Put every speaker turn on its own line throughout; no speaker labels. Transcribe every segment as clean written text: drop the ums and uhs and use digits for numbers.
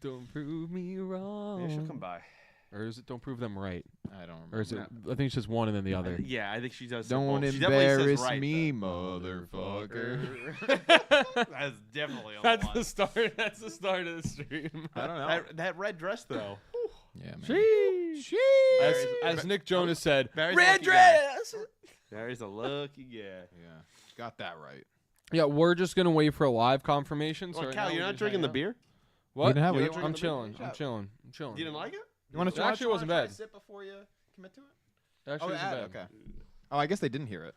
Don't prove me wrong.
Maybe she'll come by.
Or is it don't prove them right?
I don't remember.
Or is it? I think it's just one and then the other.
Yeah, I think she does.
Don't
both. She definitely
embarrass
says right,
me,
though.
motherfucker.
That's definitely on
That's
the
the start. That's the start of the stream.
I don't know.
That red dress though.
Yeah, man.
Sheesh. As Nick Jonas said,
Barry's
red
lucky
dress.
Barry's a lucky guy.
Yeah, got that right.
Yeah, we're just gonna wait for a live confirmation. So
Well,
right
Cal,
now
you're
we're
not
just
drinking the
hanging out.
beer?
What?
didn't have
You're
it.
not drinking
I'm
the
chilling.
Yeah.
I'm chilling. I'm chilling.
You didn't like it?
You want to try?
Actually, it wasn't bad.
Sip before you commit to it.
It actually wasn't bad.
Okay. Oh, I guess they didn't hear it.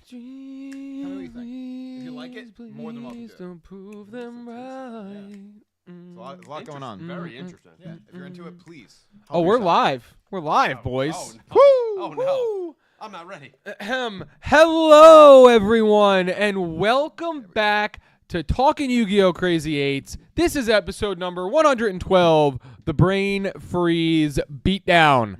Tell me what you think. If you like it, more than welcome to.
Don't prove them right.
There's a lot going on.
Very interesting.
Yeah, if you're into it, please.
Oh, we're live. We're live, boys.
Oh, no. I'm not ready.
Hello, everyone, and welcome back to Talking Yu-Gi-Oh! Crazy 8's. This is episode number 112, the Brain Freeze Beatdown.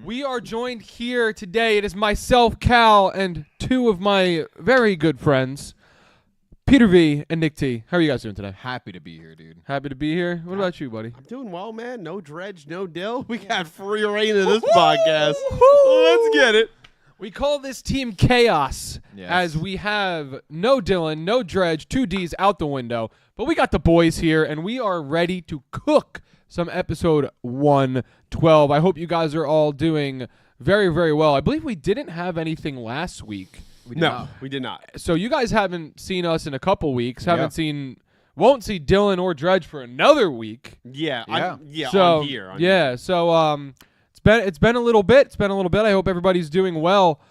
We are joined here today. It is myself, Cal, and two of my very good friends, Peter V and Nick T. How are you guys doing today?
Happy to be here, dude.
Happy to be here. What about you, buddy?
I'm doing well, man. No dredge, no dill. We got free reign of this podcast. Let's get it.
We call this team Chaos,
Yes.
as we have no Dylan, no Dredge, 2 Ds out the window. But we got the boys here, and we are ready to cook some episode 112. I hope you guys are all doing very, very well. I believe we didn't have anything last week.
We did
No,
not.
we did not.
So you guys haven't seen us in a couple weeks.
Yeah.
Won't see Dylan or Dredge for another week.
Yeah,
Yeah.
So
on here.
so it's been a little bit. I hope everybody's doing well.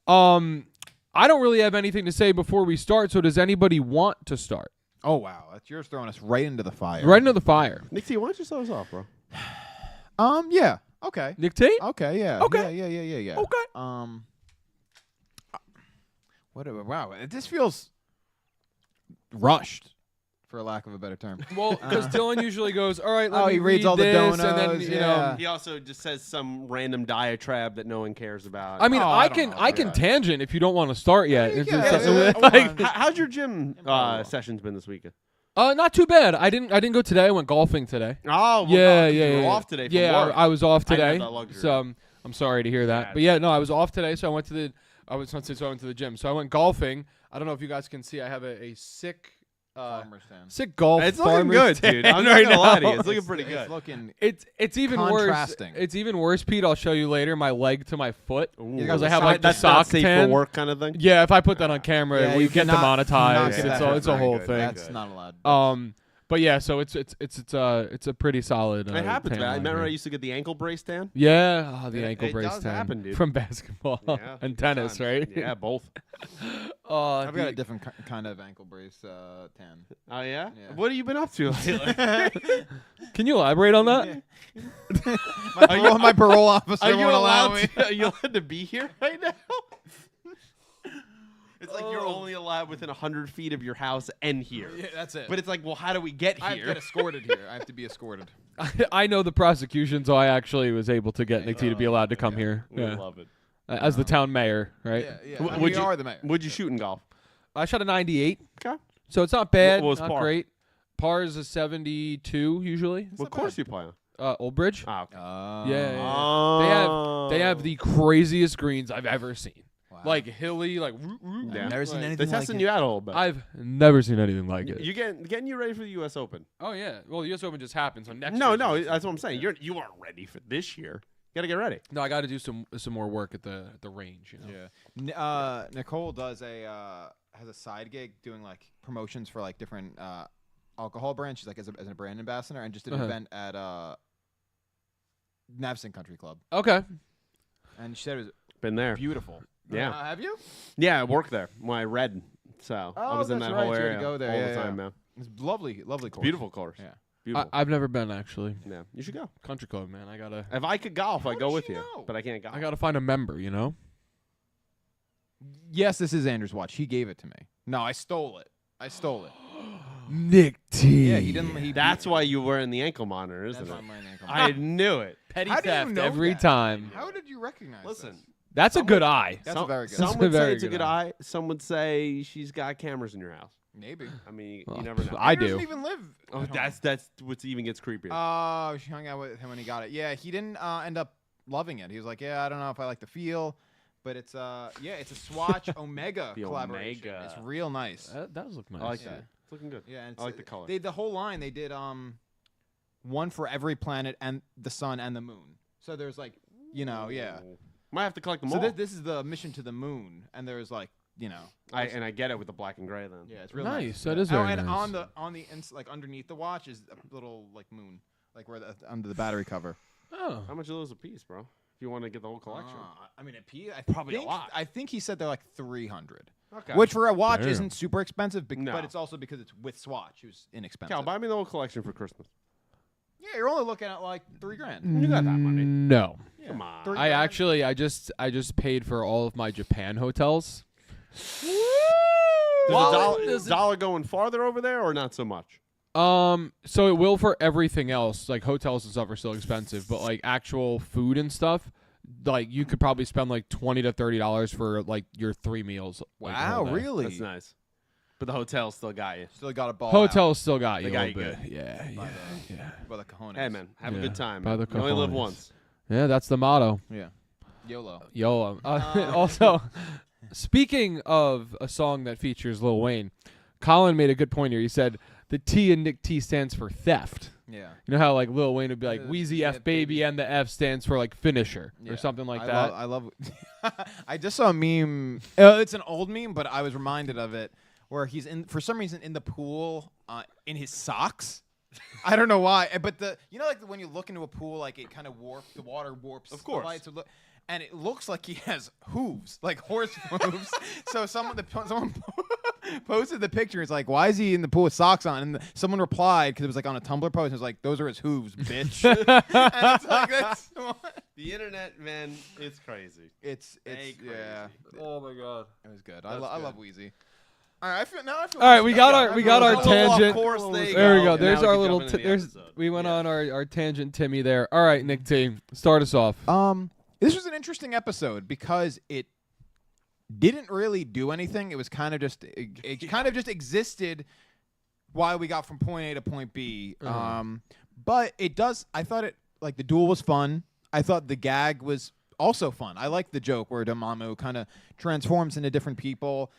I don't really have anything to say before we start. So does anybody want to start?
Oh, wow. That's yours throwing us right into the fire.
Right into the fire.
Nick T, why don't you start us off, bro?
Yeah. Okay.
Nick T?
Okay, yeah.
Okay.
Yeah.
Okay.
Whatever. Wow. This feels rushed, for lack of a better term.
Well, because Dylan usually goes, all right, let me
he reads
read
all the
this, and then,
donos,
you
yeah.
know.
He also just says some random diatribe that no one cares about.
I mean,
Oh,
I
I don't
can
know
I
about
can
that.
tangent if you don't want to start yet.
Yeah,
It's
yeah,
just-
yeah,
like-
hold on.
How's your gym
Improv.
sessions been this weekend?
not too bad. I didn't go today. I went golfing today.
Oh, well,
Yeah.
You were off today from
Yeah,
work.
I was off
I didn't have
today.
that luxury.
So I'm sorry to hear that.
Yeah,
But yeah, no, I was off today, so I went to the gym. So I went golfing. I don't know if you guys can see. I have a sick
Farmer stand.
sick golf.
It's looking
farmer's
good,
stand
dude. I'm not
right
gonna lie to
now.
you. It's looking pretty good.
It's looking.
It's even worse.
Contrasting.
It's even worse, Pete. I'll show you later. My leg to my foot.
Ooh.
Because I have like the
that's not
sock
safe
tan.
for work kind of thing.
Yeah, if I put that on camera,
Yeah,
we
you
get
cannot-
demonetized.
not get
It's a
that.
whole
Very
thing.
good.
That's not allowed.
But yeah, so it's a pretty solid.
It happens,
tan
man. I
line
remember I
here.
used to get the ankle brace tan.
Yeah, the
It-
ankle
it
brace
does
tan
happen, dude.
from basketball
Yeah,
and tennis,
sometimes.
right?
Yeah, both.
I've got a different kind of ankle brace tan.
Oh yeah?
Yeah.
What have you been up to lately?
Can you elaborate on that?
My parole officer
Are you
won't allow
allowed
me.
to, are you allowed to be here right now? It's like you're only allowed within 100 feet of your house and here.
Yeah, that's it.
But it's like, well, how do we get
I have to
here?
get escorted here. I have to be escorted.
I know the prosecution, so I actually was able to get Nick T to be allowed to come here.
We
Yeah.
love it.
As the town mayor, right?
Yeah.
W-
I mean,
would
you
you-
are the mayor.
Would you shoot in golf?
I shot a 98,
Okay.
so it's not bad.
What was
not
par?
great. Par is a 72 usually.
What course you play on?
Old Bridge.
Ah, okay.
Yeah. They have the craziest greens I've ever seen.
Wow.
Like hilly, like
Yeah.
I've never seen
like-
anything
They're
like
testing
it.
you out a little bit.
I've never seen anything like it.
You getting you ready for the U.S. Open?
Oh yeah. Well, the U.S. Open just happened, so next.
No,
year's
no,
US
that's what I'm saying. You aren't ready for this year. You gotta get ready.
No, I got to do some more work at the range. You know?
Yeah. Nicole does has a side gig doing like promotions for like different alcohol brands. She's like as a brand ambassador and just did an event at Navsink Country Club.
Okay.
And she said it was
Been there.
beautiful.
Yeah.
Have you?
Yeah, I worked there when I read. So I
Oh,
was in
that's
that
right.
whole
You had to
area
go there.
all
Yeah,
the
yeah.
time, man.
It's lovely course.
Beautiful course.
Yeah.
Beautiful.
I've never been actually.
Yeah, you should go.
Country club, man. I gotta
If I could golf, I'd go
does
with
she
you.
know?
But I can't golf.
I gotta find a member. You know.
Yes, this is Andrew's watch. He gave it to me. No, I stole it.
Nick T.
Yeah, he didn't.
That's why you were in the ankle monitor, isn't
That's
it?
why my ankle.
I knew it.
Petty
How do you
theft
know
every
that?
time.
How did you recognize
Listen,
this?
That's a good eye.
That's a very good.
Some
That's a
would say
very
it's a
good
good eye. Some would say she's got cameras in your house.
Maybe.
I mean,
Well,
you never know.
I
He
do.
doesn't even live.
Oh,
at home.
that's what even gets creepier.
Oh, she hung out with him when he got it. Yeah, he didn't end up loving it. He was like, yeah, I don't know if I like the feel, but it's it's a Swatch Omega
The
collaboration.
Omega.
It's real nice.
That does look nice.
I like
Yeah.
that. It's looking good.
Yeah, and
I like the color.
The whole line they did one for every planet and the sun and the moon. So there's like, yeah.
Ooh. Might have to collect them
So
all.
this is the mission to the moon, and there's like,
I get it with the black and gray then.
yeah, it's real
Nice.
nice.
That
Yeah.
is very
and
nice.
on the like underneath the watch is a little like moon, like where under the battery cover.
Oh.
How much are those a piece, bro? If you want to get the whole collection.
I mean,
Probably a
think,
lot.
I think he said they're like 300,
Okay.
which for a watch
Damn.
isn't super expensive,
No.
but it's also because it's with Swatch, who's inexpensive.
Cal, buy me the whole collection for Christmas.
Yeah, you're only looking at like $3,000.
You got that money.
No.
Yeah.
Come on.
Three-
I just paid for all of my Japan hotels.
There's
Well,
a dollar going farther over there, or not so much?
So it will for everything else. Like hotels and stuff are still expensive, but like actual food and stuff, like you could probably spend like $20 to $30 for like your 3 meals. like, the
Wow,
whole day.
really?
That's nice. But the hotel still got you.
Still got a ball.
Hotels still got you
They
a
got
little
you
bit.
good.
Yeah.
By the cojones.
Hey, man, have a
Yeah,
good time.
by
Man.
the
You only live
cojones.
once.
Yeah, that's the motto.
Yeah. YOLO.
YOLO. Also, speaking of a song that features Lil Wayne, Colin made a good point here. He said the T in Nick T stands for theft.
Yeah.
You know how like Lil Wayne would be like Wheezy
yeah,
F baby, and the F stands for like finisher
Yeah.
or something like
I
that.
I love. I just saw a meme. It's an old meme, but I was reminded of it where he's for some reason in the pool in his socks. I don't know why, but like when you look into a pool, like it kind of the water warps.
Of course.
The lights and it looks like he has hooves, like horse hooves. So someone posted the picture. It's like, why is he in the pool with socks on? And someone replied because it was like on a Tumblr post. And it was like, those are his hooves, bitch. And it's like that's.
The internet, man, it's crazy.
It's
Crazy.
yeah.
Oh my god.
It was good.
That's
I
good.
love Wheezy. All right, I feel
All right, we got our tangent.
Of course, there you
There we
go.
go. There's
Now
our
we can
little.
jump into the
There's
episode.
we went
Yeah.
on our tangent, Timmy. There. All right, Nick T, start us off.
This was an interesting episode because it didn't really do anything. It was kind of just it kind of just existed while we got from point A to point B. But it does. I thought it like the duel was fun. I thought the gag was also fun. I liked the joke where Dormammu kind of transforms into different people.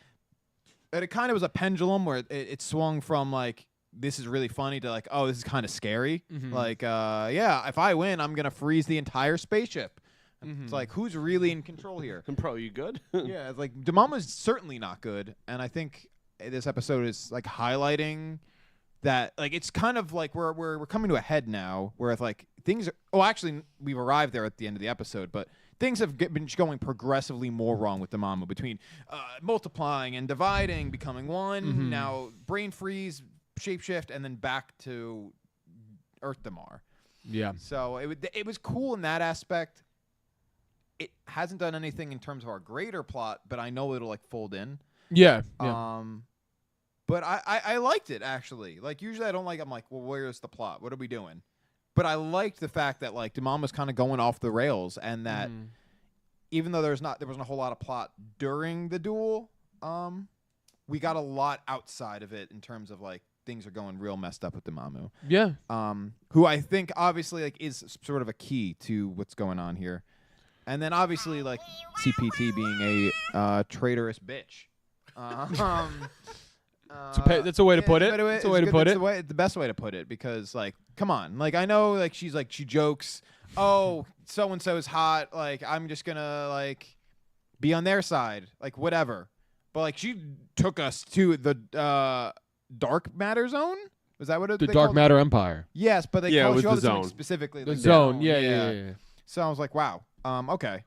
And it kind of was a pendulum where it swung from like this is really funny to like, oh, this is kind of scary. Like, yeah, if I win, I'm gonna freeze the entire spaceship. It's like, who's really in control here?
And Pro, you good?
Yeah, it's like Dormammu's certainly not good, and I think this episode is like highlighting that. Like, it's kind of like we're coming to a head now, where it's like things are. Oh, actually, we've arrived there at the end of the episode, but things have been going progressively more wrong with Dormammu between multiplying and dividing, becoming one. Now, brain freeze, shapeshift, and then back to Earth Damar.
Yeah.
So it was cool in that aspect. It hasn't done anything in terms of our greater plot, but I know it'll like fold in.
Yeah.
But I liked it actually. Like usually I don't like. I'm like, well, where's the plot? What are we doing? But I liked the fact that like Dormammu was kind of going off the rails, and that even though there wasn't a whole lot of plot during the duel, we got a lot outside of it in terms of like things are going real messed up with Dormammu.
Yeah.
Who I think obviously like is sort of a key to what's going on here. And then obviously like CPT being a traitorous bitch.
That's a way to put it. That's a way to put it.
The best way to put it, because like, come on, like I know like she jokes, oh, so and so is hot, like I'm just gonna like be on their side, like whatever. But like she took us to the dark matter zone. Was that what it?
The
they
Dark
called
Matter Empire.
Yes, but they
Yeah, it
called
was
you
the
other something
zone.
specifically.
The
like
zone. Yeah.
So I was like, wow. Okay.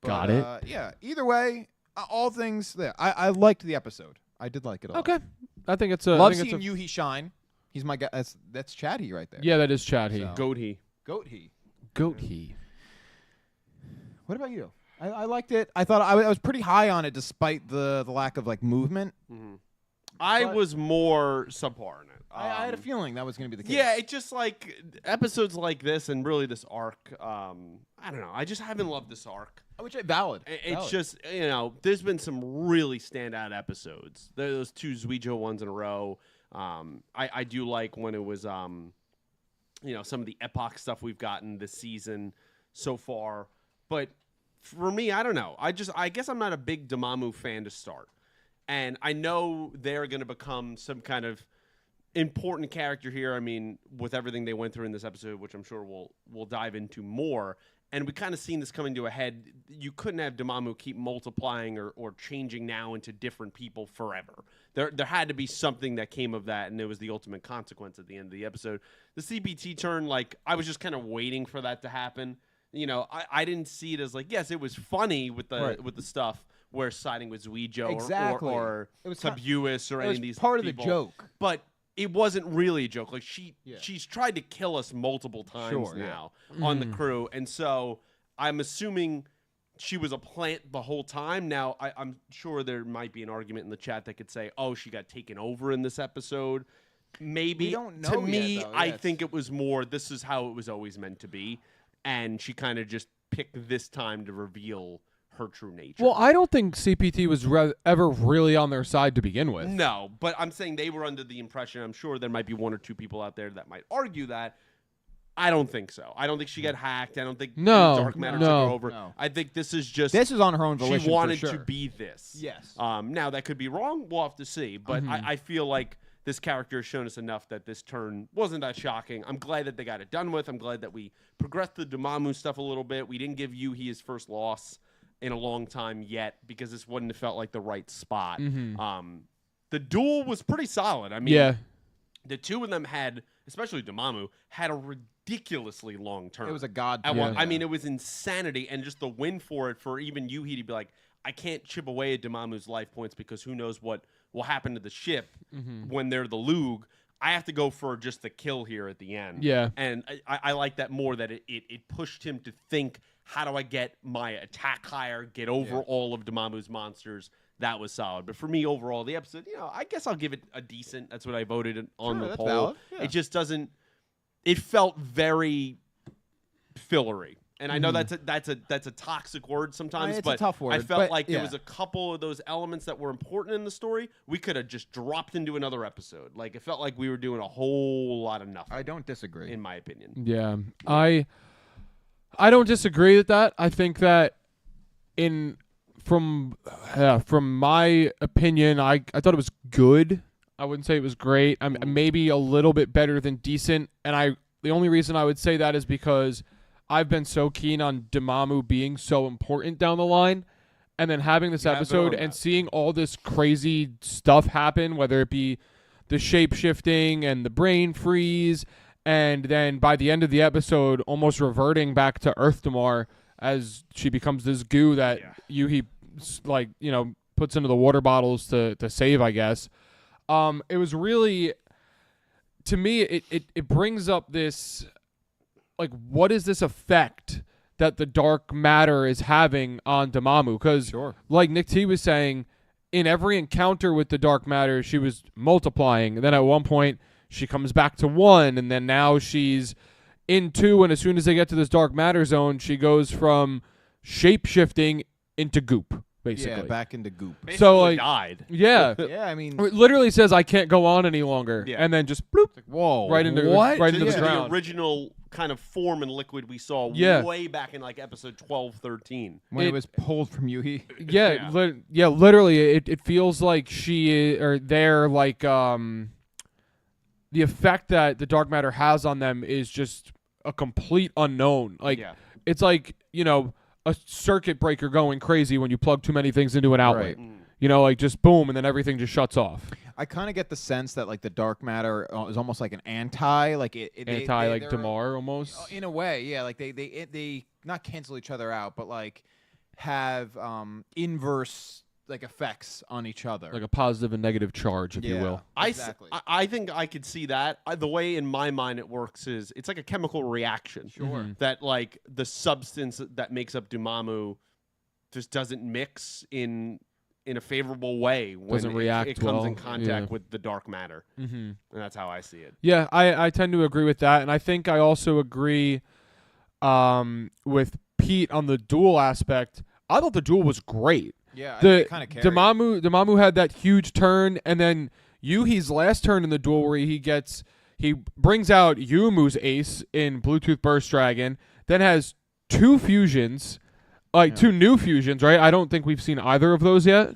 Got it.
Yeah. Either way, all things. Yeah, I liked the episode. I did like it a lot.
Okay. I think it's a.
Love
I think
seeing
it's a,
Yuhi shine. He's my guy. That's Chad He right there.
Yeah, that is Chad He.
So-
Goat he.
Goat He.
Goat He.
What about you? I liked it. I thought I was pretty high on it despite the lack of like movement.
I
But-
was more subpar in it.
I had a feeling that was going to be the case.
Yeah, it just like episodes like this and really this arc. I don't know. I just haven't loved this arc.
Which is valid.
It's
Valid.
just, there's been some really standout episodes. There are those 2 Yugioh ones in a row. I do like when it was, some of the epoch stuff we've gotten this season so far. But for me, I don't know. I guess I'm not a big Dormammu fan to start. And I know they're going to become some kind of important character here. I mean, with everything they went through in this episode, which I'm sure we'll dive into more. And we kind of seen this coming to a head. You couldn't have Dormammu keep multiplying or changing now into different people forever. There had to be something that came of that, and it was the ultimate consequence at the end of the episode. The CPT turn, like, I was just kind of waiting for that to happen. I didn't see it as like, yes, it was funny with the stuff where siding with Yugioh
Exactly.
or
It was
Tabuis or
it
any
was
of these
part
people.
of the joke.
But it wasn't really a joke. Like she's tried to kill us multiple times
Sure,
now on the crew, and so I'm assuming she was a plant the whole time. Now I'm sure there might be an argument in the chat that could say, "Oh, she got taken over in this episode." Maybe.
We don't know
to
yet,
me,
though.
I
Yeah,
think it was more. This is how it was always meant to be, and she kind of just picked this time to reveal her true nature.
Well, I don't think CPT was ever really on their side to begin with.
No, but I'm saying they were under the impression. I'm sure there might be 1 or 2 people out there that might argue that. I don't think so. I don't think she got hacked. I don't think
No,
dark matter
no,
took her over.
no.
I think this is just
This is on her own volition.
she wanted
for sure.
to be this.
Yes.
Now that could be wrong. We'll have to see. But
Mm-hmm.
I feel like this character has shown us enough that this turn wasn't that shocking. I'm glad that they got it done with. I'm glad that we progressed the Dormammu stuff a little bit. We didn't give Yuhi his first loss in a long time yet because this wouldn't have felt like the right spot. The duel was pretty solid. I mean,
Yeah.
the 2 of them had, especially Dormammu, had a ridiculously long turn.
It was a god.
At one-
Yeah.
I mean, it was insanity, and just the win for it, for even Yuhi to be like, I can't chip away at Dormammu's life points because who knows what will happen to the ship when they're the Lug. I have to go for just the kill here at the end.
Yeah.
And I like that more, that it pushed him to think, how do I get my attack higher, get over all of Dormammu's monsters. That was solid. But for me, overall, the episode, I guess I'll give it a decent. That's what I voted on
Sure,
the
that's
poll.
valid. Yeah.
It just doesn't. It felt very fillery, and I know that's a toxic word sometimes.
It's a
but
tough word,
I felt
but
like there
yeah.
was a couple of those elements that were important in the story. We could have just dropped into another episode. Like it felt like we were doing a whole lot of nothing.
I don't disagree.
in my opinion.
Yeah. I don't disagree with that. I think that from my opinion, I thought it was good. I wouldn't say it was great. Maybe a little bit better than decent. And the only reason I would say that is because I've been so keen on Dormammu being so important down the line, and then having this
You have been
episode
on
and
that.
seeing all this crazy stuff happen, whether it be the shape shifting and the brain freeze, and then by the end of the episode, almost reverting back to Earth Damar as she becomes this goo that Yuhi puts into the water bottles to save, I guess. It was really, to me, it brings up this, like, what is this effect that the dark matter is having on Dormammu? Because, like Nick T was saying, in every encounter with the dark matter, she was multiplying. And then at one point, she comes back to 1, and then now she's in 2, and as soon as they get to this dark matter zone, she goes from shape-shifting into goop, basically.
Yeah, back into goop.
So,
Basically
like,
died.
yeah.
Yeah, I mean,
It literally says, I can't go on any longer.
Yeah.
And then just bloop,
whoa,
right into
what?
right into
To
the
the
ground.
original kind of form and liquid we saw
Yeah.
way back in like episode 12, 13.
When it
it-
was pulled from Yuhi.
Yeah, literally, it feels like they're like, the effect that the dark matter has on them is just a complete unknown. Like,
Yeah.
it's like, a circuit breaker going crazy when you plug too many things into an outlet.
Right.
Like just boom, and then everything just shuts off.
I kind of get the sense that like the dark matter is almost like an anti, like
Like
they're-
Damar almost.
in a way, yeah. Like they not cancel each other out, but like have inverse like effects on each other.
Like a positive and negative charge, if you will.
Exactly.
I think I could see that. The way in my mind it works is it's like a chemical reaction.
Sure.
That like the substance that makes up Dormammu just doesn't mix in in a favorable way when
Doesn't react
it comes in
well.
contact with the dark matter.
Mm-hmm.
And that's how I see it.
Yeah, I tend to agree with that, and I think I also agree with Pete on the duel aspect. I thought the duel was great.
Yeah,
The
kind of
Damamu had that huge turn, and then Yuhi's last turn in the duel where he brings out Yumu's ace in Bluetooth Burst Dragon, then has two fusions, two new fusions, right? I don't think we've seen either of those yet.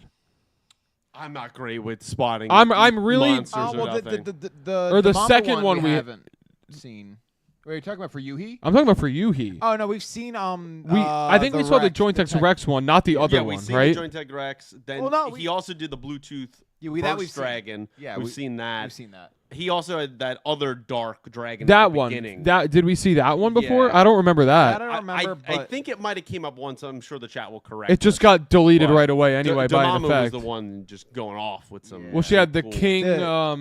I'm not great with spotting.
I'm really
monsters or nothing.
the
Mama
second one
we
we
haven't seen. Wait, are you talking about for Yuhi?
I'm talking about for Yuhi.
Oh no, we've seen
I think we saw the
Rex,
Jointex Rex one, not the other
yeah,
one,
we've seen
right?
the Jointex Rex. Then
Well, no,
he also did the Bluetooth
that we've
Burst
seen.
Dragon.
Yeah,
we've seen that.
We've seen that.
He also had that other dark dragon.
That
at the
one.
beginning.
Did we see that one before?
Yeah.
I don't remember that.
I don't remember,
I
but
think it might have came up once. I'm sure the chat will correct.
It just
us.
got deleted
But
right away anyway by an
Damamu
effect.
was the one just going off with some.
Well, she had the
cool-
king,
Yeah.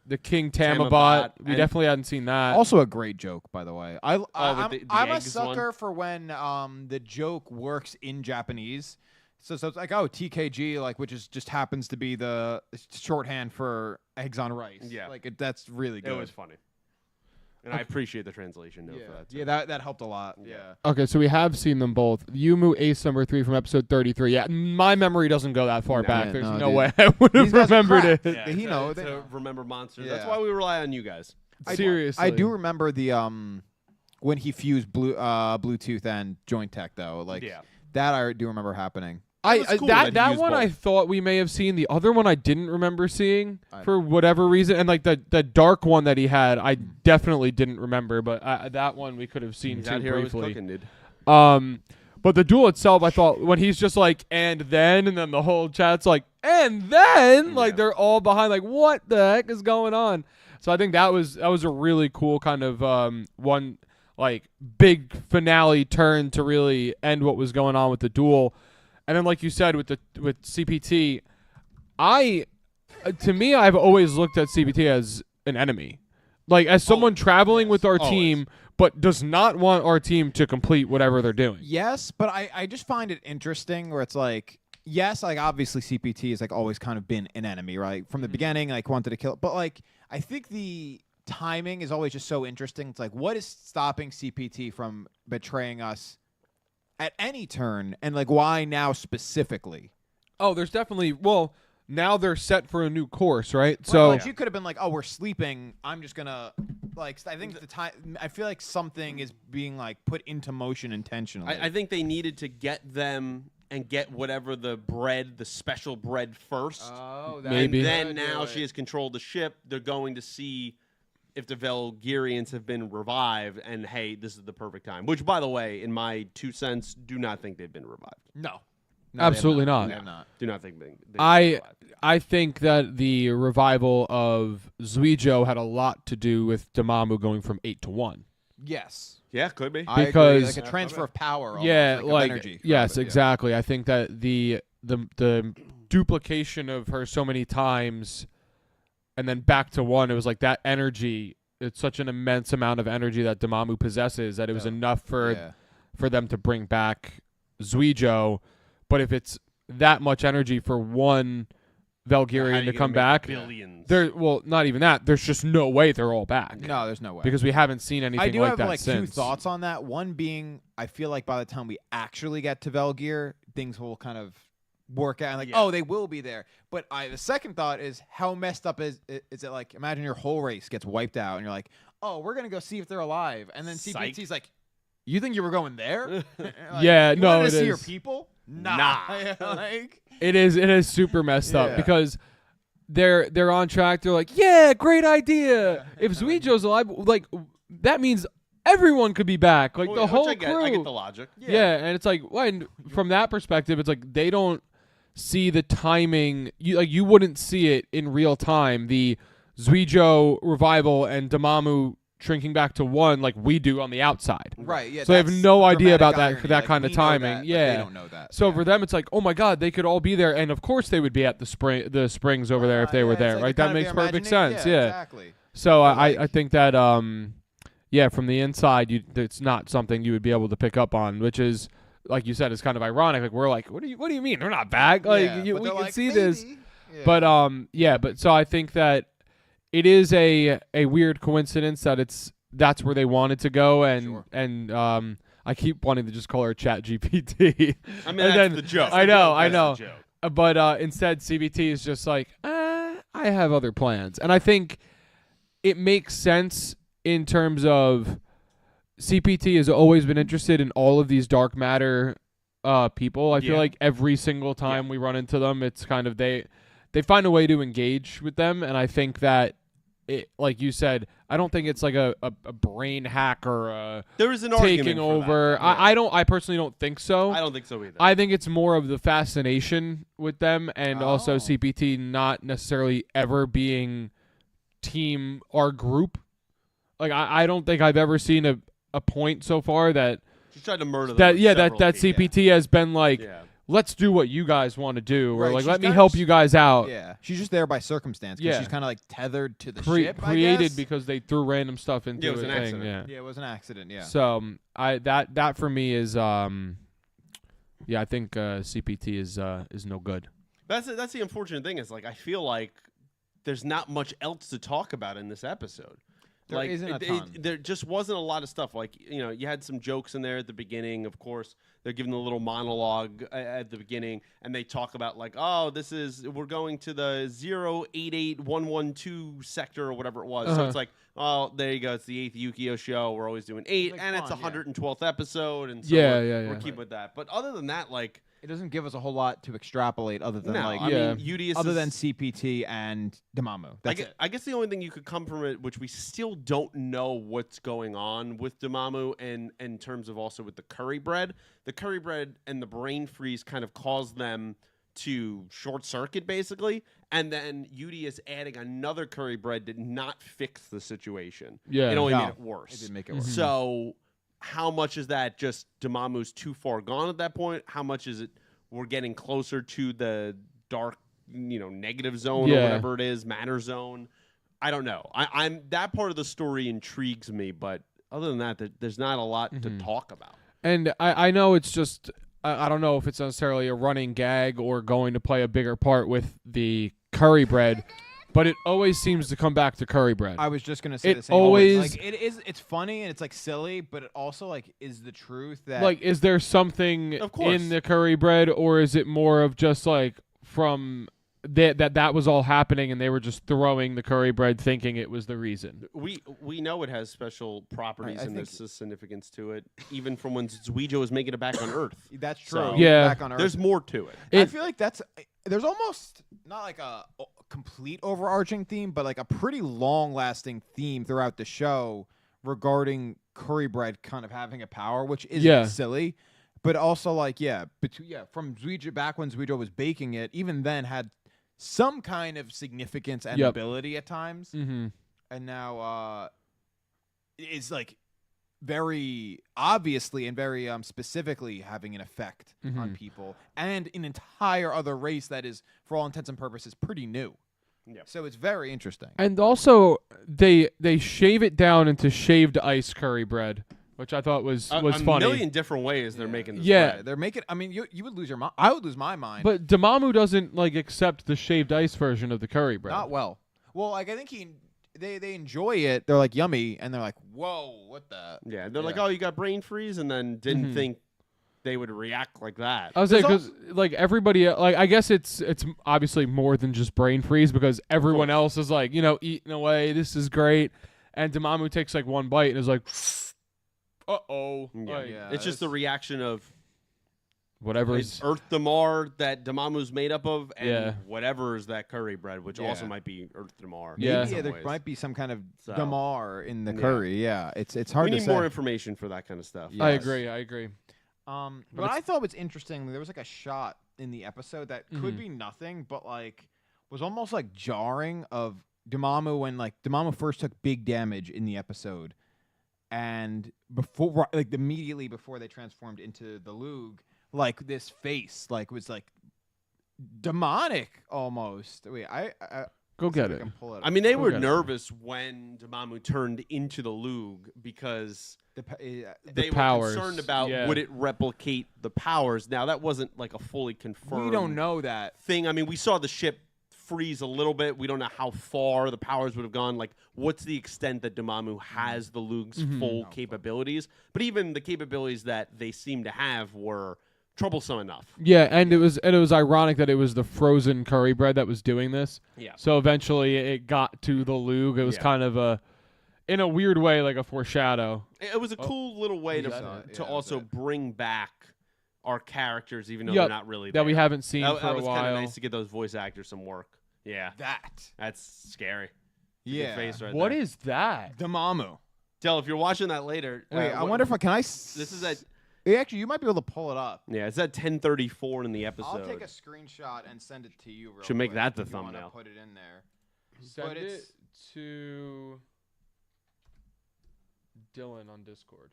the king
Tamabot,
Tamabot. We
and-
definitely hadn't seen that.
also a great joke, by the way. I'm
the
a
eggs
sucker for when the joke works in Japanese. So it's like, oh, TKG, like, which is just happens to be the shorthand for eggs on rice.
Yeah.
Like that's really good.
It was funny, and I appreciate the translation note for that. Too.
Yeah, that helped a lot.
Yeah.
Yeah.
Okay, so we have seen them both. Yumu Ace number 3 from episode 33. Yeah, my memory doesn't go that far
No.
back.
Yeah,
There's
no,
no
dude.
way I would have
These guys are
remembered it.
cracked. He know, they
to
know.
remember monsters.
Yeah.
That's why we rely on you guys.
Seriously.
I do remember the when he fused Bluetooth and Jointech though. Like
Yeah.
that I do remember happening.
was cool
that
that he used
one I
both.
thought we may have seen. The other one I didn't remember seeing
I-
for whatever reason. And like the dark one that he had, I definitely didn't remember. But that one we could have seen
He's
too
out here always
briefly.
cooking, dude.
But the duel itself, I thought when he's just like, and then the whole chat's like, and then, like
Yeah.
they're all behind, like, what the heck is going on? So I think that was a really cool kind of one like big finale turn to really end what was going on with the duel. And then, like you said, with CPT, to me, I've always looked at CPT as an enemy, like as someone traveling with our
always.
team, but does not want our team to complete whatever they're doing.
Yes, but I just find it interesting where it's like, yes, like obviously CPT has like always kind of been an enemy, right? From the beginning, like wanted to kill it. But like I think the timing is always just so interesting. It's like, what is stopping CPT from betraying us at any turn, and like why now specifically?
Oh, there's definitely now they're set for a new course, right?
So
So
like, you could have been like, oh, we're sleeping. I'm just gonna like. I think the time. I feel like something is being like put into motion intentionally.
I think they needed to get them and get whatever the special bread first.
Maybe.
And then now she has controlled the ship. They're going to see if the Velgirians have been revived, and hey, this is the perfect time. Which, by the way, in my 2 cents, do not think they've been revived.
no,
Absolutely not.
They have not.
Do not think they've been
I
revived.
think that the revival of Yugioh had a lot to do with Damamu going from 8 to 1.
Yes,
Yeah, could be.
I agree.
Because-
like a transfer of power. Almost,
Yeah,
of
like
energy.
yes,
Yeah.
exactly. I think that the duplication of her so many times and then back to 1, it was like that energy. It's such an immense amount of energy that Damamu possesses that it was
Yeah.
enough for
Yeah.
them to bring back Yugioh. But if it's that much energy for one
How
Velgirian
you
to
gonna
come
make
back,
billions.
not even that. There's just no way they're all back.
No, there's no way.
Because we haven't seen anything
I do
like
have
that
like
since.
2 thoughts on that. One being, I feel like by the time we actually get to Velgear, things will kind of work out. Like,
Yeah.
oh, they will be there. But the second thought is, how messed up is it? Like, imagine your whole race gets wiped out, and you're like, oh, we're gonna go see if they're alive, and then
Psych.
CPT's like, you think you were going there? Like,
Yeah,
you
no,
wanted
it
to see your
is.
people?
Nah.
Like,
It is super messed up
Yeah.
because they're on track. They're like, yeah, great idea. If Zuijou's alive, like that means everyone could be back. Like
Well,
the
which
whole
I get,
crew.
I get the logic.
Yeah, and it's like when from that perspective, it's like they don't see the timing. You wouldn't see it in real time. The Zuijouh revival and Damamu shrinking back to 1 like we do on the outside.
right? Yeah.
So I have
that's
no idea
dramatic
about
irony.
that
Like,
kind of
we know
timing.
that, but
Yeah.
they don't know that.
So
Yeah.
for them, it's like, oh my God, they could all be there, and of course they would be at the springs over there if they were
it's
there,
like
right?
kind
That
of
makes
your
perfect
imagining-
sense. Yeah.
Exactly.
So
But,
I
like-
think that from the inside, it's not something you would be able to pick up on, which is like you said, is kind of ironic. Like we're like, what do you mean they're not back? Like
Yeah, but
we
they're
can
like,
see this,
"Maybe." Yeah.
but so I think that it is a weird coincidence that that's where they wanted to go, and I keep wanting to just call her Chat GPT.
I mean, that's the joke.
I know.
That's the joke.
But instead, CBT is just like, I have other plans. And I think it makes sense in terms of CPT has always been interested in all of these dark matter people. I feel like every single time we run into them, it's kind of they find a way to engage with them. And I think that, like you said, I don't think it's like a brain hack or
there is an
taking
argument for
over.
that.
I personally don't think so.
I don't think so either.
I think it's more of the fascination with them, and also CPT not necessarily ever being team or group. Like I don't think I've ever seen a point so far that
She tried to murder them.
that
several
CPT has been like,
Yeah.
let's do what you guys want to do, or
Right,
like
she's
let me
kinda
help
just-
you guys out.
Yeah, she's just there by circumstance. 'Cause
Yeah.
she's kind of like tethered to the
Cre-
ship. I
created
guess.
because they threw random stuff into
Yeah, it was
a
an
thing.
accident.
Yeah.
Yeah, it was an accident. Yeah.
So that for me is I think CPT is no good.
That's the unfortunate thing is like I feel like there's not much else to talk about in this episode.
There
like
isn't a ton.
there just wasn't a lot of stuff. Like you had some jokes in there at the beginning. Of course, they're giving a little monologue at the beginning, and they talk about like, oh, we're going to the 088112 sector or whatever it was. So it's like, oh, there you go. It's the 8th Yugioh show. We're always doing 8,
Like
and it's
fun,
112th episode, and so
Yeah,
we're keeping with that. But other than that, like.
It doesn't give us a whole lot to extrapolate other than
No,
like
I
Yeah.
mean, Udius
other
is-
than CPT and Damamu. That's it.
I guess the only thing you could come from it, which we still don't know what's going on with Damamu, and in terms of also with the curry bread and the brain freeze kind of caused them to short circuit basically, and then Udius adding another curry bread did not fix the situation.
Yeah.
It only
No,
made it worse.
It didn't make it worse.
So how much is that just Damamu's too far gone at that point? How much is it we're getting closer to the dark, negative zone or whatever it is, matter zone? I don't know. I'm that part of the story intrigues me, but other than that, there's not a lot to talk about.
And I know it's just I don't know if it's necessarily a running gag or going to play a bigger part with the curry bread, but it always seems to come back to curry bread.
I was just gonna say
It
the same.
always-
like it is. It's funny and it's like silly, but it also like is the truth that
Like, is there something
Of course.
in the curry bread, or is it more of just like from that was all happening and they were just throwing the curry bread thinking it was the reason?
We know it has special properties
I
and
think-
there's a significance to it, even from when Yugioh was making it back on Earth.
that's true.
So-
Yeah.
Back on Earth.
There's more to it.
I feel like there's almost not like a complete overarching theme, but like a pretty long-lasting theme throughout the show regarding curry bread kind of having a power, which is silly, but also like from Zuijo back when Zuijo was baking it, even then had some kind of significance and ability at times,
Mm-hmm.
and now is like very obviously and very specifically having an effect on people and an entire other race that is, for all intents and purposes, pretty new.
Yep.
So it's very interesting.
And also they shave it down into shaved ice curry bread, which I thought was
A
funny.
million different ways they're making this
Yeah.
bread.
They're making. I mean, you would lose your mind. I would lose my mind.
But Damamu doesn't like accept the shaved ice version of the curry bread.
not well. Well, like I think they enjoy it. They're like yummy, and they're like, whoa, what the?
Yeah, they're like, oh, you got brain freeze, and then didn't think they would react like that.
I was saying because like everybody, like I guess it's obviously more than just brain freeze because everyone else is like eating away. This is great, and Damamu takes like one bite and is like, uh-oh.
Yeah.
Like,
Yeah,
It's just the reaction of
whatever's
it's Earth Damar that Damamu's made up of, and
Yeah.
whatever is that curry bread, which
Yeah.
also might be Earth Damar.
Yeah.
in some
there
ways.
might be some kind of
So-
damar in the
Yeah.
curry. Yeah, it's hard
We
to
need
say.
more information for that kind of stuff.
Yeah.
I
Yes.
agree.
But I thought was interesting. There was like a shot in the episode that could
Mhm.
be nothing, but like was almost like jarring of Damamu when like Damamu first took big damage in the episode, and before like immediately before they transformed into the Lug, like this face like was like demonic almost. Wait,
Go get it.
I mean, they
Go
were
get it.
nervous when Damamu turned into the Lug because they were
powers,
concerned about would it replicate the powers. Now, that wasn't like a fully confirmed
We don't know that.
thing. I mean, we saw the ship freeze a little bit. We don't know how far the powers would have gone. Like, what's the extent that Damamu has the Lug's full capabilities? But even the capabilities that they seem to have were troublesome enough.
Yeah, and it was ironic that it was the frozen curry bread that was doing this.
Yeah.
So eventually it got to the Lug. It was kind of in a weird way, like a foreshadow.
It was a cool little way to also bring back our characters, even though they're not really there.
That we haven't seen for
that
a
was
while.
kind of nice to get those voice actors some work. Yeah. That's scary.
Yeah.
Face right
What
there.
is that?
Damamu.
Del, if you're watching that later.
Wait, I wonder if I can.
This is at.
Actually, you might be able to pull it up.
Yeah, it's at 10:34 in the episode.
I'll take a screenshot and send it to you. Real
Should make
quick
that the
if you wanna
thumbnail.
Put it in there.
Send
But
it
it's-
to Dylan on Discord.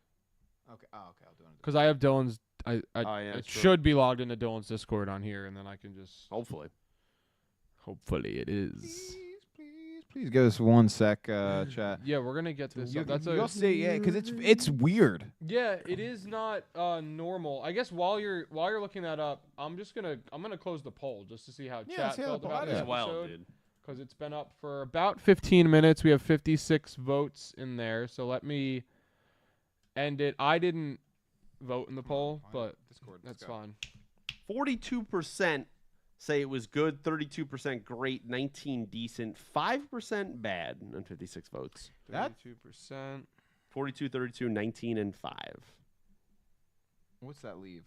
Okay. Oh, okay. I'll do it.
Because I have Dylan's. I
yeah,
it
sure.
should be logged into Dylan's Discord on here, and then I can just.
Hopefully.
Hopefully it is.
Please give us 1 sec, chat.
Yeah, we're gonna get this. Up. That's
You'll see, yeah, because it's weird.
Yeah, it is not normal. I guess while you're looking that up, I'm gonna close the poll just to see how chat
see how
felt
the
about
poll
this
is.
Well,
episode.
dude.
Because it's been up for about 15 minutes. We have 56 votes in there. So let me end it. I didn't vote in the poll, but
Discord,
that's fine.
42% say it was good, 32% great, 19 decent, 5% bad on 56 votes.
32%.
42, 32, 19, and 5.
What's that leave?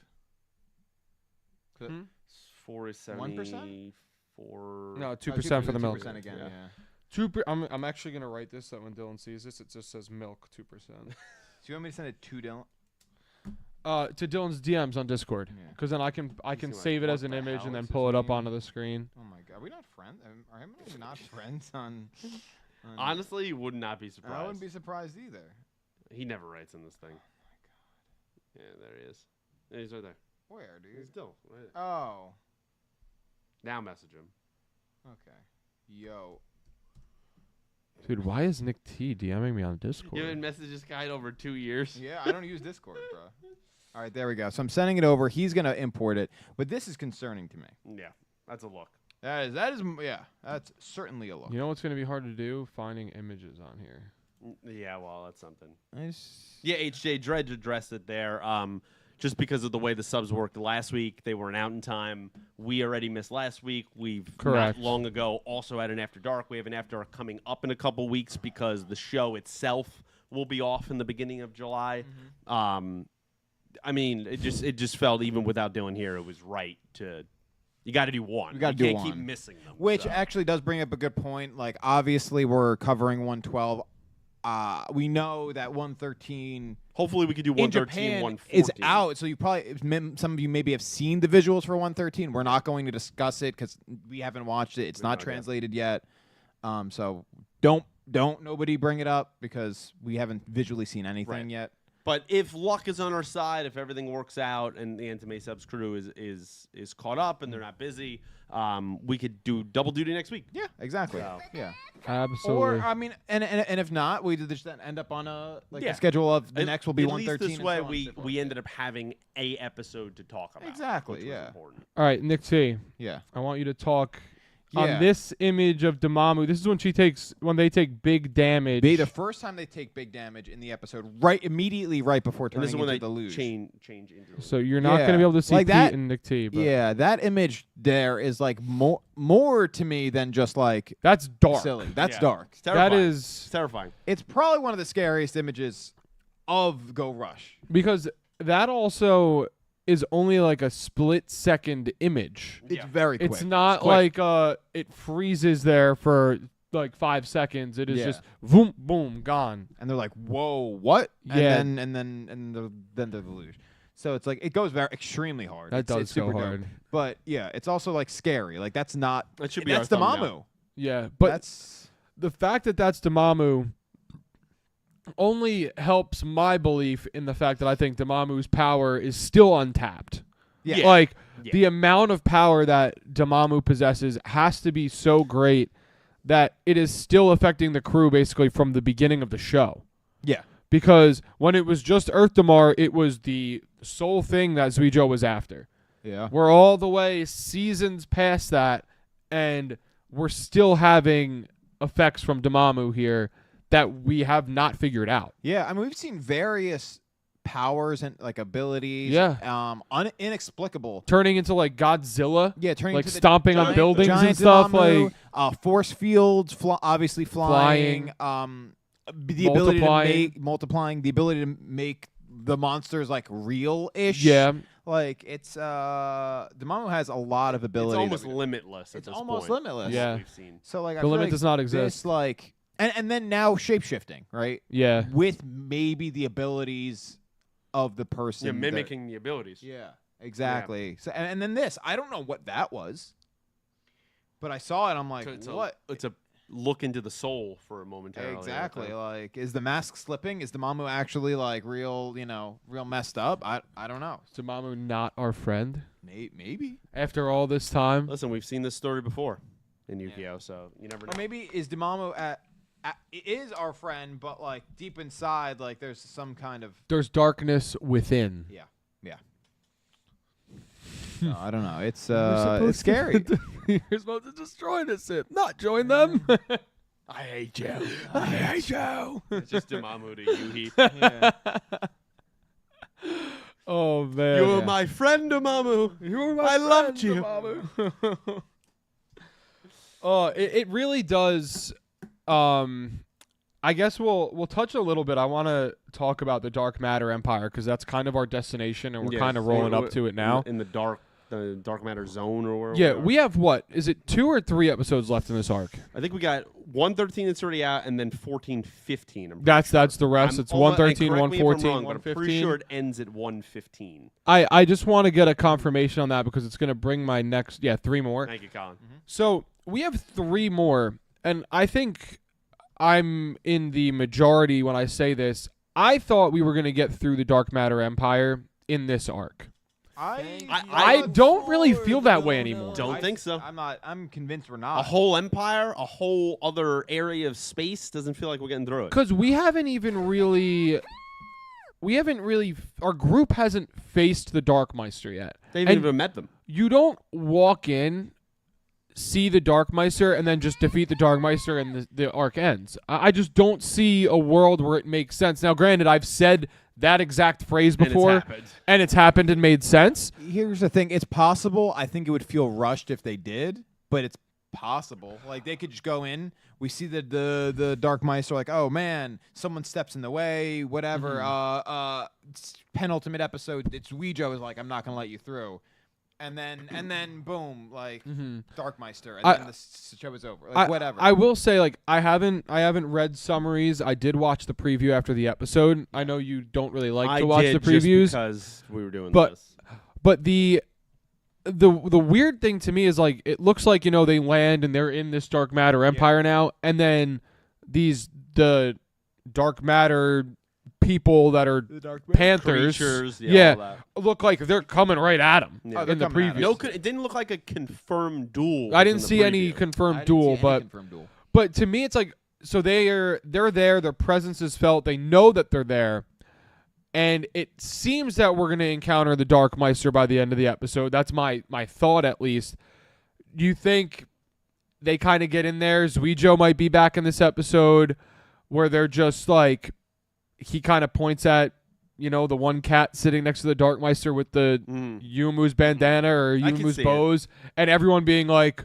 4 is
1%?
74.
No, 2% for the milk.
2% again,
Yeah.
yeah.
I'm actually gonna write this so when Dylan sees this, it just says milk 2%.
So you want me to send it to Dylan?
To Dylan's DMs on Discord,
Yeah.
because then I can
like,
save it
what
as an
the
image
hell
and then
does
pull
this
it up
mean?
onto the screen.
Oh my god, are we not friends? Are we not friends on
Honestly, you would not be surprised.
I wouldn't be surprised either.
He never writes in this thing.
Oh
Yeah, there he is. Yeah, he's right there.
my god. Where, dude?
He's still right there.
Oh.
Now message him.
Okay. Yo.
Dude, why is Nick T DMing me on Discord?
You haven't messaged this guy in over 2 years.
Yeah, I don't use Discord, bro. All right, there we go. So I'm sending it over. He's gonna import it, but this is concerning to me.
Yeah, that's a look.
That's certainly a look.
You know what's gonna be hard to do? Finding images on here.
Yeah, well, that's something.
Nice.
Yeah, HJ Dredge addressed it there. Just because of the way the subs worked last week, they weren't out in time. We already missed last week. We've
Correct.
not long ago also had an After Dark. We have an After Dark coming up in a couple weeks because the show itself will be off in the beginning of July. I mean, it just felt even without Dylan here, it was right to. You got to do one.
You gotta
You
do
can't keep
one.
missing them.
Which
so.
actually does bring up a good point. Like, obviously, we're covering 112. We know that 113
Hopefully we could do
in
113,
Japan
114.
is out. So you probably, some of you maybe have seen the visuals for 113. We're not going to discuss it because we haven't watched it. It's not translated yet. So don't nobody bring it up because we haven't visually seen anything yet.
But if luck is on our side, if everything works out and the Anime Subs crew is caught up and they're not busy, we could do double duty next week.
Yeah, exactly.
So-
Yeah.
Absolutely.
Or I mean, and if not, we just then end up on a
Yeah.
a schedule of the
At-
next will be
at
113.
least this
and
way
so on and so forth.
we ended up having a episode to talk about.
Exactly,
which was
yeah.
important.
All right, Nick T.
Yeah.
I want you to talk
Yeah.
on this image of Damamu. This is when they take big damage.
The first time they take big damage in the episode, immediately right before
And
turning
this is when
into
they
the luge.
change into the
So you're not
Yeah.
going to be able to see
Like
Pete
that-
and Nick T. But
Yeah, that image there is like more to me than just like
that's dark.
silly. That's
Yeah.
dark.
It's terrifying.
That
It's
is
terrifying.
It's probably one of the scariest images of Go Rush.
because that also is only like a split-second image.
It's
Yeah.
very quick.
It's not
quick.
like it freezes there for like 5 seconds. It is
Yeah.
just boom, boom, gone.
And they're like, "Whoa, what?"
Yeah.
And then they're the luge. So it's like it goes extremely hard.
That
It's
does
super
go
dope.
hard.
But yeah, it's also like scary. Like that's not.
That should be
That's
our
the
thumbnail.
Mamu.
Yeah, but
That's
the fact that that's Damamu only helps my belief in the fact that I think Damamu's power is still untapped.
Yeah.
Like
Yeah.
the amount of power that Damamu possesses has to be so great that it is still affecting the crew basically from the beginning of the show.
Yeah.
Because when it was just Earth Damar, it was the sole thing that Yugioh was after.
Yeah.
We're all the way seasons past that, and we're still having effects from Dormammu here that we have not figured out.
Yeah, I mean, we've seen various powers and like abilities.
Yeah.
Inexplicable.
Turning into like Godzilla.
Yeah, turning
like
into the
stomping on
giant-
buildings and
giant
stuff.
Dormammu,
Like
force fields, obviously flying. The ability to make multiplying. The ability to make the monsters like real-ish.
yeah,
Like it's Dormammu has a lot of ability.
It's almost limitless. At
It's
this
almost
point,
limitless.
Yeah.
we've seen.
So like I
the
feel
limit
like
does not
this,
exist.
like and then now shapeshifting, right?
Yeah.
With maybe the abilities of the person.
Yeah,
that-
mimicking the abilities.
Yeah, exactly. So and then this, I don't know what that was, but I saw it. I'm like,
So it's
what?
it's a look into the soul for a momentarily.
Exactly. Like, is the mask slipping? Is the Dormammu actually like real? Real messed up? I don't know.
Is Dormammu not our friend
Maybe.
after all this time?
Listen, we've seen this story before in Yugioh, so you never know.
Or maybe is Dormammu is our friend, but like deep inside, like there's some kind of
There's within.
yeah. No, I don't know. It's
You're supposed
it's scary.
You're supposed to destroy the Sith, not join them.
I hate you.
I hate you.
It's just Dormammu to Yuhi.
Yeah.
Oh man.
You're my friend, Dormammu.
You're my
I loved
friend,
you.
Dormammu. Oh, it really does. I guess we'll touch a little bit. I want to talk about the Dark Matter Empire because that's kind of our destination, and we're
Yeah,
kind of
so
rolling
we're-
up to it now.
in the dark matter zone or wherever.
Yeah,
we are.
we have what? Is it 2 or 3 episodes left in this arc?
I think we got 113 that's already out, and then 1415. I'm pretty
That's
sure.
the rest.
I'm
It's
almost-
113,
and correct me if I'm
114,
wrong, but I'm pretty
115.
sure it ends at 115.
I just want to get a confirmation on that because it's going to bring my next 3 more.
Thank you, Colin.
So we have 3 more, and I think I'm in the majority when I say this. I thought we were going to get through the Dark Matter Empire in this arc. I don't really feel that way anymore.
Don't think so.
I'm convinced we're
A
not.
whole empire, a whole other area of space doesn't feel like we're getting through it.
Because we haven't really, our group hasn't faced the Darkmeister yet.
They haven't
And
even met them.
you don't walk in, see the Darkmeister, and then just defeat the Darkmeister and the arc ends. I just don't see a world where it makes sense. Now, granted, I've said that exact phrase before, and it's happened and made sense.
Here's the thing. It's possible. I think it would feel rushed if they did, but it's possible. Like they could just go in. We see the Dark Meister, like, oh man, someone steps in the way, whatever. Penultimate episode, it's Yugioh is like, I'm not gonna let you through. And then boom, like Dark Meister, and then the show is over. Like whatever.
I will say, like, I haven't read summaries. I did watch the preview after the episode. I know you don't really like to watch the previews,
just because we were doing
but
this.
but the weird thing to me is like it looks like they land and they're in this Dark Matter Empire now, and then the Dark Matter people that are Panthers,
Creatures, all that.
look like they're coming right at him
Yeah.
in the
coming at
preview.
us.
No, it didn't look like a confirmed duel.
I didn't
in the
see any
preview.
confirmed
I didn't
duel,
see any
but
confirmed duel.
but to me it's like so they're there. Their presence is felt. They know that they're there. And it seems that we're going to encounter the Darkmeister by the end of the episode. That's my thought, at least. Do you think they kind of get in there? Yugioh might be back in this episode where they're just like, he kind of points at, the one cat sitting next to the Darkmeister with the Yumu's bandana or
I can
Yumu's
see
bows, and everyone being like,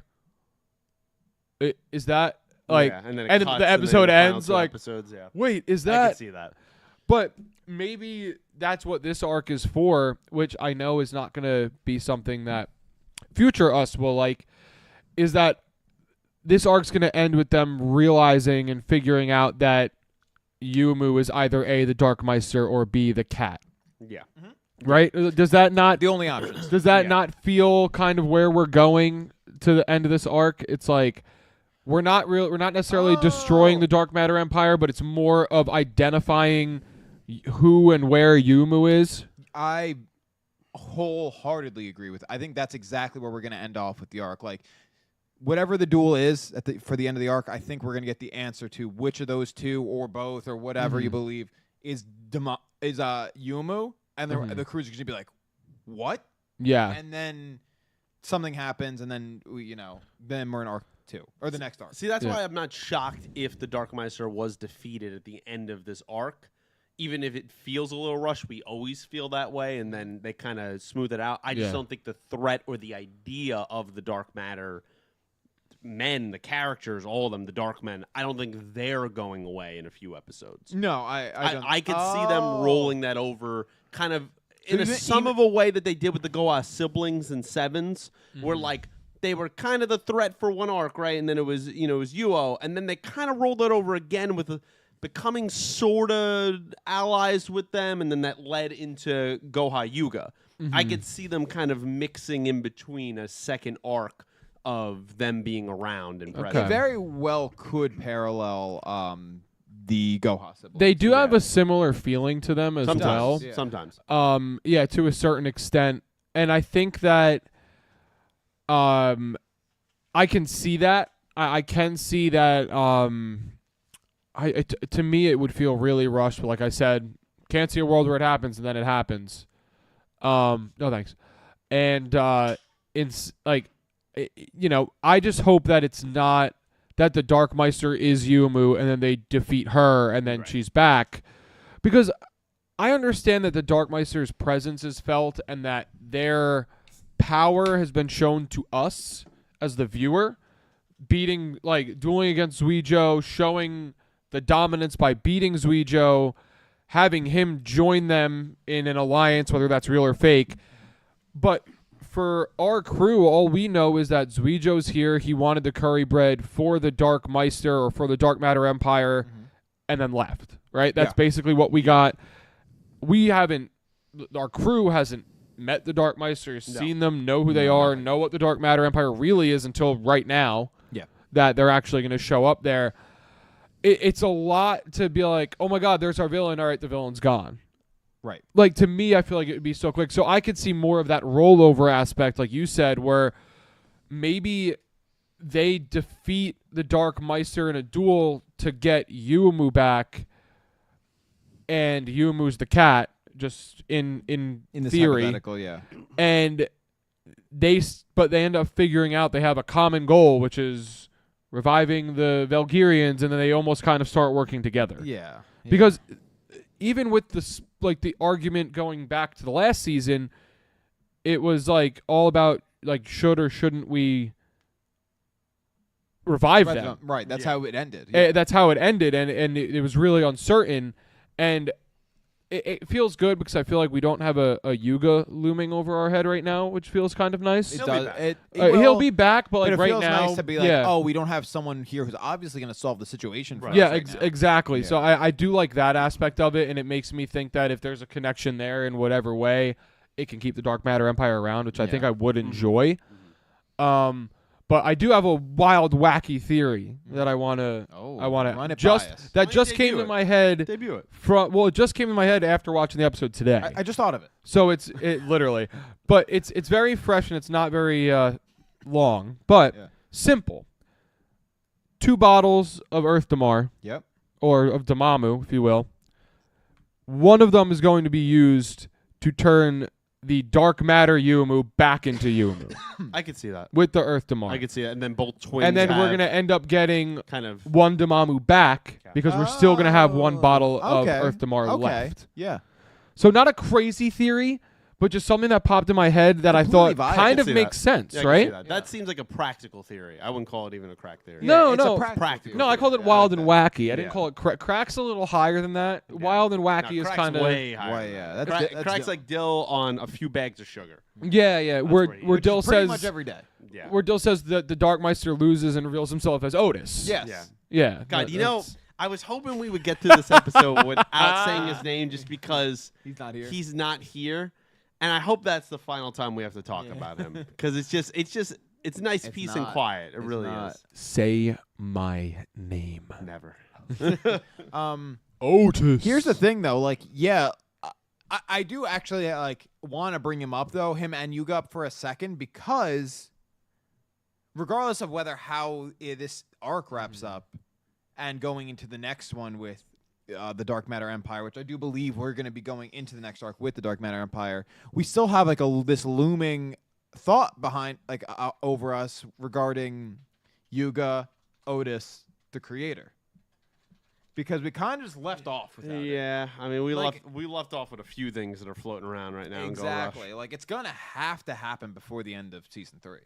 is that like,
Yeah, and then
and
it cuts,
the episode
and then the final
ends
two
like,
episodes, yeah.
wait, is
I
that?
can see that.
But maybe that's what this arc is for, which I know is not going to be something that future us will like, is that this arc's going to end with them realizing and figuring out that Yumu is either A, the Darkmeister, or B, the cat.
Yeah.
Right? Does that not
The only options.
does that
Yeah.
not feel kind of where we're going to the end of this arc? It's like we're not necessarily destroying the Dark Matter Empire, but it's more of identifying who and where Yumu is.
I wholeheartedly agree with. I think that's exactly where we're going to end off with the arc. Like whatever the duel is for the end of the arc, I think we're gonna get the answer to which of those two or both or whatever you believe is Yuumu, and the crew's gonna be like, what?
Yeah.
And then something happens, and then then we're in arc 2 or the next arc.
See, that's why I'm not shocked if the Dark Meister was defeated at the end of this arc. Even if it feels a little rushed, we always feel that way, and then they kind of smooth it out. I just don't think the threat or the idea of the Dark Matter men, the characters, all of them, the Dark Men, I don't think they're going away in a few episodes.
No, I
could see them rolling that over kind of
So
in some of a way that they did with the Goa siblings and Sevens, where like they were kind of the threat for one arc, right? And then it was Yugioh, and then they kind of rolled it over again with becoming sort of allies with them, and then that led into Goha Yuga. I could see them kind of mixing in between a second arc of them being around and present.
It very well could parallel the Goha siblings.
They do have a similar feeling to them as well.
Yeah.
Sometimes.
Yeah, to a certain extent. And I think that I can see that. I can see that to me it would feel really rushed, but like I said, can't see a world where it happens and then it happens. No thanks. And it's like I just hope that it's not that the Dark Meister is Yuumu and then they defeat her and then she's back, because I understand that the Dark Meister's presence is felt and that their power has been shown to us as the viewer, dueling against Yugioh, showing the dominance by beating Yugioh, having him join them in an alliance, whether that's real or fake. But for our crew, all we know is that Yugioh's here. He wanted the curry bread for the Dark Meister or for the Dark Matter Empire and then left, right? That's basically what we got. Our crew hasn't met the Dark Meister, seen them, know who they are, know what the Dark Matter Empire really is until right now that they're actually going to show up there. It's a lot to be like, oh my God, there's our villain. All right, the villain's gone.
Right.
Like, to me, I feel like it would be so quick. So I could see more of that rollover aspect, like you said, where maybe they defeat the Dark Meister in a duel to get Yuumu back, and Yuumu's the cat, just in
this
theory.
hypothetical,
And they end up figuring out they have a common goal, which is reviving the Valkyrians, and then they almost kind of start working together.
Yeah.
Because even with the argument going back to the last season, it was like all about like should or shouldn't we revive them.
Right. That's how it ended.
That's how it ended, and it was really uncertain. And it feels good because I feel like we don't have a Yuga looming over our head right now, which feels kind of nice. He'll be back, but like
it
right
feels
now,
nice to be like, we don't have someone here who's obviously going to solve the situation for us right now.
Exactly.
Yeah.
So I do like that aspect of it, and it makes me think that if there's a connection there in whatever way, it can keep the Dark Matter Empire around, which I think I would enjoy. But I do have a wild, wacky theory that I want to. Just came to my head.
Debut it.
It just came to my head after watching the episode today.
I just thought of it.
So it literally, but it's very fresh and it's not very long, but simple. 2 bottles of Earth Damar.
Yep.
Or of Damamu, if you will. One of them is going to be used to turn the Dark Matter Yuumu back into Yuumu.
I could see that.
With the Earth Damar.
I could see it. And then both twins.
And then we're going to end up getting
kind of
one Damamu back because we're still going to have 1 bottle of Earth Damar left.
Yeah.
So not a crazy theory, but just something that popped in my head that I thought kind of makes sense, right?
That seems like a practical theory. I wouldn't call it even a crack theory.
No,
it's
no.
a practical
No, I called it wild and wacky. I didn't
Yeah.
call it crack's a little higher than that. Wild and wacky is kind of
way higher.
Way, yeah.
Crack's like dill on a few bags of sugar.
Yeah. Where Dill
pretty
says
much every day.
Yeah.
where Dill says that the Dark Meister loses and reveals himself as Otis.
Yes.
Yeah.
Yeah.
God,
that's-
I was hoping we would get through this episode without saying his name, just because
He's not here.
he's not here, and I hope that's the final time we have to talk about him, because it's nice peace and quiet. It really is.
Say my name.
Never.
Otis.
Here's the thing, though. Like, I do actually want to bring him up, though, him and Yuga up for a second, because regardless of whether how this arc wraps up, and going into the next one with the Dark Matter Empire, which I do believe we're going to be going into the next arc with the Dark Matter Empire, we still have like this looming thought behind over us regarding Yuga, Otis, the creator. Because we kind of just left off with that.
Yeah, I mean, we left off with a few things that are floating around right now.
Exactly. Like, it's going to have to happen before the end of season 3.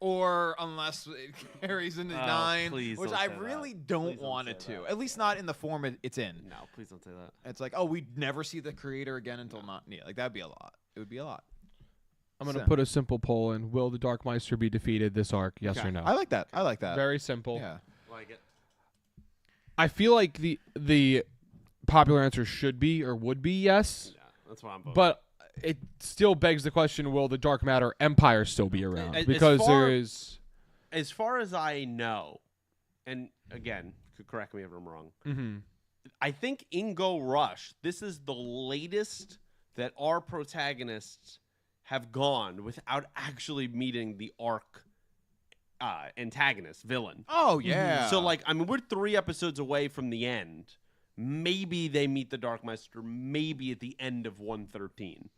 Or unless it carries into 9, which I really don't want it to. At least not in the form it's in.
No, please don't say that.
It's like, oh, we'd never see the creator again until not. Yeah, like, that'd be a lot. It would be a lot.
I'm going to put a simple poll in. Will the Dark Meister be defeated this arc? Yes or no?
I like that.
Very simple.
Yeah.
Like it.
I feel like the popular answer should be or would be yes.
Yeah, that's why I'm voting.
But it still begs the question: will the Dark Matter Empire still be around?
As far as I know, and again, could correct me if I'm wrong.
Mm-hmm.
I think in Go Rush, this is the latest that our protagonists have gone without actually meeting the arc antagonist, villain.
Oh, yeah.
So, like, I mean, we're 3 episodes away from the end. Maybe they meet the Dark Meister, maybe at the end of 113.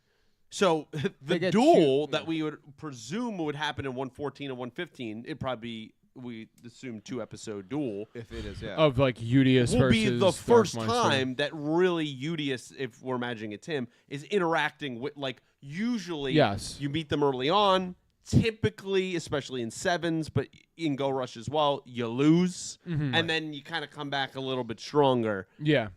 So, the duel that we would presume would happen in 114 and 115, it'd probably be, we assume, 2-episode duel.
If it is, yeah.
Of, like, Yugioh
will be
versus
the first
Dark Meister.
time that really Yugioh, if we're imagining it's him, is interacting with, like, usually you meet them early on. Typically, especially in 7s, but in Go Rush as well, you lose, and then you kind of come back a little bit stronger.
Yeah.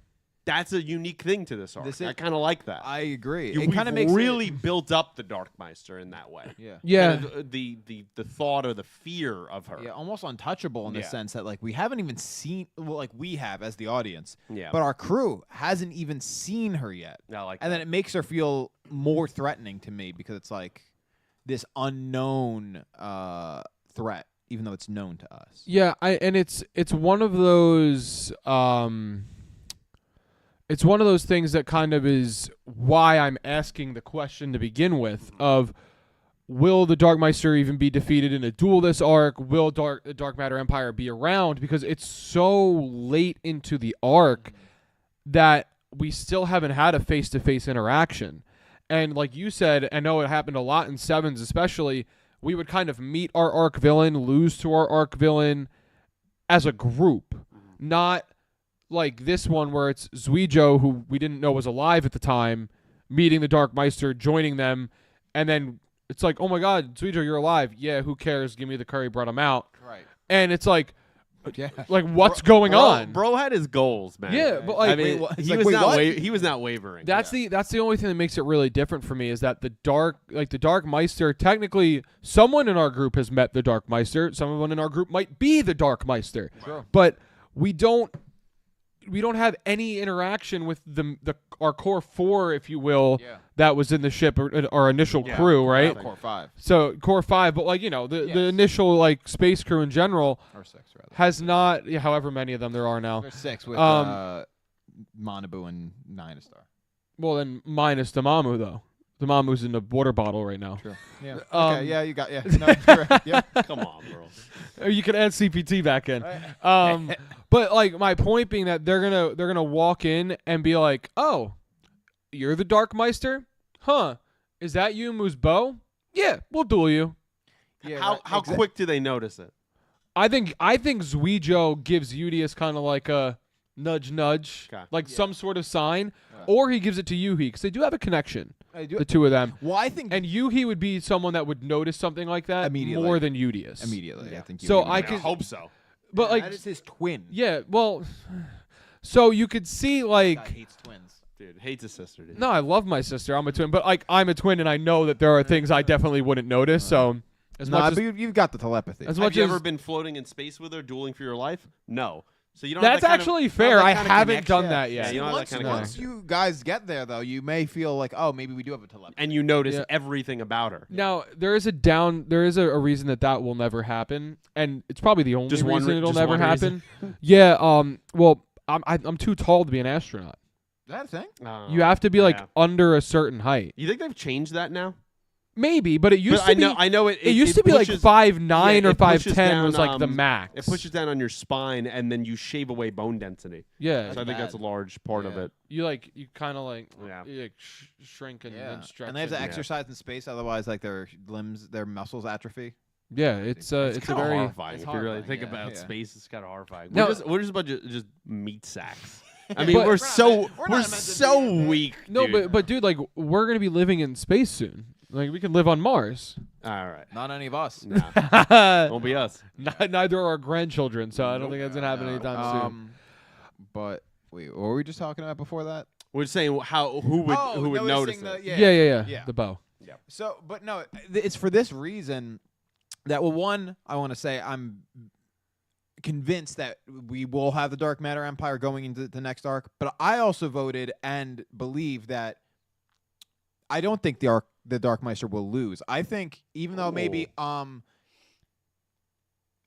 That's a unique thing to this arc. I kind of like that.
I agree.
It kind of makes really built up the Dark Meister in that way.
Yeah.
Yeah.
Kind of the thought or the fear of her.
Yeah, almost untouchable in the sense that, like, we haven't even seen, well, like, we have as the audience,
Yeah.
but our crew hasn't even seen her yet.
I like
and
that.
then it makes her feel more threatening to me because it's like this unknown threat, even though it's known to us.
Yeah, it's one of those it's one of those things that kind of is why I'm asking the question to begin with of will the Dark Meister even be defeated in a duel this arc? Will the Dark Matter Empire be around? Because it's so late into the arc that we still haven't had a face-to-face interaction. And like you said, I know it happened a lot in 7s especially, we would kind of meet our arc villain, lose to our arc villain as a group. Not like this one where it's Yugioh, who we didn't know was alive at the time, meeting the Dark Meister, joining them, and then it's like, oh my god, Yugioh, you're alive. Yeah, who cares? Give me the curry, brought him out.
Right.
And it's like,
yeah,
like what's going on?
Bro had his goals, man.
Yeah, but like,
I mean, he was not wavering.
That's the only thing that makes it really different for me is that the Dark Meister, technically someone in our group has met the Dark Meister. Someone in our group might be the Dark Meister.
Sure.
But we don't have any interaction with our core 4, if you will, that was in the ship, or our initial crew, right?
Core 5.
So core 5, but like, you know, the initial like space crew in general,
or 6 rather,
has not, however many of them there are now.
There's 6 with Manabu and Nyanastar.
Well, then minus Damamu though. Damamu's in the water bottle right now.
True. Yeah. Okay. Yeah, you got. Yeah. No, you're right. Yeah.
Come on, bro.
Or you can add CPT back in. But like my point being that they're gonna walk in and be like, oh, you're the Dark Meister? Huh. Is that you, Musbo? Yeah, we'll duel you.
Yeah, how quick do they notice it?
I think Yugioh gives Yugioh kind of like a nudge, like some sort of sign, or he gives it to Yuhi because they do have a connection. The two of them.
Well, I think,
and Yuhi would be someone that would notice something like that more than Yugioh.
Immediately,
yeah.
I think.
So
I hope so.
But like,
that is his twin.
Yeah. Well, so you could see like.
God hates twins.
Dude, hates his sister, dude.
No, I love my sister. I'm a twin, but like I'm a twin, and I know that there are things I definitely wouldn't notice. So.
But you've got the telepathy.
As
have
much
you
as
ever been floating in space with her, dueling for your life? No. So you don't.
That's
have that
actually fair. I haven't done that
Yeah,
yet.
you don't have that kind of
Once you guys get there, though, you may feel like, oh, maybe we do have a telepathy.
and you notice everything about her.
Now there is a reason that will never happen, and it's probably the only reason it'll never happen. Yeah. Well, I'm too tall to be an astronaut.
Is that a thing?
You have to be like under a certain height.
You think they've changed that now?
Maybe, but it used
But
to be.
I know it.
It used to be like
pushes-
5'9"
yeah,
or
it pushes
5'10"
down,
was like the max.
It pushes down on your spine, and then you shave away bone density.
Yeah,
So I think that's a large part of
Yeah.
it.
you kind of like
Yeah.
you like shrink and then stretch.
And they have to
it.
exercise in space, otherwise, like their limbs, their muscles atrophy.
Yeah, it's a
It's
very
horrifying
it's
if you really
horrifying,
think
yeah,
about
yeah.
space. It's kind of horrifying.
No.
We're just a bunch of just meat sacks. I mean,
But-
we're
we're not meant to
so
be in it.
weak.
no,
dude.
but dude, like we're gonna be living in space soon. Like we can live on Mars.
all right,
Not any of us.
nah, won't be us.
Neither are our grandchildren, so I don't think that's gonna happen anytime soon.
But wait, what were we just talking about before that?
We're saying who would notice it?
Yeah.
Yeah.
The bow.
So, but no, it's for this reason that, well, one, I want to say I'm convinced that we will have the Dark Matter Empire going into the next arc, but I also voted and believe that I don't think the Dark Meister will lose. I think even though maybe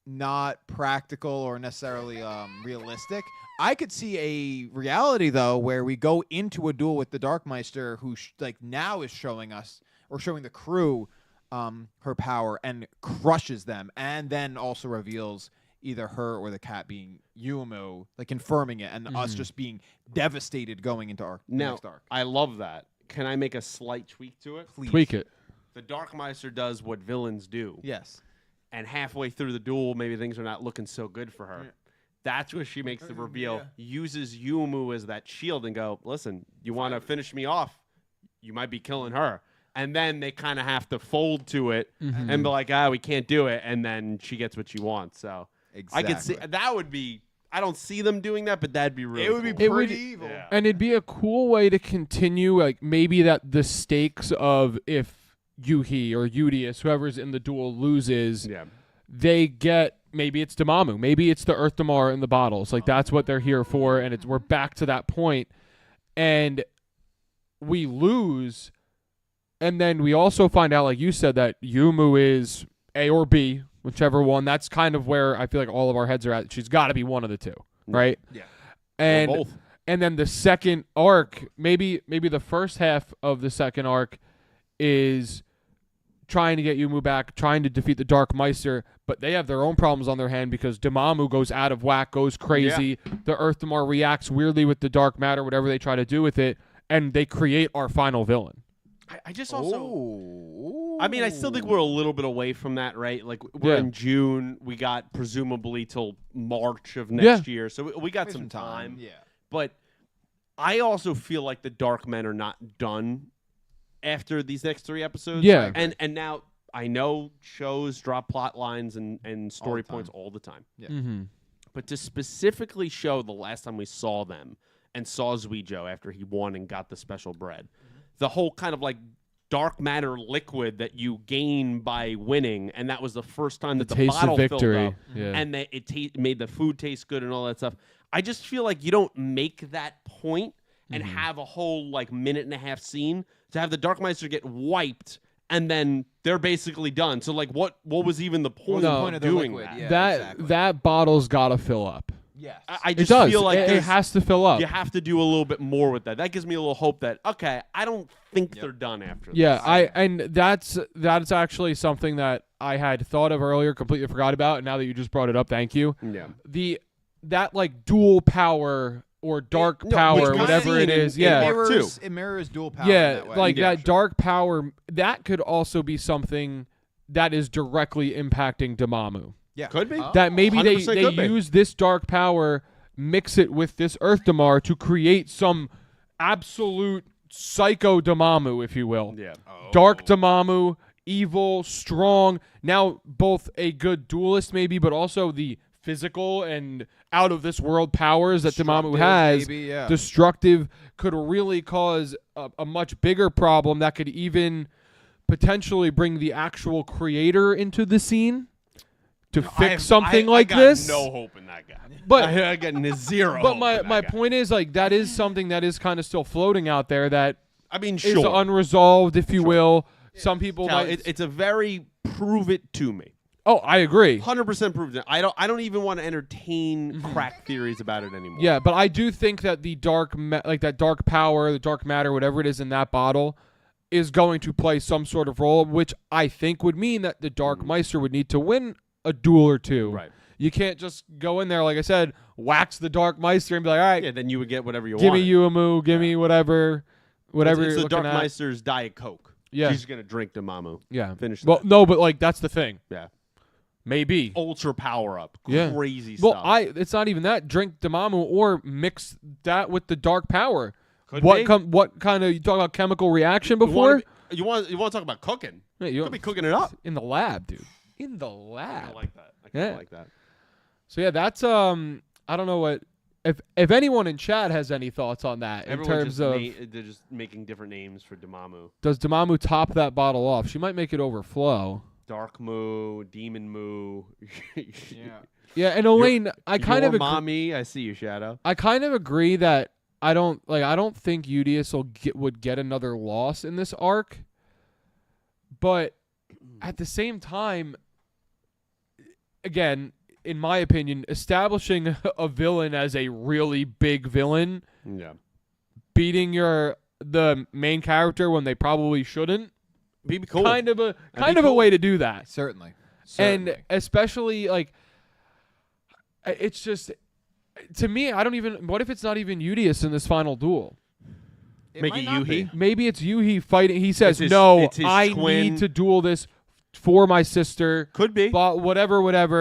not practical or necessarily realistic, I could see a reality though where we go into a duel with the Dark Meister, who now is showing us or showing the crew her power and crushes them, and then also reveals either her or the cat being Yugioh, like confirming it, and us just being devastated going into the
Now,
next arc.
I love that. Can I make a slight tweak to it?
Please.
Tweak it.
The Dark Meister does what villains do.
Yes.
And halfway through the duel, maybe things are not looking so good for her.
Yeah.
That's where she makes the reveal,
Yeah.
uses Yugioh as that shield and go, listen, you want to finish me off? You might be killing her. And then they kind of have to fold to it and be like, we can't do it. And then she gets what she wants. So
Exactly.
I could see that would be, I don't see them doing that, but that'd be really
It would be
cool.
It would-
pretty evil.
Yeah.
And it'd be a cool way to continue, like maybe that the stakes of if Yuhi or Udius, whoever's in the duel, loses,
Yeah.
they get, maybe it's Damamu, maybe it's the Earth Damar in the bottles. Like that's what they're here for, and we're back to that point. And we lose, and then we also find out, like you said, that Yumu is A or B, whichever one. That's kind of where I feel like all of our heads are at. She's got to be one of the two, right?
Yeah.
And
Or both.
and then the second arc, maybe the first half of the second arc is trying to get Yumu back, trying to defeat the Dark Meister, but they have their own problems on their hand because Damamu goes out of whack, goes crazy. The Earth Damar reacts weirdly with the Dark Matter, whatever they try to do with it, and they create our final villain.
I just also.
Ooh.
I mean, I still think we're a little bit away from that, right? Like we're
Yeah.
in June. We got presumably till March of next year, so we got some time.
Yeah.
But I also feel like the Dark Men are not done after these next 3 episodes.
Yeah.
And now I know shows drop plot lines and story
time.
points all the time.
Yeah.
Mm-hmm.
But to specifically show the last time we saw them and saw Yugioh after he won and got the special bread, the whole kind of like dark matter liquid that you gain by winning, and that was the first time that the
taste
bottle
of victory.
filled up,
Yeah.
and that it made the food taste good and all that stuff. I just feel like you don't make that point and have a whole like minute and a half scene to have the Dark Meister get wiped and then they're basically done. So like what was even the point
No.
of
Point of the
doing
liquid,
that?
yeah.
that
exactly.
that bottle's got to fill up.
Yes.
I
It
just
does.
feel like
it
there's-
has to fill up.
you have to do a little bit more with that. That gives me a little hope that okay, I don't think they're done after
Yeah,
this.
and that's actually something that I had thought of earlier, completely forgot about, and now that you just brought it up, thank you.
Yeah.
That like dual power or dark
no,
power,
which we've
whatever
seen
it is,
in
yeah.
Mark
It mirrors dual power.
Yeah,
in that way.
like
Yeah,
that
sure.
dark power, that could also be something that is directly impacting Damamu.
Yeah.
Could be.
That maybe they
100% could be.
use this dark power, mix it with this Earth Damar to create some absolute psycho Damamu, if you will.
Yeah.
Dark Damamu, evil, strong, now both a good duelist maybe, but also the physical and out of this world powers that Damamu
Destructive,
has.
maybe, yeah.
Destructive, could really cause a much bigger problem that could even potentially bring the actual creator into the scene to fix something like
I got
this.
No hope in that guy.
But-
I got zero.
But
hope
my,
in that
my
guy.
point is, like, that is something that is kind of still floating out there that
I mean,
is
sure.
unresolved, if you will. Some people
Cal,
might.
it's a very prove it to me.
Oh, I agree.
100% proved it. I don't even want to entertain crack theories about it anymore.
Yeah, but I do think that the dark, that dark power, the dark matter, whatever it is in that bottle, is going to play some sort of role, which I think would mean that the Dark Meister would need to win a duel or two.
Right.
You can't just go in there, like I said, wax the Dark Meister and be like, all right,
Yeah, then you would get whatever you want.
give me Uemu, give me whatever
It's
you're
the
looking
Dark
at.
Meister's Diet Coke.
Yeah.
She's going to drink Dormammu.
Yeah.
Finish
Well,
that.
no, but like that's the thing.
Yeah.
Maybe.
Ultra power up.
Yeah.
Crazy
Well,
stuff.
it's not even that. Drink Dormammu or mix that with the dark power.
Could
what
be.
what kind of, you talk about chemical reaction before?
You want to talk about cooking?
Yeah,
You could be cooking it up.
in the lab, dude. In the
I
lab.
kinda like that. I
Yeah.
kind of like that.
So yeah, that's I don't know what if anyone in chat has any thoughts on that in
Everyone
terms
just
of
they're just making different names for Dormammu.
does Dormammu top that bottle off? She might make it overflow.
Dark Moo, Demon Moo.
Yeah, and Elaine, I kind
Your
of
mommy. I see you, Shadow.
I kind of agree that I don't think Yugioh would get another loss in this arc. But at the same time, again, in my opinion, establishing a villain as a really big villain,
Yeah.
beating the main character when they probably shouldn't,
Be cool.
kind of a
cool.
way to do that.
Certainly.
And especially like it's just to me, I don't even. What if it's not even Yugioh in this final duel?
Make it Yuhi.
Maybe it's Yuhi fighting. He says,
It's his-
"No,
it's his
I
twin.
need to duel this for my sister."
Could be.
But whatever,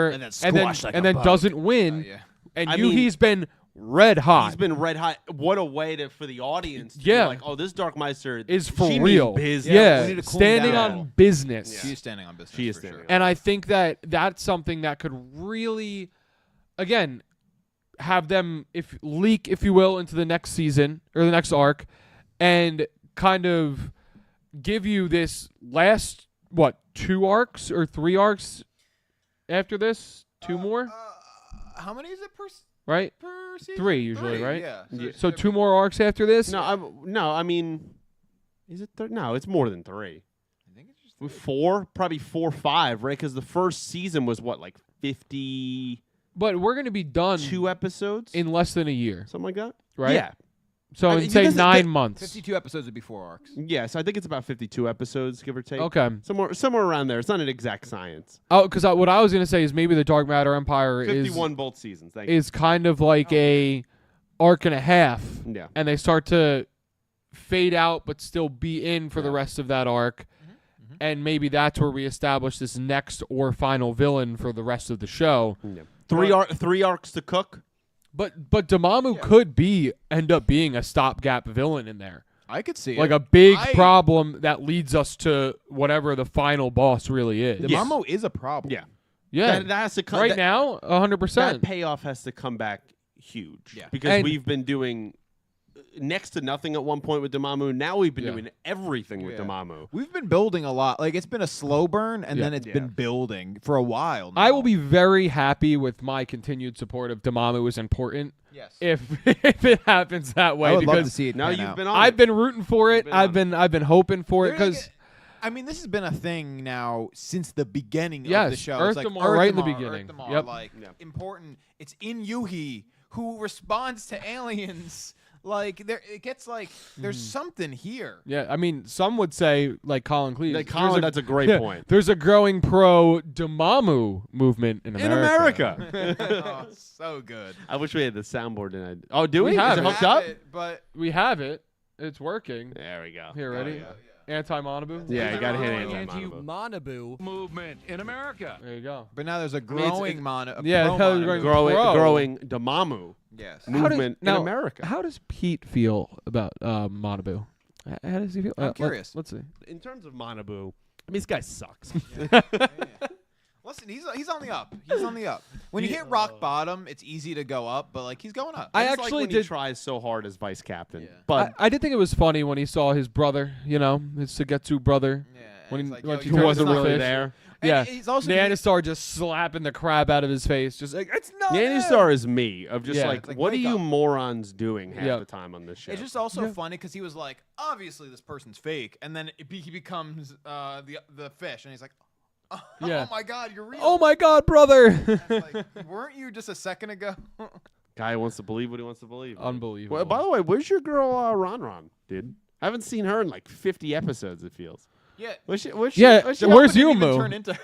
And then squash like a bug.
doesn't win.
Yeah.
And
I mean,
Yuhi's been red hot.
He's been red hot. What a way for the audience to
Yeah.
be like, oh, this Dark Meister
is for
she
real.
means business.
Yeah,
we need to cool
standing
down.
on business.
Yeah.
She is standing on business.
She is
for
standing
sure.
on
And I think that that's something that could really, again, have them leak, if you will, into the next season or the next arc, and kind of give you this last 2 arcs or 3 arcs after this, 2 more,
How many is it
right?
per season?
3 usually, right?
Yeah.
Yeah.
So 2 more arcs after this.
No, I mean, is it? No, it's more than 3.
I think it's just
4, probably 4, 5, right? Because the first season was what, like 52
But we're gonna be done
episodes,
in less than a year,
something like that,
right?
Yeah.
So
I
in
mean,
say
because
9 months.
52 episodes would be 4 arcs.
Yeah, so I think it's about 52 episodes, give or take.
Okay.
Somewhere around there. It's not an exact science.
Oh, because what I was gonna say is maybe the Dark Matter Empire
51 both seasons. Thank you.
is kind of like a arc and a half,
Yeah.
and they start to fade out but still be in for the rest of that arc, and maybe that's where we establish this next or final villain for the rest of the show.
Yeah. 3 arcs to cook.
But Dormammu could end up being a stopgap villain in there,
I could see
like
it.
a big problem that leads us to whatever the final boss really is.
Dormammu is a problem.
Yeah.
Yeah,
That has to come.
right
that,
now, 100%.
that payoff has to come back huge.
Yeah.
Because
And-
we've been doing next to nothing at one point with Dormammu. Now we've been
Yeah.
doing everything with
Yeah.
Dormammu.
We've been building a lot. Like, it's been a slow burn, and
Yeah.
then it's
Yeah.
been building for a while now.
I will be very happy with my continued support of Dormammu is important
Yes.
if it happens that way,
I would love to
because
see it
Now
pan
you've
out.
been on
I've
it.
been rooting for it.
been
I've
on
been hoping for it
They're gonna
because
I mean, this has been a thing now since the beginning of
Yes,
the show.
Earth
It's like
Damar right in the
Damar,
beginning.
Earth Damar,
Yep.
like
Yeah.
important. It's in Yuhi who responds to aliens. Like it gets like there's something here.
yeah, I mean, some would say like Colin Cleese.
Like, Colin, that's a great point.
There's a growing pro Dormammu movement in
In
America.
America.
Oh, so good.
I wish we had the soundboard tonight. Oh, do
We
we?
have
Is
it.
it hooked up?
But
We have it. It's working.
There we go.
Here, ready? Anti-Monabu.
Yeah, you got to hit
Anti-Manabu movement in America.
There you go.
but now there's a
it's-
growing
Yeah,
pro
hell,
mono.
you're
Growing Dormammu
Yes.
movement in America.
How does Pete feel about Monabu? How does he feel?
I'm curious.
Let's see.
In terms of Monabu, I mean, this guy sucks.
Listen, he's on the up. He's on the up. When you hit rock bottom, it's easy to go up, but like he's going up.
I
just like
actually
when
did-
he tries so hard as vice captain.
Yeah.
But
I did think it was funny when he saw his brother, his Sugetsu brother.
Yeah,
When
it's
he-
like,
when
yo,
he
you
who
turns
guys
wasn't
into
not
a
really
fish.
there.
And
Yeah,
he's also
Nanistar just slapping the crap out of his face, just like it's not.
Nanistar is me of just
Yeah.
like,
It's like,
what are
wake
you
up.
morons doing half
Yeah.
the time on this show?
It's just also
Yeah.
funny because he was like, obviously this person's fake, and then he becomes the fish, and he's like, oh,
Yeah.
oh my god, you're real.
Oh my God, brother!
Like, weren't you just a second ago?
Guy wants to believe what he wants to believe.
Unbelievable.
Well, by the way, where's your girl Ron, dude? I haven't seen her in like 50 episodes. It feels.
Yeah.
What's she
Where's
Didn't even
Yumu?
turn into-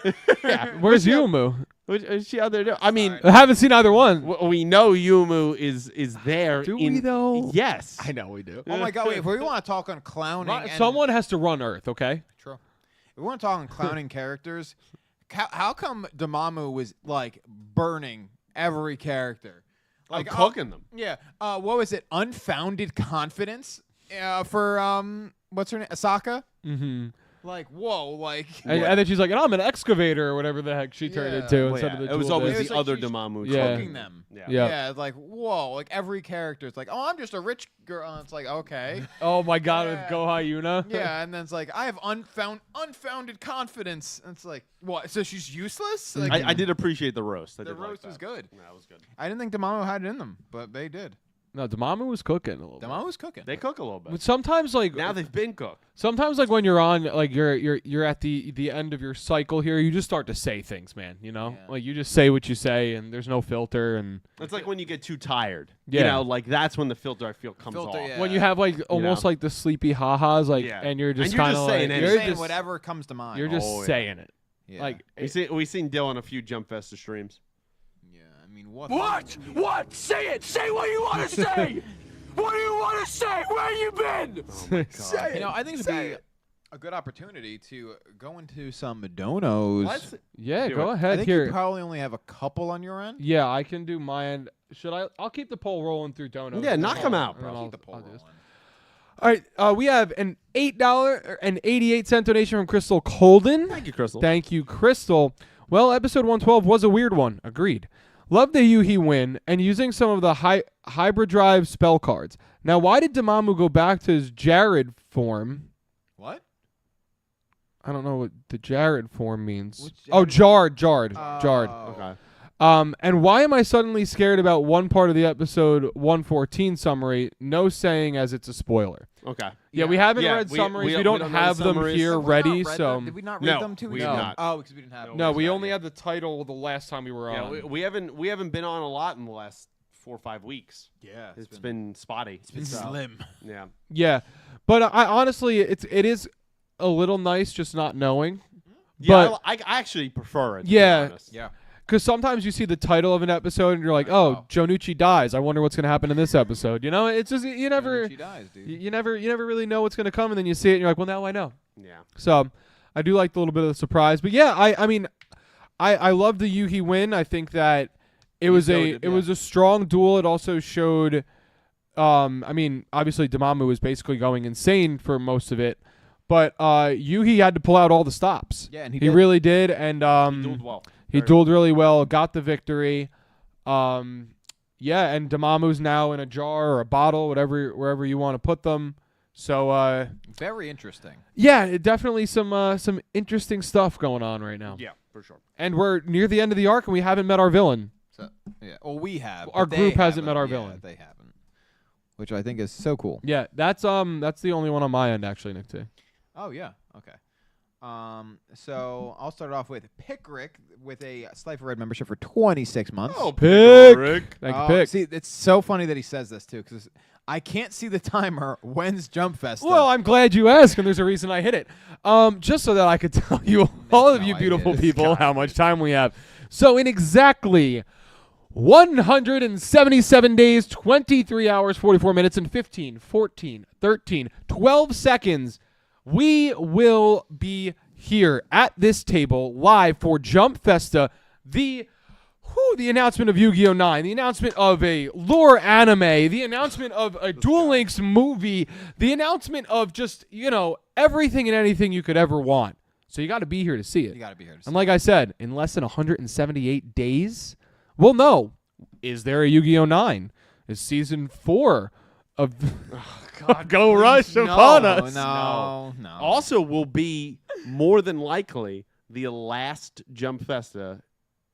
Yeah.
Where's Yumu?
What's she out there doing? I mean,
I haven't seen either one.
we know Yumu is there.
Do we though?
Yes.
I know we do.
Oh my god! Wait, if we want to talk on clowning, and
Someone has to run Earth, okay?
True. If we want to talk on clowning characters, how come Dormammu was like burning every character,
Like cooking them.
Yeah. What was it? Unfounded confidence. For what's her name? Asaka.
Mm-hmm.
Like whoa, like.
And then she's like, and I'm an excavator or whatever the heck she turned
Yeah.
into
Well,
instead
yeah,
of the
it was
tool
always
bit.
It was
the
like
other
she's
Dormammu.
Yeah.
Cooking them.
Yeah.
Yeah.
It's like whoa, like every character. It's like, oh, I'm just a rich girl. And it's like, okay.
Oh my god,
Yeah.
with Gohai Yuna.
Yeah, and then it's like, I have unfounded confidence. And it's like, what? So she's useless? Like,
I did appreciate the roast. I
the
did like
roast was
that.
good.
That was good.
I didn't think Dormammu had it in them, but they did.
No, Dormammu was cooking a little bit.
Dormammu was cooking.
They cook a little
But
bit.
sometimes like
Now they've been cooked.
sometimes like when you're on like you're at the end of your cycle here, you just start to say things, man. You know,
Yeah.
like you just say what you say, and there's no filter. And
It's like when you get too tired.
Yeah.
You know, like that's when the filter I feel comes
Filter,
off.
yeah.
when you have like almost like the sleepy ha-has, like,
Yeah.
and you're just
And you're
kind
just
of
saying
like
anything.
You're
you're
saying
just
whatever comes to mind.
you're just
Oh, yeah.
saying it.
yeah.
Like
We seen Dylan a few Jump Festa streams.
yeah. I mean, what?
What? Say it. Say what you want to say. What do you want to say? Where you been?
Oh my god.
You know, I think it'd be a good opportunity to go into some donos.
Let's
yeah,
Do
go
it.
I
ahead
think
here.
you probably only have a couple on your end.
Yeah, I can do my end. Should I? I'll keep the poll rolling through donuts.
Yeah, knock 'em out,
and then
bro.
I'll-
Keep the poll
I'll do this.
rolling.
All right, we have an $8.88 donation from Crystal Colden.
Thank you, Crystal.
Thank you, Crystal. Well, episode 112 was a weird one. Agreed. Love the Yuhi win and using some of the hybrid drive spell cards. Now, why did Dormammu go back to his Jared form?
What?
I don't know what the Jared form means.
Which
Oh,
Jared?
Jarred.
Oh.
Okay.
And why am I suddenly scared about one part of the episode 114 summary? No saying as it's a spoiler.
Okay.
Yeah, we haven't
Yeah,
read
we-
summaries.
we
We
don't
don't
know
have
the
them
summaries.
here
Have we not
ready.
read
So
them? Did we not read
No,
them 2
we
weeks
did
ago?
not.
Oh, because we didn't have them.
no, we
Sorry,
only
yeah.
had the title the last time we were
Yeah,
on.
we haven't been on a lot in the last 4 or 5 weeks.
Yeah,
It's been spotty. It's
been slim.
Yeah.
Yeah, but I honestly, it is a little nice just not knowing.
Yeah,
But
I actually prefer it. To
Yeah.
Be honest.
Yeah.
because sometimes you see the title of an episode and you're like, oh, Jonucci dies. I wonder what's going to happen in this episode. You know, it's just you never,
She dies, dude.
you never really know what's going to come, and then you see it and you're like, well, now I know.
Yeah.
So I do like the little bit of the surprise, but yeah, I mean, I love the Yuhi win. I think that it was a strong duel. It also showed, I mean, obviously Dormammu was basically going insane for most of it, but Yuhi had to pull out all the stops.
Yeah, and
he
he did.
really did, and
He dueled well.
he dueled really well, got the victory. Yeah, and Dormammu's now in a jar or a bottle, wherever you want to put them. So
Very interesting.
yeah, definitely some interesting stuff going on right now.
Yeah, for sure.
And we're near the end of the arc, and we haven't met our villain.
So yeah, well, we have.
Our
but
group
they
hasn't met our
haven't.
villain.
Yeah, they haven't, which I think is so cool.
Yeah, that's the only one on my end actually, Nick T.
Oh yeah. Okay. So I'll start off with Pickrick with a Slifer Red membership for 26 months.
Oh,
Pick.
Rick.
Thank you,
Oh,
Pick.
See, it's so funny that he says this too, because I can't see the timer. When's Jump Festa?
Well, I'm glad you asked, and there's a reason I hit it. Just so that I could tell you, all of
no
you
idea.
beautiful
This
people,
guy.
how much time we have. So in exactly 177 days, 23 hours, 44 minutes, and 15, 14, 13, 12 seconds, we will be here at this table live for Jump Festa, the announcement of Yu-Gi-Oh! 9, the announcement of a lore anime, the announcement of a Duel Links movie, the announcement of just, everything and anything you could ever want. So you got to be here to see it.
You got to be here. To see
And like I said, in less than 178 days, we'll know, is there a Yu-Gi-Oh! 9? Is Season 4 of Go Rush upon us?
No.
Also, will be more than likely the last Jump Festa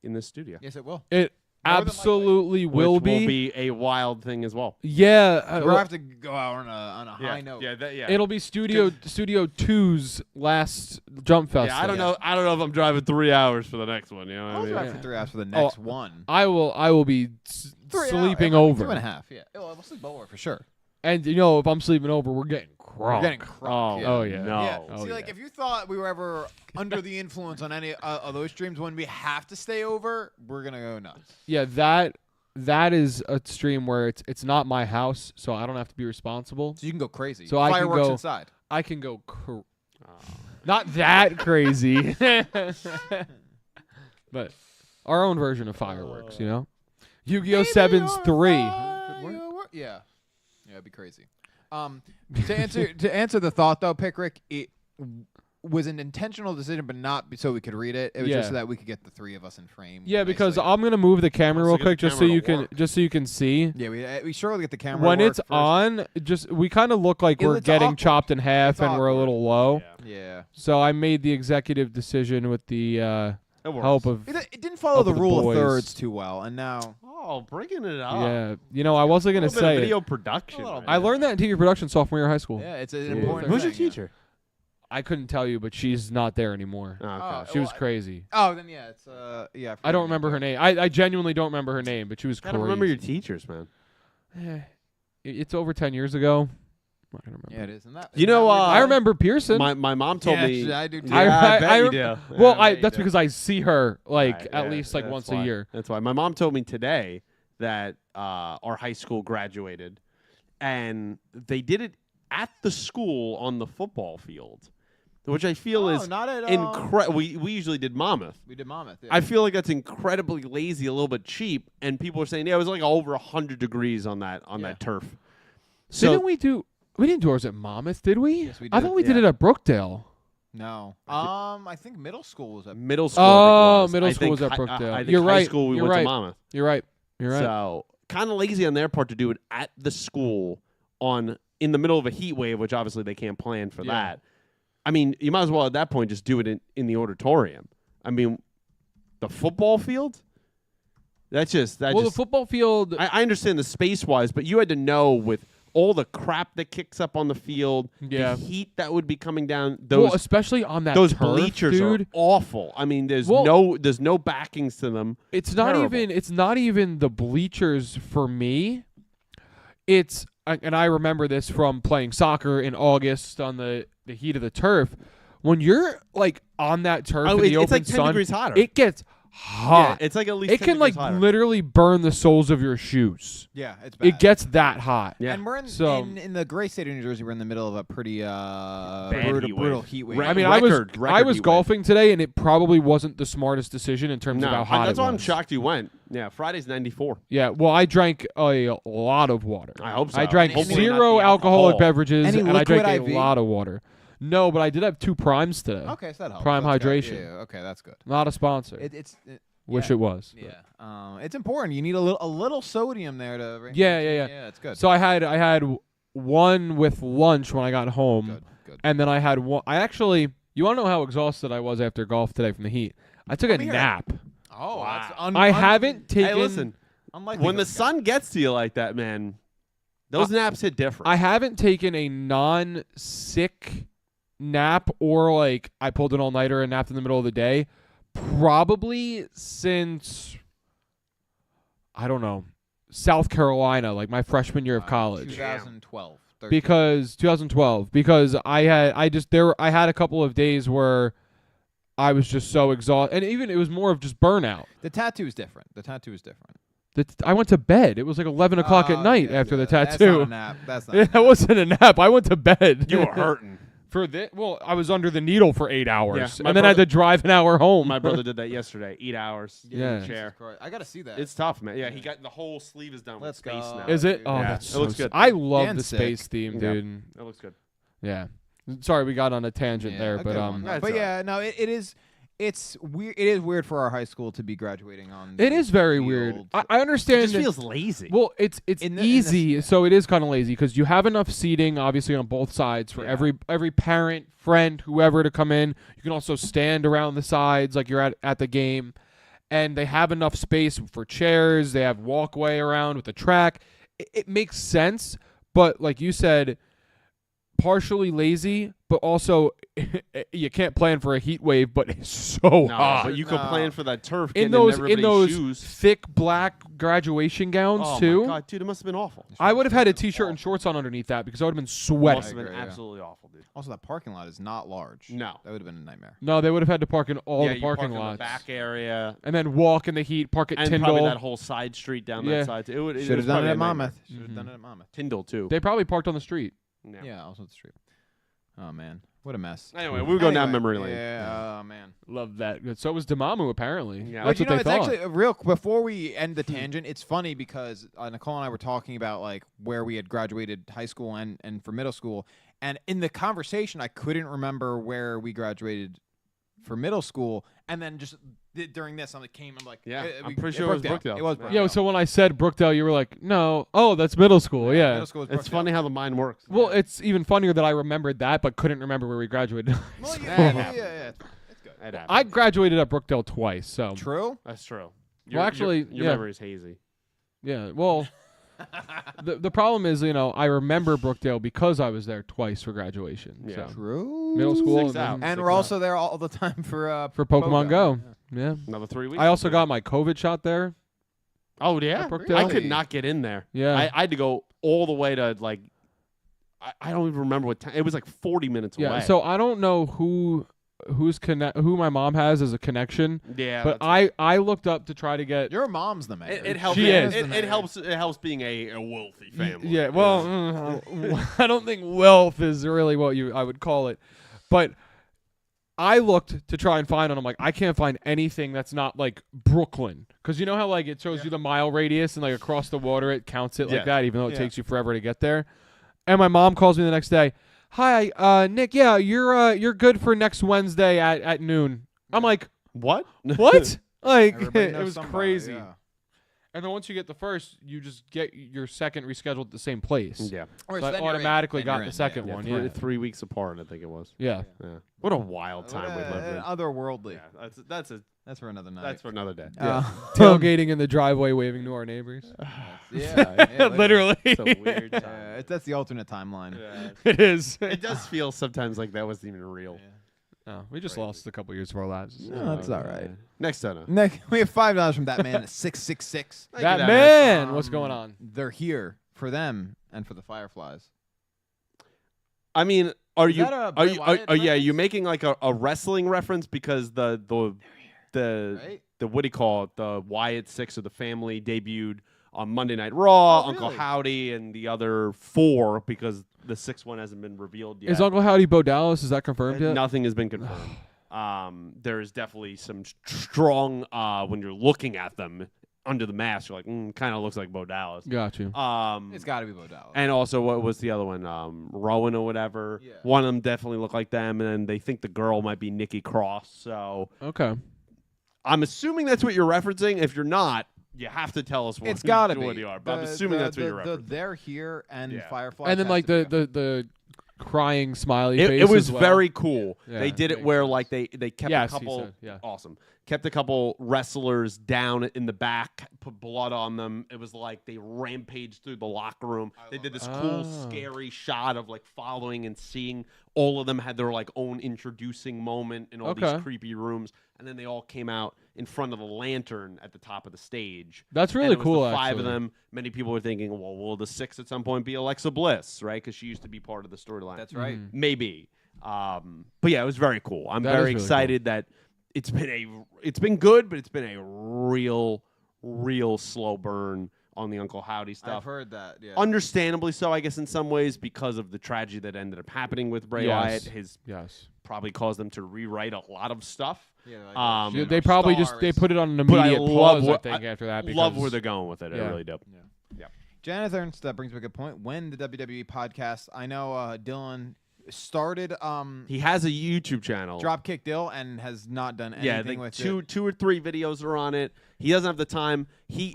in the studio.
Yes, it will.
It
More than
absolutely
Which
will
will
be.
be a wild thing as well.
Yeah.
We'll have to go out on a high note.
Yeah.
It'll be Studio 2's last Jump Festa.
Yeah, I don't know. I don't know if I'm driving 3 hours for the next one. You know what I
I'll
mean?
drive for 3 hours for the next one.
I will be
3
sleeping
hours,
over.
2.5. Yeah. We'll sleep over for sure.
And if I'm sleeping over, we're getting crunk.
We're getting crunk.
Oh, yeah.
No.
Yeah.
Oh,
See, like
yeah.
if you thought we were ever under the influence on any of those streams when we have to stay over, we're gonna go nuts.
Yeah, that is a stream where it's not my house, so I don't have to be responsible.
So you can go crazy.
So I can
Fireworks
go-
inside.
I can go not that crazy. But our own version of fireworks, Yu-Gi-Oh! 7's 3.
Yeah, it'd be crazy. To answer the thought though, Pickrick, it was an intentional decision, but not so we could read it. It was
Yeah.
just so that we could get the three of us in frame.
Yeah, because
nicely.
I'm gonna move the camera real
Also get
quick
the
just so
camera
you
to
can
work.
see.
yeah, we struggle to get the camera
When
to work
it's
first.
on, we kind of look like we're
It's
getting
awkward.
chopped in half
It's
and we're a
awkward.
little low.
Yeah,
So I made the executive decision with the
It works.
help of
it didn't follow
Up
the
with the
rule
boys.
of thirds too well, and now
Oh, bringing it up.
I wasn't
A
gonna
little bit of
say it.
video production.
A little
man.
I learned that in TV production sophomore year of high school.
yeah, it's an
Yeah.
important.
Who's your
thing, yeah.
teacher?
I couldn't tell you, but she's not there anymore.
Oh, okay.
Oh,
She was
well,
crazy.
Oh, then yeah, it's yeah.
I don't remember her name. I genuinely don't remember her name, but she was
Gotta
crazy.
remember your teachers, man.
It's over 10 years ago. I'm not gonna remember.
Yeah, it is. And that,
You know,
I remember Pearson.
My mom told
yeah,
me.
actually, I do too.
I bet you
rem-
do.
well,
Yeah, I bet you
that's
do.
because I see her
Right,
at
yeah,
least like
that's
once
why.
a year.
That's why my mom told me today that our high school graduated, and they did it at the school on the football field, which I feel
Oh,
is
not at
incredible. We usually did Monmouth.
We did Monmouth. Yeah.
I feel like that's incredibly lazy, a little bit cheap, and people are saying, yeah, it was like over 100 degrees on that that turf. So
Didn't we didn't do ours at Monmouth, did we?
Yes, we
I
did.
thought we did it at Brookdale.
No. I think middle school was at.
middle school.
Oh,
I think
middle
I
school
think
was at
hi-
Brookdale.
I think
You're
high
right.
school we
You're
went
right.
to Monmouth.
You're right.
So kind of lazy on their part to do it at the school in the middle of a heat wave, which obviously they can't plan for
Yeah.
that. I mean, you might as well at that point just do it in the auditorium. I mean, the football field.
The football field.
I understand the space wise, but you had to know with all the crap that kicks up on the field,
Yeah.
the heat that would be coming down.
well, especially on that
Those
turf,
bleachers
dude.
are awful. I mean, there's
Well-
no backings to them.
It's not
Terrible.
even. It's not even the bleachers for me. It's and I remember this from playing soccer in August on the heat of the turf. When you're like on that turf in the
it's
open
like 10
sun,
degrees hotter.
it gets hot.
Yeah, it's like at least
it
10
can like
degrees hotter.
literally burn the soles of your shoes.
Yeah, it's bad.
It gets that hot.
Yeah.
And we're
So-
in the great state of New Jersey. We're in the middle of a pretty
heat
brutal
wave.
heat wave.
Re-
I mean,
Record
I was
heat wave.
golfing today, and it probably wasn't the smartest decision in terms
No,
of how
and
hot
that's
it
why I'm
was.
shocked you went. Yeah, Friday's 94.
Yeah, well, I drank a lot of water.
I hope so.
I drank
Hopefully not
zero
the
alcoholic
alcohol.
beverages,
Any
and I drank
liquid
a
IV?
lot of water. No, but I did have 2 primes today.
Okay, so that helps.
Prime
That's good.
hydration.
Yeah, okay, that's good.
Not a sponsor. Wish
yeah.
it was. but-
Yeah, it's important. You need a little sodium there to.
Yeah.
Yeah, it's good.
So I had one with lunch when I got home,
Good.
and then I had one. You want to know how exhausted I was after golf today from the heat? I took a
Let me hear it.
nap.
Oh, that's
I haven't taken.
Hey, listen.
Unlikely
When the
this guy.
sun gets to you like that, man, those naps hit different.
I haven't taken a non-sick nap or like I pulled an all-nighter and napped in the middle of the day probably since I don't know, South Carolina, like my freshman year of college.
2012. 13.
Because 2012 because I had a couple of days where I was just so exhausted, and even it was more of just burnout.
The tattoo is different.
I went to bed. It was like 11 o'clock at night after the tattoo.
That's not a nap. That's not.
Yeah, that wasn't a nap. I went to bed.
you were hurting.
For this, well, I was under the needle for 8 hours,
Yeah, my
and then I had
brother-
to drive an hour home.
My brother did that yesterday. 8 hours.
Yeah.
In a
Jesus
chair.
Christ. I gotta see that.
It's tough, man. Yeah, he got the whole sleeve is done
Let's
with space
go.
now.
Is it?
dude.
Oh,
Yeah,
that's
it
so
looks
sick.
good.
I love
And
the
sick.
space theme,
Yeah.
dude.
That looks good.
Yeah. Sorry, we got on a tangent
Yeah,
there,
a
but
good one, though.
That's
but
all
yeah, no, it is. It's weird. It is weird for our high school to be graduating on.
it
the
is very weird.
field.
I understand.
It just
that-
feels lazy.
Well, it's
In this-
easy, so it is kind of lazy because you have enough seating, obviously, on both sides for
Yeah.
every parent, friend, whoever to come in. You can also stand around the sides like you're at the game, and they have enough space for chairs. They have walkway around with the track. It makes sense, but like you said, partially lazy, but also you can't plan for a heat wave, but it's so
No,
hot.
but you could plan for that turf.
in
getting
those
everybody's shoes.
thick black graduation gowns
Oh
too.
my god, dude, it must have been awful.
I would have had a t-shirt and shorts on underneath that because I would have been sweating.
Must have been
agree, yeah.
absolutely awful, dude.
Also, that parking lot is not large.
No.
That would have been a nightmare.
No, they would have had to park in all
Yeah,
the
you
parking
park in
lots,
the back area,
and then walk in the heat, park at
and
Tyndall.
probably that whole side street down
Yeah.
that side. Too. It
Should
was
have done
probably
it
a
at
nightmare.
Monmouth. Should have
Mhm.
done it at Monmouth.
Tyndall too.
They probably parked on the street.
Yeah, also the street. Oh man, what a mess.
Anyway, we're going down
Anyway,
memory lane.
Yeah, oh man.
Love that. So was Damamu apparently.
Yeah.
That's
But you
what
know,
they
it's
thought.
actually a real. Before we end the tangent, it's funny because Nicole and I were talking about like where we had graduated high school and for middle school, and in the conversation, I couldn't remember where we graduated for middle school, and then just during this, I'm like,
Yeah,
eh,
I'm pretty sure it was Brookdale.
It was
Yeah.
Brookdale.
Yo, so when I said Brookdale, you were like, no. Oh, that's middle school. Yeah.
middle school was
It's
Brookdale.
funny how the mind works.
Well, it's even funnier that I rememred that, but couldn't remember where we graduated.
Well,
That
yeah,
happens.
yeah. It's good.
It happens.
I graduated at Brookdale twice, so
True.
That's true.
actually,
your
yeah.
memory is hazy.
yeah. Well, the problem is, I remember Brookdale because I was there twice for graduation.
Yeah.
So.
True.
Middle school,
Six
and
out.
then
And
Six
we're
out.
also there all the time for
Pokemon Go. Yeah.
Another 3 weeks.
I also got my COVID shot there.
Oh yeah,
at Brookdale.
I could
Really?
not get in there.
Yeah.
I had to go all the way to like. I don't even remember what time. It was like 40 minutes
Yeah.
away.
So I don't know who my mom has as a connection,
yeah,
but
that's-
I looked up to try to get.
Your mom's the mayor.
it helps.
She is.
It helps. It helps being a wealthy family.
Yeah, well, I don't think wealth is really what I would call it, but I looked to try and find it. I'm like, I can't find anything that's not like Brooklyn, because you know how like it shows you the mile radius and like across the water it counts it
Yeah.
like that, even though it
Yeah.
takes you forever to get there. And my mom calls me the next day. Hi, Nick. Yeah, you're good for next Wednesday at noon. I'm like,
What?
what? Like
Everybody
it
knows
was
somebody,
crazy.
yeah.
And then once you get the first, you just get your second rescheduled at the same place.
Yeah.
Or
So I
then you're in.
automatically
Then
got
you're
the
in,
second
yeah.
one.
Three,
Yeah.
3 weeks apart, I think it was.
Yeah.
Yeah. What a wild time we lived in.
Otherworldly.
Yeah,
That's for another night.
that's for another day.
Yeah. Tailgating in the driveway, waving to our neighbors.
yeah,
Literally.
It's a weird time.
That's the alternate timeline.
Yeah.
It is.
It does feel sometimes like that wasn't even real.
No, we just lost a couple years of our lives.
No, that's all right.
Next time.
Nick, we have $5 from that man at 666.
That
you,
man,
Um,
what's going on?
They're here for them and for the Fireflies.
I mean, are
Is
you
that a
are
Bray
you
Wyatt
are you
reference?
making like a wrestling reference because the
Right?
what do you call it, the Wyatt Six of the family debuted on Monday Night Raw,
Oh,
Uncle
really?
Howdy, and the other four because the sixth one hasn't been revealed yet.
Is Uncle Howdy Bo Dallas? Is that confirmed yet?
Nothing has been confirmed. There is definitely some strong when you're looking at them under the mask, you're like, kind of looks like Bo Dallas.
Got you.
It's got to be Bo Dallas.
And also, what was the other one? Rowan or whatever.
Yeah.
One of them definitely looked like them, and then they think the girl might be Nikki Cross. So
Okay.
I'm assuming that's what you're referencing. If you're not, you have to tell us what,
It's got to be.
what they are. But I'm assuming that's what you're referencing.
They're here and
Yeah.
Fireflies.
And then
has
like
to be
the crying smiley face.
It was
as well.
very cool.
Yeah,
they did it
makes
where
sense.
like they kept
Yes,
a
he
couple
said, yeah.
awesome. Kept a couple wrestlers down in the back, put blood on them. It was like they rampaged through the locker room. They did this cool,
Oh.
scary shot of like following and seeing all of them had their like own introducing moment in all
Okay.
these creepy rooms. And then they all came out in front of the lantern at the top of the stage.
That's
And
really
it was
cool.
The five of
actually.
them. Many people were thinking, well, will the sixth at some point be Alexa Bliss, right? Because she used to be part of the storyline.
That's right.
Mhm.
Maybe. But yeah, it was very cool. I'm
That
very
is really
excited that it's been good, but it's been a real slow burn on the Uncle Howdy
I've
stuff.
heard that. Yeah.
Understandably so, I guess, in some ways, because of the tragedy that ended up happening with Bray
Yes.
Wyatt has
Yes.
probably caused them to rewrite a lot of stuff.
Yeah, like,
Um,
Yeah,
you
they probably they put it on an immediate pause. I think after that.
Love
because-
where they're going with it. I
Yeah.
really do.
Jonathan, that brings me a good point. When the WWE podcast, I know Dylan started
He has a YouTube channel.
Dropkick Dill and has not done anything
Yeah, like
with
two
it.
or three videos are on it. He doesn't have the time. He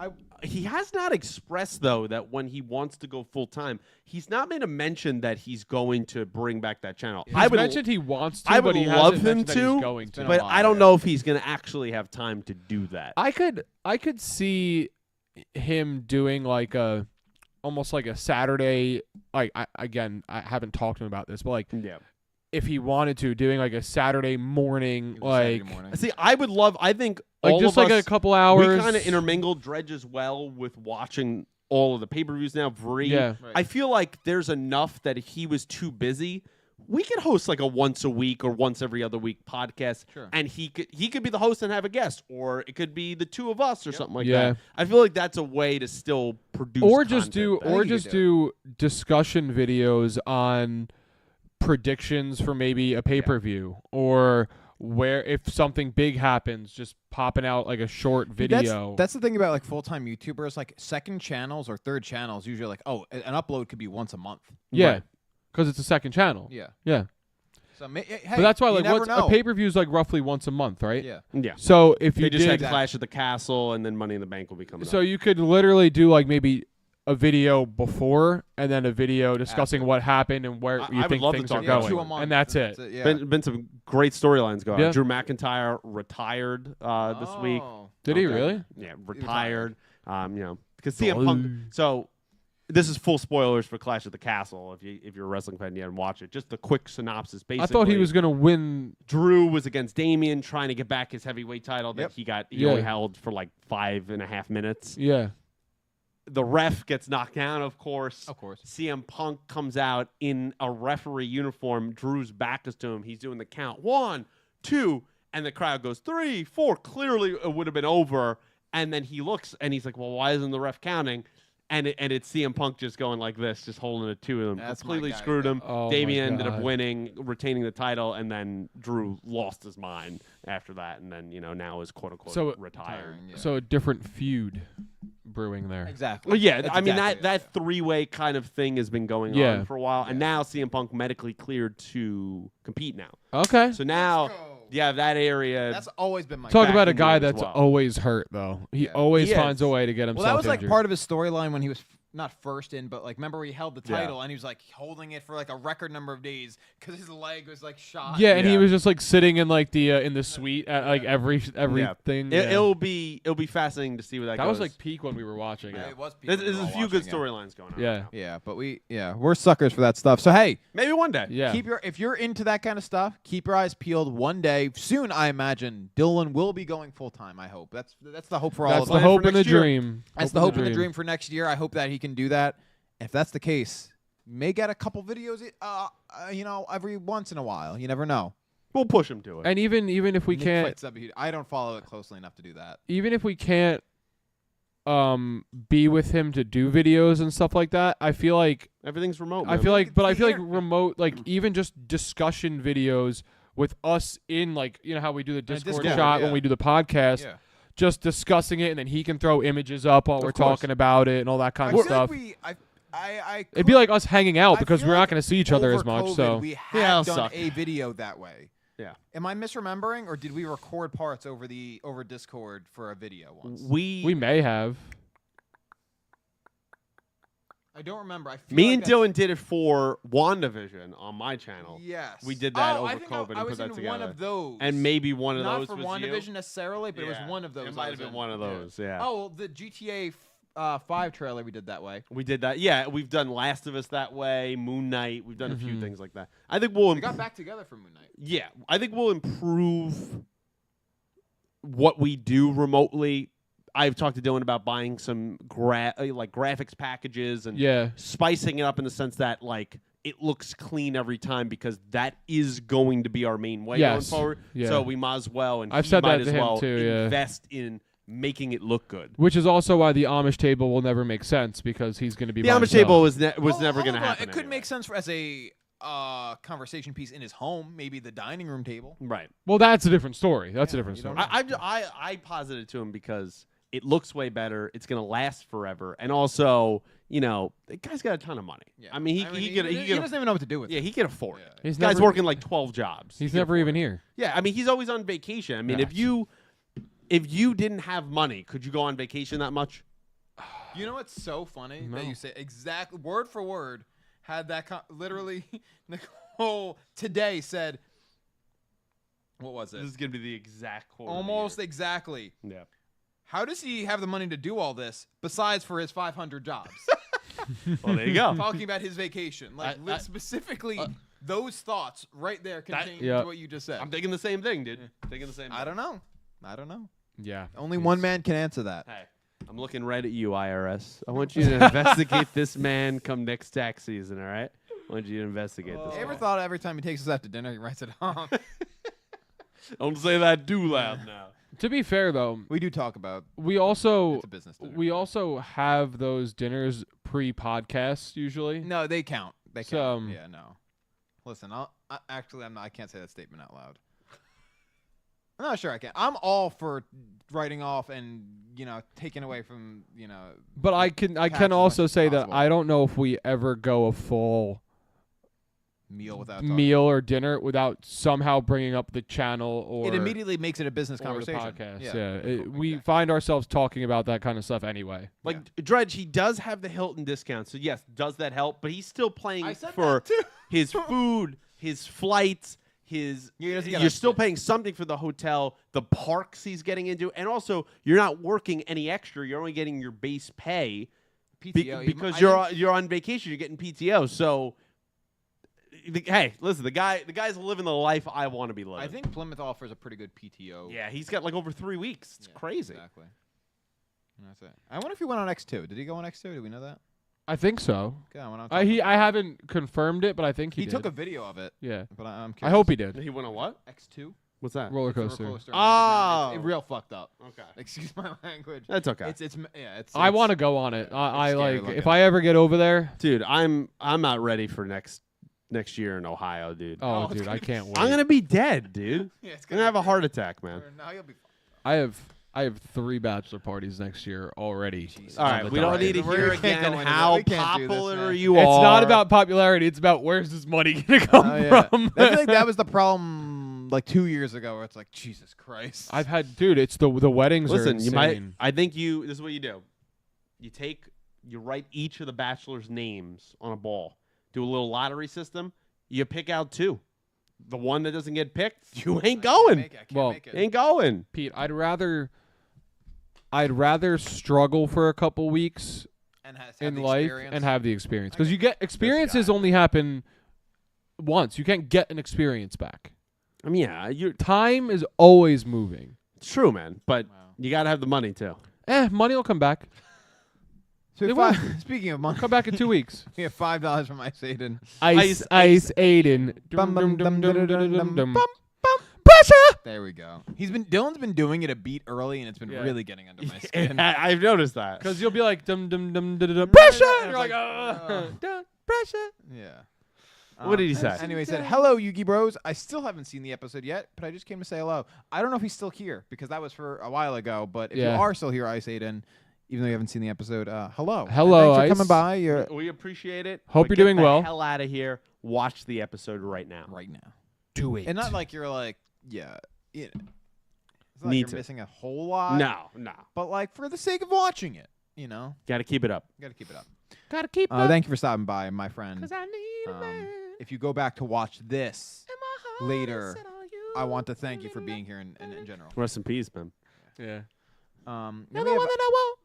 has not expressed though that when he wants to go full time, he's not made a mention that he's going to bring back that channel.
He's mentioned he wants to,
I
but
would
he
love
hasn't
him
mentioned that he's
to,
going to.
been a
but
while,
I don't
yeah.
know if he's going to actually have time to do that.
I could see him doing like a almost like a Saturday. Like I haven't talked to him about this, but like if he wanted to, doing like a Saturday morning, like
Saturday morning.
See, I would love. I think
like
all
just
of
like
us,
a couple hours.
we kind of intermingle Dredge as well with watching all of the pay-per-views now.
Yeah.
Right.
I feel like there's enough that if he was too busy, we could host like a once a week or once every other week podcast,
Sure.
and he could be the host and have a guest, or it could be the two of us or something like
Yeah.
that. I feel like that's a way to still produce,
or just do
content
I
or
think you
just
could
do discussion videos on predictions for maybe a pay-per-view or where if something big happens, just popping out like a short video.
That's the thing about like full-time YouTubers, like second channels or third channels. Usually, like an upload could be once a month.
yeah,
Right.
because it's a second channel.
Yeah.
Yeah.
So hey,
But that's why
you
like
never
what's
know.
a pay-per-view is like roughly once a month, right?
Yeah.
Yeah.
So if you
They just
did,
had Clash at the Castle, and then Money in the Bank will be coming
so
up.
you could literally do like maybe a video before and then a video discussing
After.
what happened and where
I
you
would
think
love to
things
talk
are
about
going,
two a month,
and that's it.
Yeah.
Been some great storylines going
Yeah.
on. Drew McIntyre retired this week.
Oh.
Did he
Okay.
really?
Yeah,
retired.
retired. Because CM Punk. So this is full spoilers for Clash at the Castle. If you're a wrestling fan, you haven't watched it. Just the quick synopsis. Basically,
I thought he was gonna win.
Drew was against Damian trying to get back his heavyweight title that
Yep.
he
Yeah.
only held for like 5.5 minutes.
Yeah.
The ref gets knocked down, of course.
Of course.
CM Punk comes out in a referee uniform. Drew's back is to him. He's doing the count. 1, 2, and the crowd goes 3, 4. Clearly, it would have been over. And then he looks and he's like, "Well, why isn't the ref counting?" And it's CM Punk just going like this, just holding it to him.
That's my
Completely
guy,
screwed
yeah.
him.
Oh, my
Damian ended up
God.
winning, retaining the title, and then Drew lost his mind after that. And then now is quote unquote
So-
retired.
Yeah.
So a different feud brewing there.
Exactly.
Well, yeah,
That's
I mean
exactly
that
it,
three-way kind of thing has been going
Yeah.
on for a while, and now CM Punk medically cleared to compete now.
Okay.
So now, yeah, that area.
That's always been my.
Talk
back
about a
into
guy
it as
that's
well.
always hurt though. He
Yeah.
always
He
finds
is.
a way to get himself
Well, that was like
injured.
part of his storyline when he was not first in, but like remember he held the
Yeah.
title and he was like holding it for like a record number of days because his leg was like shot.
Yeah, and he
Yeah.
was just like sitting in like the in the suite at like everything. Yeah.
It'll be fascinating to see where that
that
goes.
was like peak when we were watching
Yeah,
it.
it was.
There's
people
a
were
few good
watching it.
storylines going on.
Yeah.
right now.
Yeah, but we're suckers for that stuff. So hey,
Maybe one day.
Yeah.
if you're into that kind of stuff, keep your eyes peeled. One day soon, I imagine Dylan will be going full time. I hope that's the hope for all
That's
of
the
us.
plan
hope
for
and the
next year.
dream.
That's the hope and the dream for next year. I hope that he can do that. If that's the case, may get a couple videos, every once in a while. You never know.
We'll push him to it.
And even if we
Nick
can't,
fights Subhuman. I don't follow it closely enough to do that.
even if we can't, be with him to do videos and stuff like that, I feel like
Everything's remote.
I
man.
feel like, but I feel like
Here-
remote, like even just discussion videos with us in, like, you know how we do the Discord
Discord,
shot
yeah.
when we do the podcast,
Yeah.
just discussing it, and then he can throw images up while we're
course.
talking about it and all that kind
I
of
feel
stuff.
like I
It'd be like us hanging out
I
because
feel
we're
like
not going to see each other
over
as much.
COVID,
So
we
Yeah,
had
it'll
done
suck.
a video that way.
Yeah.
Am I misremembering, or did we record parts over Discord for a video once?
we may have.
I don't remember. I feel
Me
like
and Dylan did it for WandaVision on my channel.
Yes,
We did that
oh,
over
I think
COVID and
I
put
was
that
in
together.
one of those,
And maybe one of
not
those
for
was
WandaVision
you.
necessarily, but it was one of those.
It might have been one of those. Yeah.
Oh, well, the GTA 5 trailer we did that way.
We did that. Yeah, we've done Last of Us that way, Moon Knight. We've done a few
Mhm.
things like that. I think we'll
We got back together for Moon Knight.
Yeah, I think we'll improve what we do remotely. I've talked to Dylan about buying some graphics packages and
Yeah.
spicing it up in the sense that like it looks clean every time because that is going to be our main way
Yes.
going forward.
Yeah.
So we might as well and
I've
he
said
might
that
as
to him
well
too, yeah.
invest in making it look good.
Which is also why the Amish table will never make sense because he's going to be
The
by
Amish
himself.
table was never
Hold
going to
on,
happen.
It could
anyway.
make sense as a conversation piece in his home, maybe the dining room table.
Right.
Well, that's a different story. That's a
Yeah,
different
you
story.
don't
I posited to him because it looks way better. It's going to last forever, and also, the guy's got a ton of money.
Yeah.
I mean, he
he
can
doesn't even know what to do with
yeah,
it.
he can afford it.
Yeah.
He's
This guy's
never-
working like 12 jobs.
He's
He can
never
afford
even
it.
here.
Yeah, I mean, he's always on vacation. I mean,
Yeah.
if you didn't have money, could you go on vacation that much?
You know what's so funny
No.
that you say exactly word for word had that literally Nicole today said. What was
This
it?
is going to be the exact quote. of the
Almost
year.
exactly.
Yeah.
How does he have the money to do all this besides for his 500 jobs?
Well, there you go.
Talking about his vacation, like specifically those thoughts right there contained into what you just said.
I'm thinking the same thing, dude. Thinking the same thing.
I don't know.
Yeah.
Only one man can answer that.
Hey, I'm looking right at you, IRS. I want you to investigate this man come next tax season, all right? I want you to investigate this
You ever
man.
thought every time he takes us out to dinner, he writes it home?
Don't say that too loud now.
To be fair, though,
We do talk about
we also
it's a business dinner.
we also have those dinners pre-podcast usually.
No, they count. They count.
Some-
Yeah, no. Listen, I can't say that statement out loud. I'm not sure I can. I'm all for writing off and taking away from
But I can
as
also
much as
say that
possible.
I don't know if we ever go a full
meal without talking.
meal or dinner without somehow bringing up the channel or
It immediately makes it a business
or the
conversation.
podcast.
Yeah.
We find ourselves talking about that kind of stuff anyway.
Like Dredge, he does have the Hilton discount, so yes, does that help? But he's still paying for
that too.
his food, his flights, you're still paying something for the hotel, the parks he's getting into, and also you're not working any extra. You're only getting your base pay
PTO,
because you're on vacation. You're getting PTO. So, hey, listen, the guy's living the life I want to be living.
I think Plymouth offers a pretty good PTO.
Yeah, he's got like over 3 weeks. It's crazy.
Exactly. And that's it. I wonder if he went on X2. Did he go on X2? Do we know that?
I think so.
Okay, I went on
I haven't confirmed it, but I think he
he
did.
took a video of it.
Yeah.
But I'm curious.
I hope he did.
He went on what?
X2.
What's that?
Roller
It's a
coaster.
roller coaster.
Oh.
It's real fucked up.
Okay.
Excuse my language.
That's okay.
It's
I want to go on it. I
scary
like
looking.
if I ever get over there.
Dude, I'm not ready for next year in Ohio, dude.
Oh,
it's
dude,
gonna
I
be
can't wait.
I'm gonna be dead, dude.
Yeah, it's
I'm gonna have a heart attack, man.
No, you'll be fine.
I have 3 bachelor parties next year already.
Jesus.
All right, we don't need to
We
hear
can't
again
go into that.
how
We can't do this,
popular
man.
you
It's
are.
not about popularity. It's about where's this money gonna come from.
I feel like that was the problem like 2 years ago, where it's like Jesus Christ.
I've had, dude. It's the weddings. are
Listen, you might.
insane.
I think this is what you do. You write each of the bachelors' names on a ball. Do a little lottery system. You pick out 2. The one that doesn't get picked, you ain't going.
I can't
Well,
make it.
Ain't going.
Pete, I'd rather struggle for a couple weeks
And have
in
the
life
experience.
and have the experience, because you get experiences only happen once. You can't get an experience back.
I mean, yeah,
Time is always moving.
it's true, man. But
Wow.
you gotta have the money too.
Money will come back.
So
They
speaking of money,
Come back in 2 weeks.
we have $5 from Ice Aiden.
Ice Aiden.
Bum, bum, dum, dum, dum, dum, dum.
Pressure.
There we go. Dylan's been doing it a beat early, and it's been
Yeah.
really getting under my skin.
I've noticed that.
Because you'll be like dum dum dum dum dum pressure. And you're like dum, pressure.
Yeah.
What did he say?
Anyway, he said, "Hello, Yugi Bros. I still haven't seen the episode yet, but I just came to say hello. I don't know if he's still here because that was for a while ago. But if
Yeah.
you are still here, Ice Aiden, even though you haven't seen the episode, hello.
Hello,
And thanks for
Ice.
coming by. You're
We appreciate it.
Hope
but
you're
get
doing
the
well.
Hell out of here. Watch the episode right now.
right now,
Do it.
and not like you're like, yeah, it's not like
Need
you're
to.
missing a whole lot.
No.
but like for the sake of watching it,
Got to keep it up.
you got to keep it up.
Gotta keep up.
Thank you for stopping by, my friend.
'Cause I need a man.
If you go back to watch this
And my heart
later,
is set on you.
I want to thank you for being here in general.
Rest in peace, man.
Yeah.
Then
You're
we
the
have
one that I want.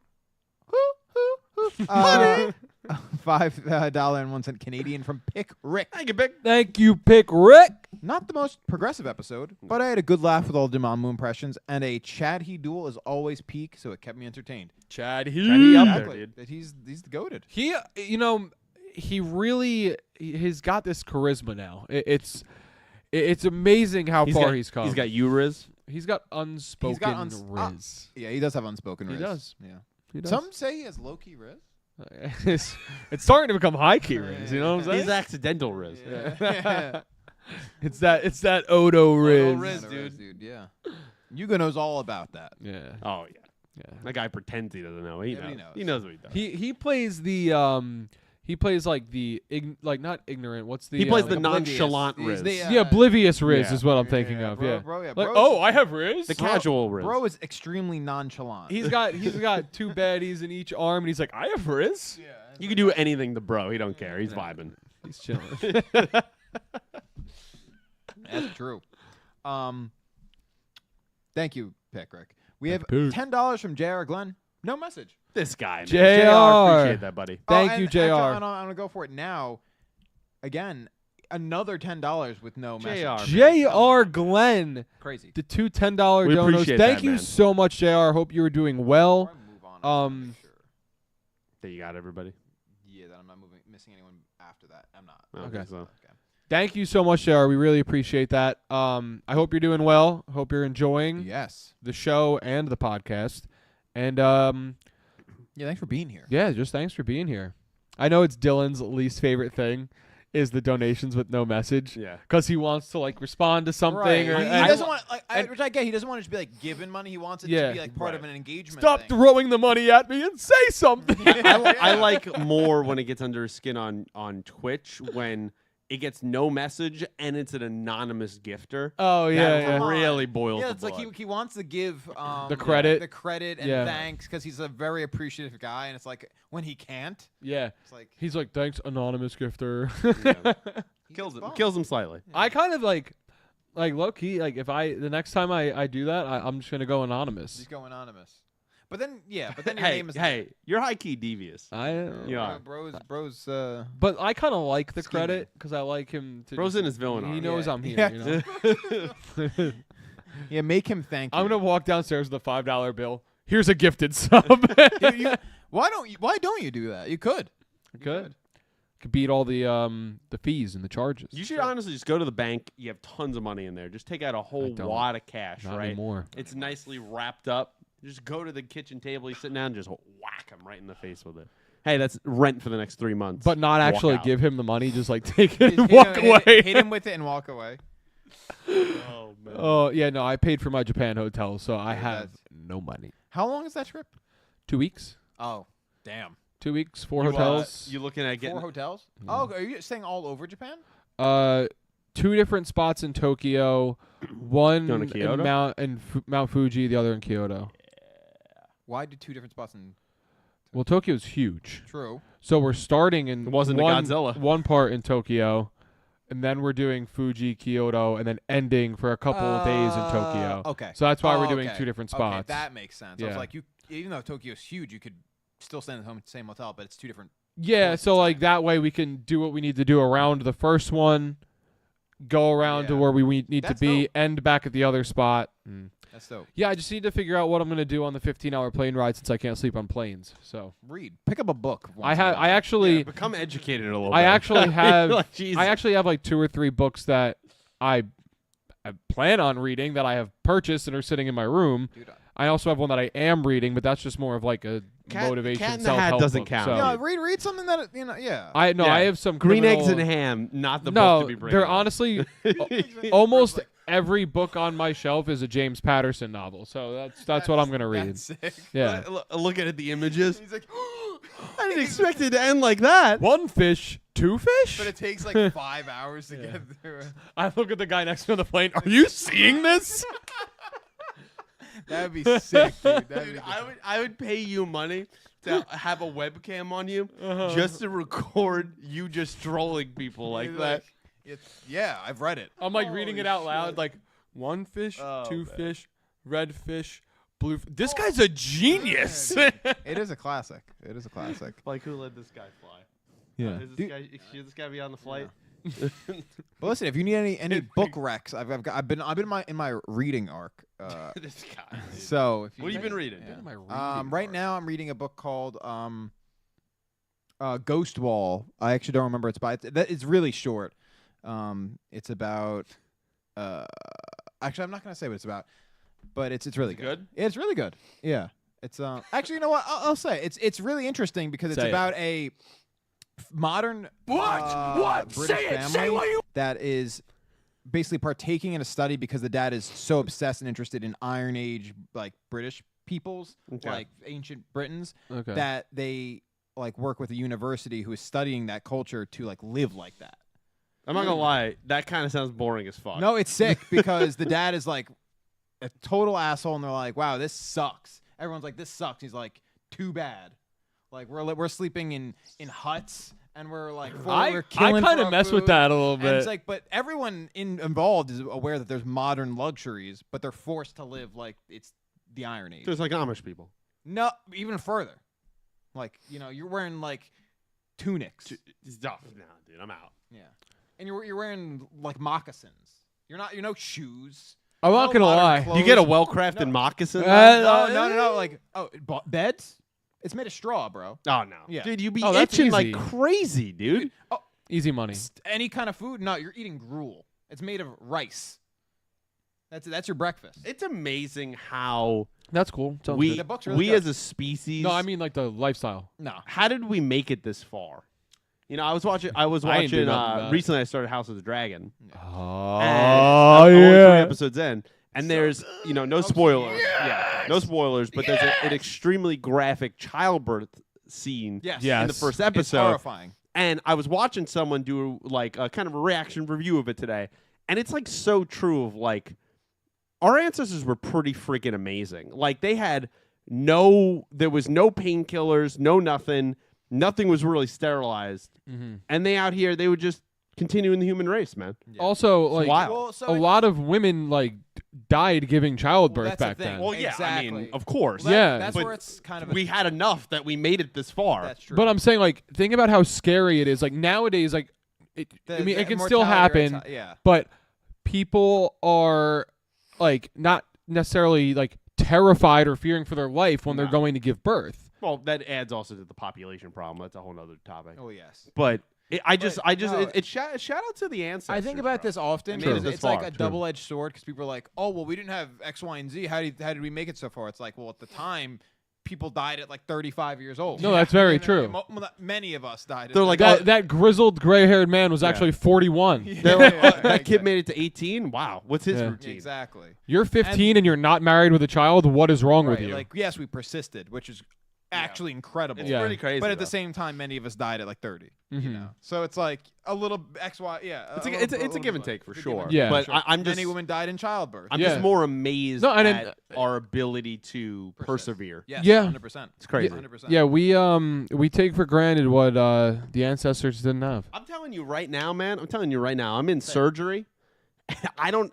$5.01 Canadian from Pick Rick.
Thank you, Big.
Thank you, Pick Rick.
Not the most progressive episode, but I had a good laugh with all the Mamamoo impressions, and a Chad He duel is always peak, so it kept me entertained.
Chad
He up there,
Exactly.
dude.
That he's the goated.
He, he really, he's got this charisma now. It's amazing how far he's come.
He's got Uriz.
He's got unspoken riz.
Yeah, he does have unspoken
He
riz.
does.
Yeah.
He does.
Some say he has low key riz.
it's starting to become high key riz. You know what I'm saying?
He's accidental Riz.
Yeah.
It's that Odo riz.
Riz,
Kinda
dude.
Yeah. Yuga knows all about that.
Yeah.
Oh yeah.
Yeah.
That guy pretends he doesn't know. He
Yeah, but
knows.
he knows.
He knows what he does.
He plays the he plays like the not ignorant. What's the
He plays the
oblivious.
nonchalant
He's
Riz.
the,
yeah, oblivious riz
yeah.
is what I'm thinking
yeah,
of.
bro,
Yeah.
bro, yeah,
Like,
bro's-
oh, I have riz.
The casual Riz.
Bro is extremely nonchalant.
He's got 2 baddies in each arm, and he's like, I have riz.
yeah.
You can do anything to bro. He don't care. He's vibing.
He's chilling.
That's true. Thank you, Pick Rick. We have
Pick.
$10 from J.R. Glenn. No message.
This guy, man.
JR.
Appreciate that, buddy.
Thank
and
you, JR.
actually, I'm gonna go for it now. Again, another $10 with no message.
JR Glenn,
Crazy.
the two $10
We
donos.
appreciate
Thank
that,
you
man.
so much, JR. Hope you were doing well.
Before I move on,
Um,
sure.
There you got everybody.
Yeah, that I'm not missing anyone after that. I'm not.
Okay. So.
Okay.
Thank you so much, JR. We really appreciate that. I hope you're doing well. Hope you're enjoying
Yes.
the show and the podcast. And
Yeah, thanks for being here.
yeah, just thanks for being here. I know it's Dylan's least favorite thing is the donations with no message.
Yeah.
Because he wants to like respond to something.
Right.
Or,
He
and-
doesn't want, which I get. He doesn't want it to be like giving money. He wants it
Yeah.
to be like part of
Right.
an engagement.
Stop
thing.
throwing the money at me and say something.
I like more when it gets under his skin on Twitch when it gets no message and it's an anonymous gifter.
Oh yeah,
That
yeah.
really boils
Yeah,
the
it's like
blood.
he wants to give
The credit.
the credit and
Yeah.
thanks because he's a very appreciative guy, and it's like when he can't,
Yeah.
it's like
He's like, thanks, anonymous gifter.
he
kills
gets
him.
bummed.
Kills him slightly.
I kind of like low key, like if the next time I do that, I'm just gonna go anonymous.
Just go anonymous. But then your
Hey,
name is
hey, you're high key devious.
Yeah.
are.
bros.
But I kind of like the
Scheming.
credit because I like him to.
Bro's
just-
in his villain
He
arc.
knows
Yeah.
I'm here.
Yeah.
You know?
Yeah, make him thank you.
I'm gonna walk downstairs with a $5 bill. Here's a gifted sub.
Why don't you do that? You could.
Good. Could beat all the fees and the charges.
You should honestly just go to the bank. You have tons of money in there. Just take out a whole
don't.
wad of cash,
Not
right?
anymore.
It's nicely wrapped up. Just go to the kitchen table. You sit down and just whack him right in the face with it. Hey, that's rent for the next 3 months.
But not
Walk
actually
out.
give him the money. Just like take it and
Hit
walk
him-
away.
Hit him with it and walk away.
Oh, man.
Oh yeah, no. I paid for my Japan hotel, so I
Yeah,
have
that's-
no money.
How long is that trip?
2 weeks.
Oh, damn.
2 weeks. 4
You,
hotels.
you looking at getting
4 hotels? Oh, are you staying all over Japan?
2 different spots in Tokyo. One
Going to Kyoto?
in Mount Fuji, the other in Kyoto.
Why do 2 different spots in
Well, Tokyo's huge,
True.
so we're starting in
It wasn't a Godzilla.
one part in Tokyo, and then we're doing Fuji, Kyoto, and then ending for a couple of days in Tokyo.
Okay.
So that's why
Oh,
we're doing
okay.
2 different
Okay,
spots.
that makes sense. I was
Yeah.
like, even though Tokyo's huge, you could still stay in the same hotel, but it's 2 different.
Yeah,
points
so
in
like
time.
that way we can do what we need to do around the first one, go around to
Yeah.
where we need to
That's
be,
dope.
end back at the other spot.
That's dope.
Yeah, I just need to figure out what I'm gonna do on the 15-hour plane ride since I can't sleep on planes. So
Read. Pick up a book.
I actually
Become educated a little
I
bit.
actually have
Like, Jesus.
I actually have like 2 or 3 books that I plan on reading that I have purchased and are sitting in my room.
Dude,
I also have one that I am reading, but that's just more of like a motivation
Cat in the
self-help
Hat doesn't
book,
count.
so-
yeah, read something that yeah.
I no,
Yeah.
I have some
Green eggs and
criminal-
ham, not the
No,
book to be bringing.
they're honestly almost every book on my shelf is a James Patterson novel. So that's what I'm gonna read.
That's sick.
Yeah.
Looking at the images.
He's like,
I didn't expect it to end like that.
1 fish, 2 fish?
but it takes like 5 hours to get through.
I look at the guy next to me on the plane. Are you seeing this?
That'd be sick, dude. That'd
Dude,
be
I would pay you money to have a webcam on you just to record you just trolling people like that.
Yeah, I've read it.
I'm like reading it out loud,
shit.
like 1 fish,
Oh,
2
man.
fish, red fish, blue. This guy's a genius.
It is a classic. It is a classic.
Like, who let this guy fly?
Yeah.
Is this
Dude.
guy, should this guy be on the flight?
But listen, if you need any book recs, I've been in my reading arc.
This guy. dude.
So if
What have you been reading?
right now I'm reading a book called Ghost Wall. I actually don't remember its by. It's really short. It's about. Actually, I'm not gonna say what it's about, but it's really
Is it good?
It's really good. Yeah. It's actually, you know what? I'll say it's really interesting because it's
Say it.
about a modern
What?
British
Say it. Say
family
what you.
that is basically partaking in a study because the dad is so obsessed and interested in Iron Age like British peoples,
Okay.
like ancient Britons,
Okay.
that they like work with a university who is studying that culture to like live like that.
I'm not gonna lie, that kind of sounds boring as fuck.
No, it's sick because the dad is like a total asshole, and they're like, "Wow, this sucks." Everyone's like, "This sucks." He's like, "Too bad." Like we're sleeping in huts, and we're like, we're
I
killing
kind
for
of
our
mess with
food.
that a little
And
bit.
it's like, but everyone involved is aware that there's modern luxuries, but they're forced to live like it's the Iron Age.
There's like Amish people.
No, even further. Like, you're wearing like tunics.
No, dude, I'm out.
Yeah. And you're wearing like moccasins. You're no shoes.
I'm not gonna
modern
lie.
clothes.
You get a well-crafted moccasin?
No. Like, beds? It's made of straw, bro.
Oh, no.
Yeah.
Dude, you be
Oh, that's
itching like
easy.
crazy, dude.
Easy money.
Any kind of food? No, you're eating gruel. It's made of rice. That's your breakfast.
It's amazing how
That's cool. Sounds
we,
good.
That book's really
we
good.
as a species,
No, I mean like the lifestyle.
No.
how did we make it this far? I was watching
I ain't do nothing about it.
recently I started House of the Dragon.
Oh,
And I'm only 3 episodes in. And there's, no spoilers.
Yes.
Yeah, no spoilers, but there's an extremely graphic childbirth scene
Yes.
Yeah.
in the first
It's
episode.
horrifying.
And I was watching someone do like a kind of a reaction review of it today, and it's like so true of like our ancestors were pretty freaking amazing. Like there was no painkillers, no nothing. Nothing was really sterilized.
Mm-hmm.
And they would just continue in the human race, man.
Yeah.
Also, like
wild.
Well, so
a lot of women like died giving childbirth
that's the
back
thing.
then.
Well, yeah, I mean,
Exactly.
of course.
Well,
Yeah,
that's
but
where it's kind of
We had enough that we made it this far.
That's true.
But I'm saying, like, think about how scary it is. Like nowadays, like, I mean, it can still happen,
Yeah.
but people are like not necessarily like terrified or fearing for their life when they're
No.
going to give birth.
Well, that adds also to the population problem. That's a whole other topic.
Oh yes.
But
no,
shout out to the ancestors.
I think about
bro.
this often.
Made
True.
it
Because
this
it's like
far.
a
True.
double-edged sword because people are like, "Oh, well, we didn't have X, Y, and Z. How did we make it so far?" It's like, well, at the time, people died at like 35 years old.
No, that's very
And,
true.
Many of us died.
They're
at
like,
That grizzled, gray-haired man was
Yeah.
actually 41.
That kid made it to 18. Wow, what's his
Yeah.
routine?
Exactly.
You're 15 and you're not married with a child. What is wrong with
Right,
you?
like, yes, we persisted, which is actually incredible.
It's
Yeah.
pretty crazy.
But at
though.
the same time, many of us died at like 30.
Mhm.
So it's like a little X, Y, yeah.
it's a give and take for sure.
Yeah.
but
Sure.
I'm just
Many women died in childbirth.
I'm
Yeah.
just more amazed
No, and
at our ability to persevere.
Yes,
Yeah.
100%.
It's crazy.
100%.
Yeah, we take for granted what the ancestors didn't have.
I'm telling you right now, man. I'm in surgery. I don't.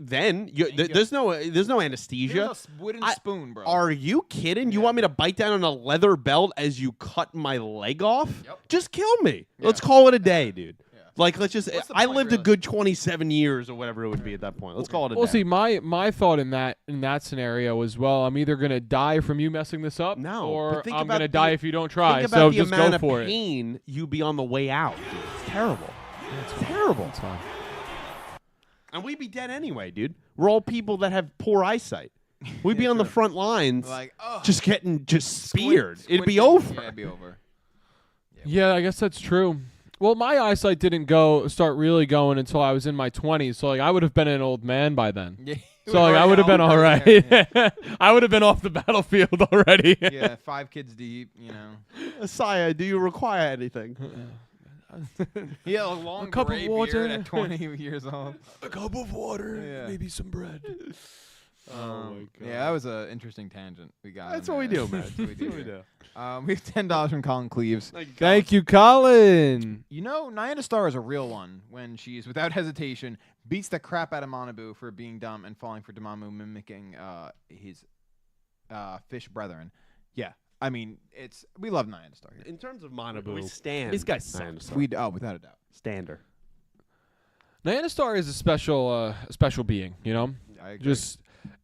Then there's no anesthesia.
Here's a wooden
I-
spoon, bro.
Are you kidding? You
Yeah.
want me to bite down on a leather belt as you cut my leg off?
Yep.
Just kill me.
Yeah.
Let's call it a day, dude.
Yeah.
Like, let's just.
What's the
I
point,
lived a
really?
good 27 years or whatever it would be at that point. Let's call it a
Well,
day.
see, my thought in that scenario was, well, I'm either gonna die from you messing this up,
No,
or
but think
I'm
about
gonna
the-
die if you don't try.
Think
So
about the
just
amount
go
of
for it.
pain you'd be on the way out. Dude. It's terrible. It's terrible.
That's fine.
And we'd be dead anyway, dude. We're all people that have poor eyesight. We'd be on the
true.
front lines,
like, oh,
just getting speared. It'd be
squinting.
over.
Yeah, it'd be over.
Yeah, I guess that's true. Well, my eyesight didn't start really going until I was in my 20s. So like I would have been an old man by then.
Yeah.
So like I would have been all right. I would have been off the battlefield already.
Yeah, 5 kids deep,
Sire, do you require anything?
Yeah, a long
cup of
gray
water.
beard at 20 years old.
A cup of water,
Yeah.
maybe some bread.
Oh my God.
Yeah, that was an interesting tangent we got.
That's
in
what we
there.
do, man.
That's what we do.
That's what we
here.
do.
We have $10 from Colin Cleaves.
Thank you, Colin.
Nyana Star is a real one when she's, without hesitation, beats the crap out of Manabu for being dumb and falling for Damamu mimicking his fish brethren. Yeah, I mean, we love Nyana Star here.
In terms of Manabu, we stand.
These guys suck.
Without a doubt.
Stander.
Nyana Star is a special being, you know,
I agree.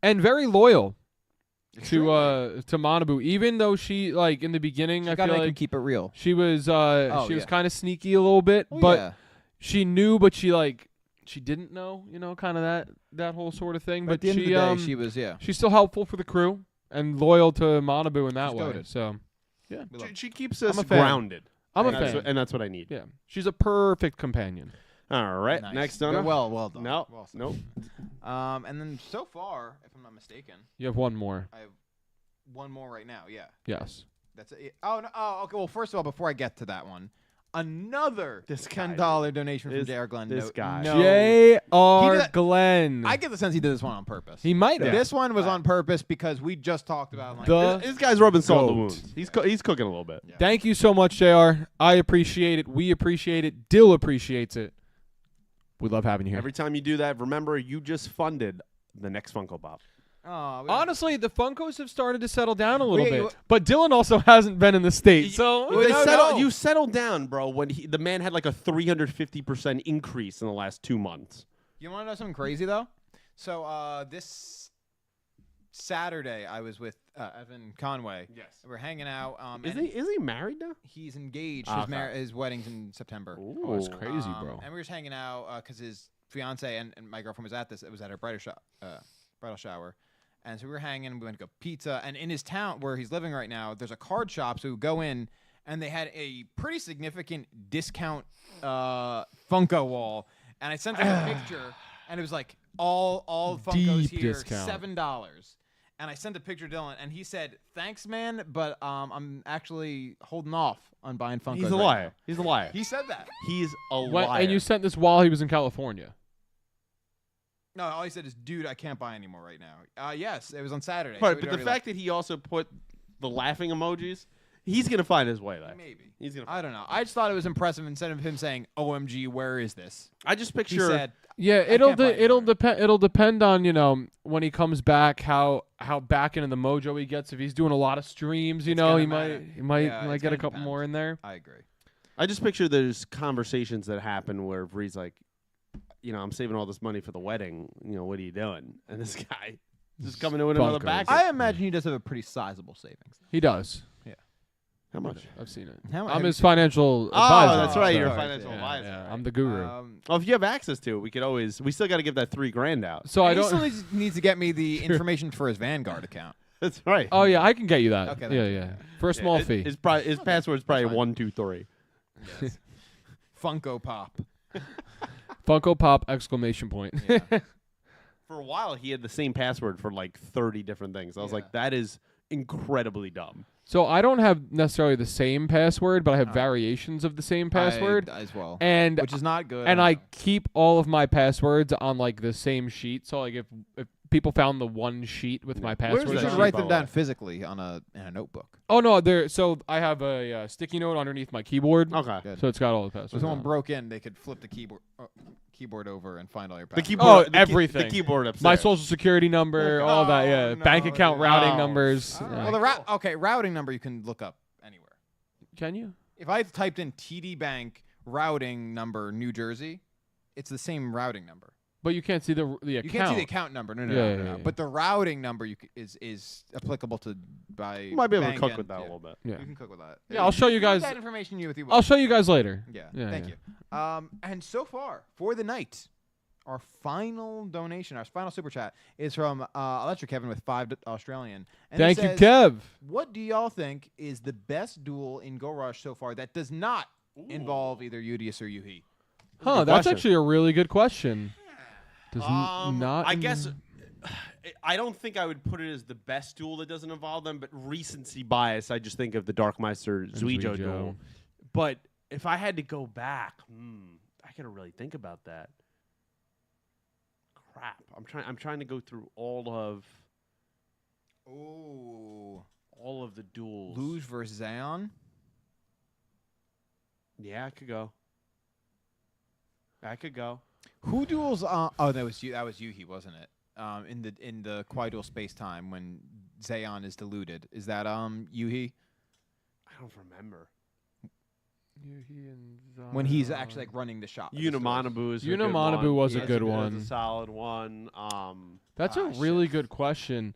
and very loyal
Extremely.
to Manabu. Even though she like in the beginning,
You
I
gotta
feel
make him
like
keep it real.
she was
Oh,
she was
yeah.
kind of sneaky a little bit,
Oh,
but
yeah.
she knew, but she didn't know, you know, kind of that whole sort of thing.
But at
But
the end
she
of the day, she was
she's still helpful for the crew and loyal to Manabu in that
She's
way.
goated.
So
We love
She keeps us
I'm a fan.
grounded.
I'm a
And that's
fan.
what- and that's what I need.
Yeah, she's a perfect companion.
All right.
Nice.
Next
Good-
on.
well done.
No.
Well said.
Nope.
And then so far, if I'm not mistaken,
You have one more.
I have one more right now. Yeah,
Yes.
that's it. Oh, no, okay. Well, first of all, before I get to that one, another
This guy,
$10 donation from
This-
J.R. Glenn.
this guy.
No,
J.R.
He did-
Glenn.
I get the sense he did this one on purpose.
He might have.
This one was on purpose because we just talked about like
The-
This guy's rubbing salt in the
Goat.
wounds. He's cooking a little bit.
Yeah.
Thank you so much, JR. I appreciate it. We appreciate it. Dill appreciates it. We love having you here.
Every time you do that, remember you just funded the next Funko Pop.
Oh,
Honestly, the Funkos have started to settle down a little
Wait,
bit, but Dylan also hasn't been in the state, so
You settled down, bro. When the man had like a 350% increase in the last 2 months.
You want to know something crazy though? So this Saturday, I was with Evan Conway.
Yes.
We're hanging out.
Is
and
he married now?
He's engaged.
Okay.
His wedding's in September.
Oh, it's crazy, bro.
And we were just hanging out because his fiance and my girlfriend was at this. It was at her bridal shower. And so we were hanging. We went to go pizza. And in his town where he's living right now, there's a card shop. So we go in, and they had a pretty significant discount Funko wall. And I sent him a picture, and it was like all Funkos
Deep
here,
discount.
$7. And I sent a picture to Dylan, and he said, "Thanks, man, but I'm actually holding off on buying Funkos."
He's a liar. He's a liar.
He said that.
He's a liar.
And you sent this while he was in California.
No, all he said is, "Dude, I can't buy anymore right now." Yes, it was on Saturday.
Right,
so
but
we'd
the
already
fact that he also put the laughing emojis, he's gonna find his way there.
maybe
He's gonna.
I don't know. I just thought it was impressive instead of him saying, "OMG, where is this?"
I just
He
picture.
said,
Yeah,
can't buy it
it'll
anymore.
depend. It'll depend on when he comes back how back into the mojo he gets. If he's doing a lot of streams,
It's
he
gonna
might
matter.
he might
Yeah,
he might
it's
get a
gonna
couple
depend.
more in there.
I agree.
I just picture there's conversations that happen where Vree's like, I'm saving all this money for the wedding. What are you doing? And this guy just coming in with another
Funkos.
bag.
I imagine he does have a pretty sizable savings.
He does.
How much?
I've seen it.
How
I'm
have
his
you-
financial
Oh,
advisor.
that's right. You're a
so-
financial
yeah,
advisor.
yeah,
right.
I'm the guru.
Well, if you have access to it, we still got to give that $3,000 out.
so I
He
don't.
still needs to get me the information for his Vanguard account.
That's right.
Oh yeah, I can get you that.
Okay,
yeah,
then.
yeah. For a small fee.
His password's probably
fine.
123.
Funko Pop.
Funko Pop exclamation point.
Yeah.
For a while, he had the same password for like 30 different things. I was
Yeah.
like, that is incredibly dumb.
So I don't have necessarily the same password, but I have variations of the same password,
as well,
and
which is not good.
and I keep all of my passwords on like the same sheet. So like if people found the one sheet with my
Where's
passwords,
you
that
should
sheet,
on-
write
by
them
the
down
way?
physically in a notebook.
Oh no, there. So I have a sticky note underneath my keyboard.
Okay.
Good.
So it's got all the
So
passwords.
if someone
on.
broke in, they could flip the keyboard over and find all your
The
passwords.
keyboard.
Oh,
the
everything.
The keyboard upstairs.
My social security number, all that. Yeah,
Oh,
bank
no,
account
dude.
routing
Oh.
numbers.
Well,
Yeah.
the routing number you can look up anywhere.
Can you?
If I typed in TD Bank routing number New Jersey, it's the same routing number.
But you can't see the account.
You can't see the account number. No.
Yeah.
But the routing number is applicable to by.
You might be able to
bank
cook
and-
with that a
yeah.
little bit.
Yeah.
You can cook with that.
Yeah, I'll show you guys.
That information with you.
I'll show you guys later.
Yeah.
Yeah,
Thank
yeah.
you. And so far for the night, our final donation, our final super chat is from Electric Kevin with $5 Australian. And he
Thank you,
says,
Kev.
What do y'all think is the best duel in Go Rush so far that does not involve either Udius or Yuhi?
Huh,
Good
that's
question.
actually a really good question. Does not.
I guess I don't think I would put it as the best duel that doesn't involve them, but recency bias. I just think of the Darkmeister Zuijo duel. But if I had to go back, I gotta really think about that. Crap, I'm trying to go through all of the duels.
Luge versus Aeon?
Yeah, I could go.
Who duels? Oh, that was Yuhi, wasn't it? In the Quadruple space time when Zayon is diluted. Is that Yuhi?
I don't remember.
When he's actually like running the shop.
Unimanabu is
Unimanabu was a good one.
That's a solid one.
That's a really good question.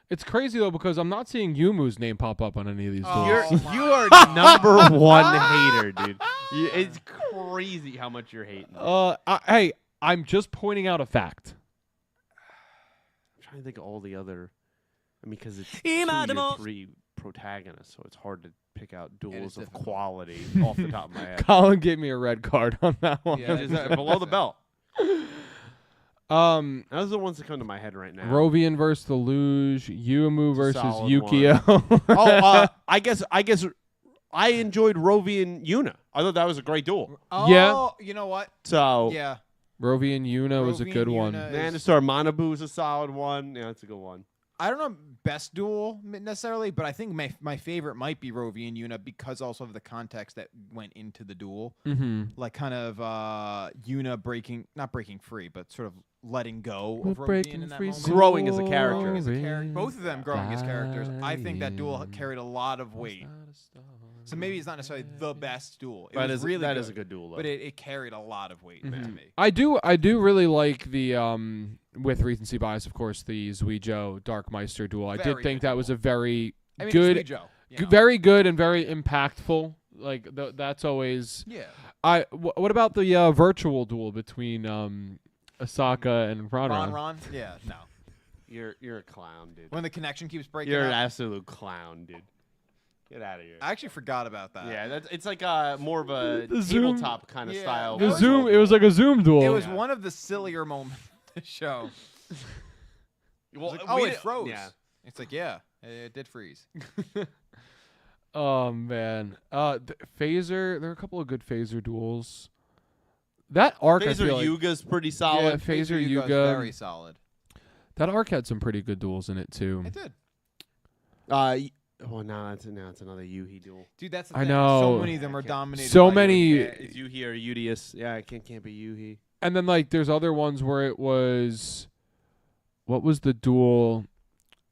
It's crazy though because I'm not seeing Yumu's name pop up on any of these duels.
You are number one hater, dude. It's crazy how much you're hating.
Hey, I'm just pointing out a fact.
I'm trying to think of all the other. I mean, because it's 2 or 3 protagonists, so it's hard to pick out duels of
difficult.
quality off the top of my head.
Colin gave me a red card on that one.
Yeah.
Is that below the belt?
Um,
Those are the ones that come to my head right now.
Rovian versus the Luge, Yuumu versus
Solid
Yugioh.
I guess I enjoyed Rovian Yuna. I thought that was a great duel.
Oh,
Yeah.
you know what?
So
Rovian Yuna was a
Rovian
good one.
Yuna.
Nanistar Manabu is a solid one. Yeah, that's a good one.
I don't know best duel necessarily, but I think my favorite might be Rovi and Yuna because also of the context that went into the duel.
Mm-hmm.
Like kind of Yuna not breaking free, but sort of letting go of Rovi
Breaking
in that
free
moment.
Growing as a character.
Growing as a character. Both of them growing as characters. I think that duel carried a lot of weight. So maybe it's not necessarily the best duel. It was really
that
good,
is a good duel, though.
but it carried a lot of weight to me.
I do really like the with recency bias, of course, the Yugioh Dark Meister duel. I
Very
did think
good
that was a very
I mean,
good,
it's Yugioh, you know.
very good and very impactful. Like that's always.
Yeah.
What about the virtual duel between Asaka and Ron?
Ron? Yeah, no.
You're a clown, dude.
When the connection keeps breaking
You're
up.
an absolute clown, dude. Get out of here.
I actually forgot about that.
Yeah, it's like more of a
The Zoom-
tabletop kind of
Yeah.
style.
The
That was
Zoom. It was like a Zoom duel.
It was one of the sillier moments of the show.
Well,
It's like, oh, it
didn't-
froze.
Yeah.
It's like, yeah, it did freeze.
Oh man, Phaser. There are a couple of good Phaser duels. That arc, I
Phaser
feel like,
Yuga's pretty solid.
yeah, Phaser
Yuga's
Yuga.
very solid.
That arc had some pretty good duels in it too.
It did.
Well, now it's another Yuhi duel.
Dude, that's the
I
thing.
know.
So many of them are dominated.
So
by
many-
Yugi.
Yeah, it's Yuhi or Udius. Yeah, it can't be Yuhi.
And then like there's other ones where it was, what was the duel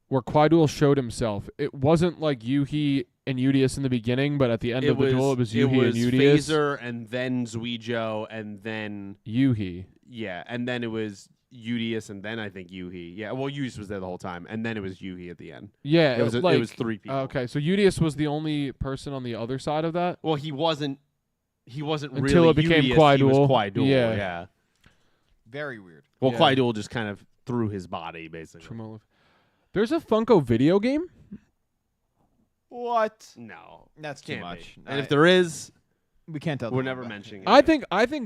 where Quaidul showed himself? It wasn't like Yuhi and Udius in the beginning, but at the end of the duel it was Yuhi and Udius.
Phaser and then Yugioh and then
Yuhi.
yeah, and then it was Udius and then I think Yuhi. Yeah, well Udius was there the whole time, and then it was Yuhi at the end.
Yeah,
It was
like,
it was three people.
Okay, so Udius was the only person on the other side of that.
Well, he wasn't
Until
really
it became
Udius, he was
Quaidul.
Quaidul.
Yeah.
Yeah.
Very weird.
Well,
Yeah.
Quaidul just kind of threw his body basically.
Tremolo. There's a Funko video game.
What?
No,
That's too
can't
much.
be. And if there is,
we can't tell.
we're
them
never
about it.
mentioning it.
I think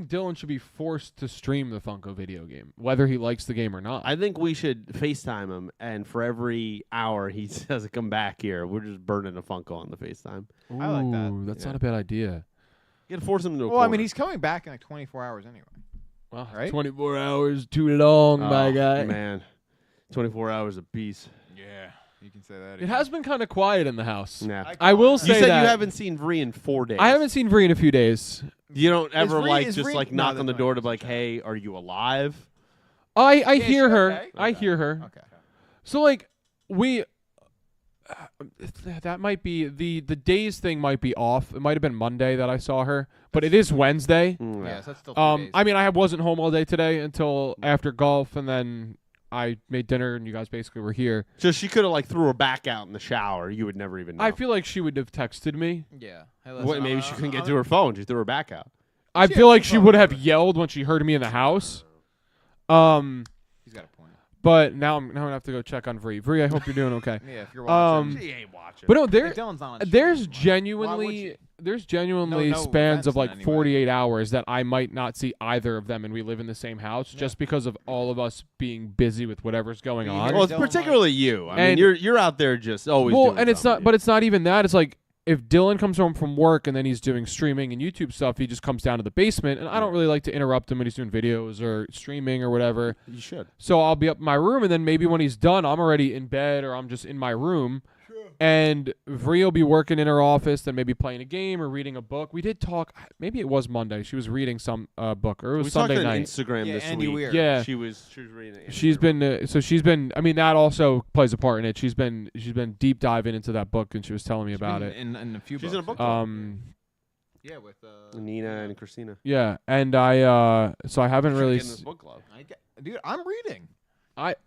Dylan should be forced to stream the Funko video game, whether he likes the game or not.
I think we should FaceTime him, and for every hour he doesn't come back here, we're just burning a Funko on the FaceTime.
I like that.
Ooh, that's
Yeah.
not a bad idea.
You gotta force him into a
Well, I mean,
corner.
he's coming back in like 24 hours anyway.
Well,
Right?
24 hours too long, my
Oh,
guy.
Man, 24 hours apiece.
Yeah, you can say that.
It has been kind of quiet in the house.
Yeah.
I will
You
say
said
that
you haven't seen Vree in 4 days.
I haven't seen Vree in a few days.
You don't ever
Vree-
like
is
just
Vree-
like
no,
knock
that's
on the
not
door to
just
be like,
a
hey, are you alive?
I
Yeah,
hear
she
her.
okay?
I
Okay.
hear her.
Okay.
So like we that might be the days thing might be off. It might have been Monday that I saw her, but it is Wednesday.
Yeah, so that's still 2 days.
I mean, I wasn't home all day today until after golf, and then I made dinner, and you guys basically were here.
So she could have like threw her back out in the shower. You would never even know.
I feel like she would have texted me.
Yeah. Hey,
What,
listen,
maybe she couldn't get to her phone. She threw her back out.
I
She
feel
had
like
two
she
phones
would
of
have
it.
yelled when she heard me in the house.
He's got a point.
But now I'm gonna have to go check on Vree. Vree, I hope you're doing okay.
Yeah, if you're watching.
She ain't watching.
But no,
Hey,
there
Dylan's not on
there's
stream. Why would
genuinely
you?
there's genuinely
No
spans of
events
like
in any way.
48 hours that I might not see either of them, and we live in the same house
Yeah.
just because of all of us being busy with whatever's going
You
on.
hear
well, it's
Dylan
particularly you. I mean,
And-
you're out there just always.
Well,
doing
and it's
something.
not, but it's not even that. It's like if Dylan comes home from work and then he's doing streaming and YouTube stuff, he just comes down to the basement, and I don't really like to interrupt him when he's doing videos or streaming or whatever.
You should.
So I'll be up in my room, and then maybe when he's done, I'm already in bed or I'm just in my room. And Vree will be working in her office, then maybe playing a game or reading a book. We did talk. Maybe it was Monday. She was reading some book, or it was
We
Sunday
talked on
night.
Instagram
Yeah,
this
Andy
week.
Weir.
Yeah.
She was reading. Andy
She's
Weir.
been she's been. I mean, that also plays a part in it. She's been deep diving into that book, and she was telling me about it.
In a few
She's
books.
in a book club.
Yeah, with
Nina and Christina.
Yeah, and I so I haven't
Should
really.
get in this book club.
Dude, I'm reading.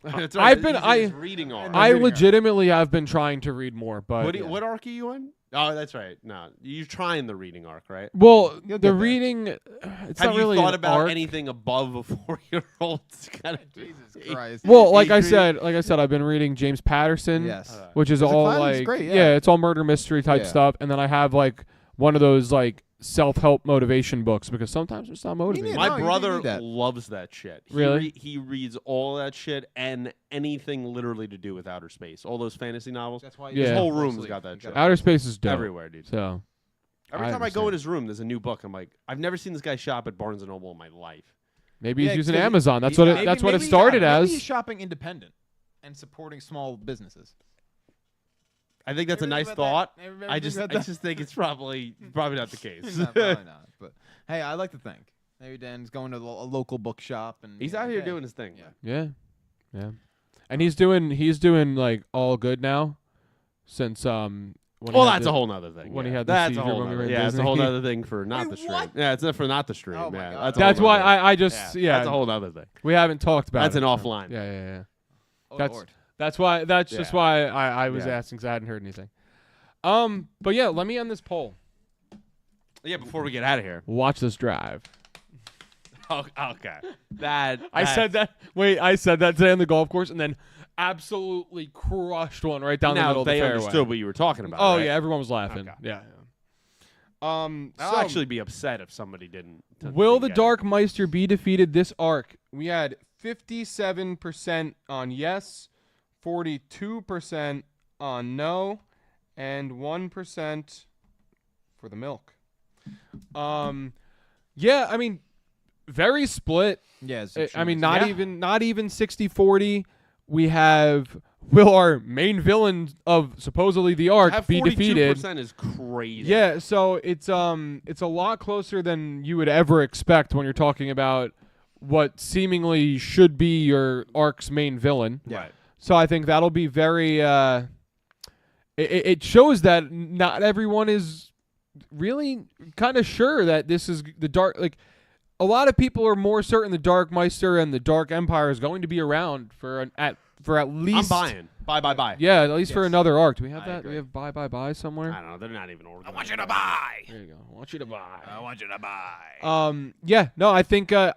That's
I've been-
he's in
I-
his reading arc.
I
reading her.
legitimately have been trying to read more, but
What arc are you in? Oh, that's right. No, you're trying the reading arc, right?
well,
You'll get
the
there.
reading. It's
Have
not
you
really
thought
an
about
arc.
anything above a 4-year-old?
Jesus Christ.
Well, like I
Adrian-
said, I've been reading James Patterson.
Yes.
Which is
It's a
all
classic,
like
it's great, yeah.
it's all murder mystery type
Yeah.
stuff, and then I have like one of those like self-help motivation books because sometimes it's not motivating.
need
My
No, you
brother
need that.
loves that shit.
Really?
He reads all that shit and anything literally to do with outer space. All those fantasy novels.
That's why
Yeah.
His whole
full
room's
sleep.
got that
You
shit.
Outer Space is dope.
Everywhere, dude.
So
Every
I
time I go
understand.
in his room, there's a new book. I'm like, I've never seen this guy shop at Barnes and Noble in my life.
maybe he's
Yeah,
using
'cause
Amazon. That's
he-
what it,
maybe-
that's what it
maybe-
started
maybe
as.
he's shopping independent. and supporting small businesses.
I think that's a nice
Everything
thought.
about that-
I
everything about
just think it's probably not the case.
No, probably not. But hey, I like to think. Maybe Dan's going to a local bookshop and
He's out here doing his thing.
Yeah.
Yeah. And he's doing like all good now since when he
Well,
had
that's
the-
a whole nother thing.
when he
yeah.
had the
that's
seizure
a whole
when we
nother,
were in
yeah, it's a whole
Disney.
other thing for not the stream.
what?
Yeah, it's for not the stream.
Oh my
yeah,
God.
That's
a whole
why
nother-
I just
that's a whole other thing.
we haven't talked about
That's
it.
an offline.
Yeah.
Oh,
That's
Lord.
That's just
Yeah.
why I was
Yeah.
asking because I hadn't heard anything. But yeah, let me end this poll.
Yeah, before we get out of here.
Watch this drive.
Oh, okay. That
I said that. Wait, I said that today on the golf course, and then absolutely crushed one right down the middle
Now
of the
they
fairway.
understood what you were talking about.
Oh
right?
yeah, everyone was laughing.
Okay.
Yeah.
I'll
so,
actually be upset if somebody didn't.
will the
get it.
Dark Meister be defeated this arc? We had 57% on yes, 42% on no, and 1% for the milk. Yeah, I mean, very split.
Yeah, it's
I mean,
extremely-
not even 60-40. We have will our main villain of supposedly the arc
Have
be defeated?
42% is crazy.
Yeah, so it's a lot closer than you would ever expect when you're talking about what seemingly should be your arc's main villain.
Right.
So I think that'll be very. It shows that not everyone is really kind of sure that this is the dark. Like a lot of people are more certain the Dark Meister and the Dark Empire is going to be around for at least.
I'm buying. Bye.
Yeah, at least for
Yes.
another arc. Do we have
I
that? Do
agree.
we have bye somewhere?
I don't know. They're not even organized.
I want you to buy.
There you go. I want you to buy.
I want you to buy.
Yeah, no, I think that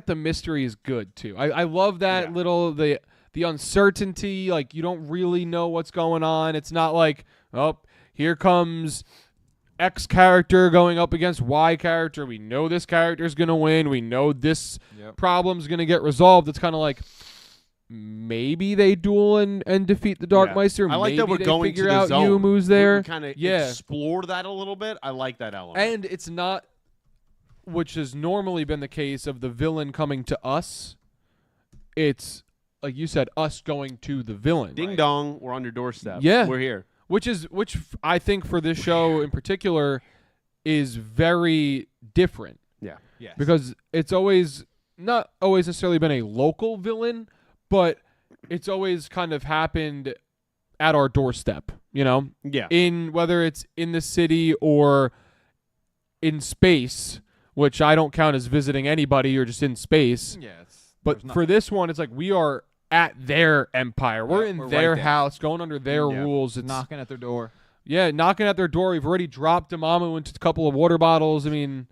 the mystery is good too. I love that
Yeah.
little the uncertainty, like you don't really know what's going on. It's not like, oh, here comes X character going up against Y character. We know this character's going to win. We know this problem's going to get resolved. It's kind of like maybe they duel and defeat the Dark
Yeah.
Meister.
I like
maybe
that we're
they
going
figure
to the
out
zone.
Yuumu's there.
We kind of
Yeah.
explore that a little bit. I like that element.
And it's not, which has normally been the case of the villain coming to us. It's, like you said, us going to the villain.
Ding dong, we're on your doorstep.
Yeah.
We're here.
Which I think for this show in particular is very different.
Yeah.
Yes.
Because it's not always necessarily been a local villain, but it's always kind of happened at our doorstep, you know?
Yeah.
In whether it's in the city or in space, which I don't count as visiting anybody or just in space.
Yeah.
But for this one, it's like we are at their empire. We're in
we're right
their
there.
house, going under their
Yeah.
rules. It's
knocking at their door.
yeah, knocking at their door. We've already dropped Amamu into a couple of water bottles. I mean,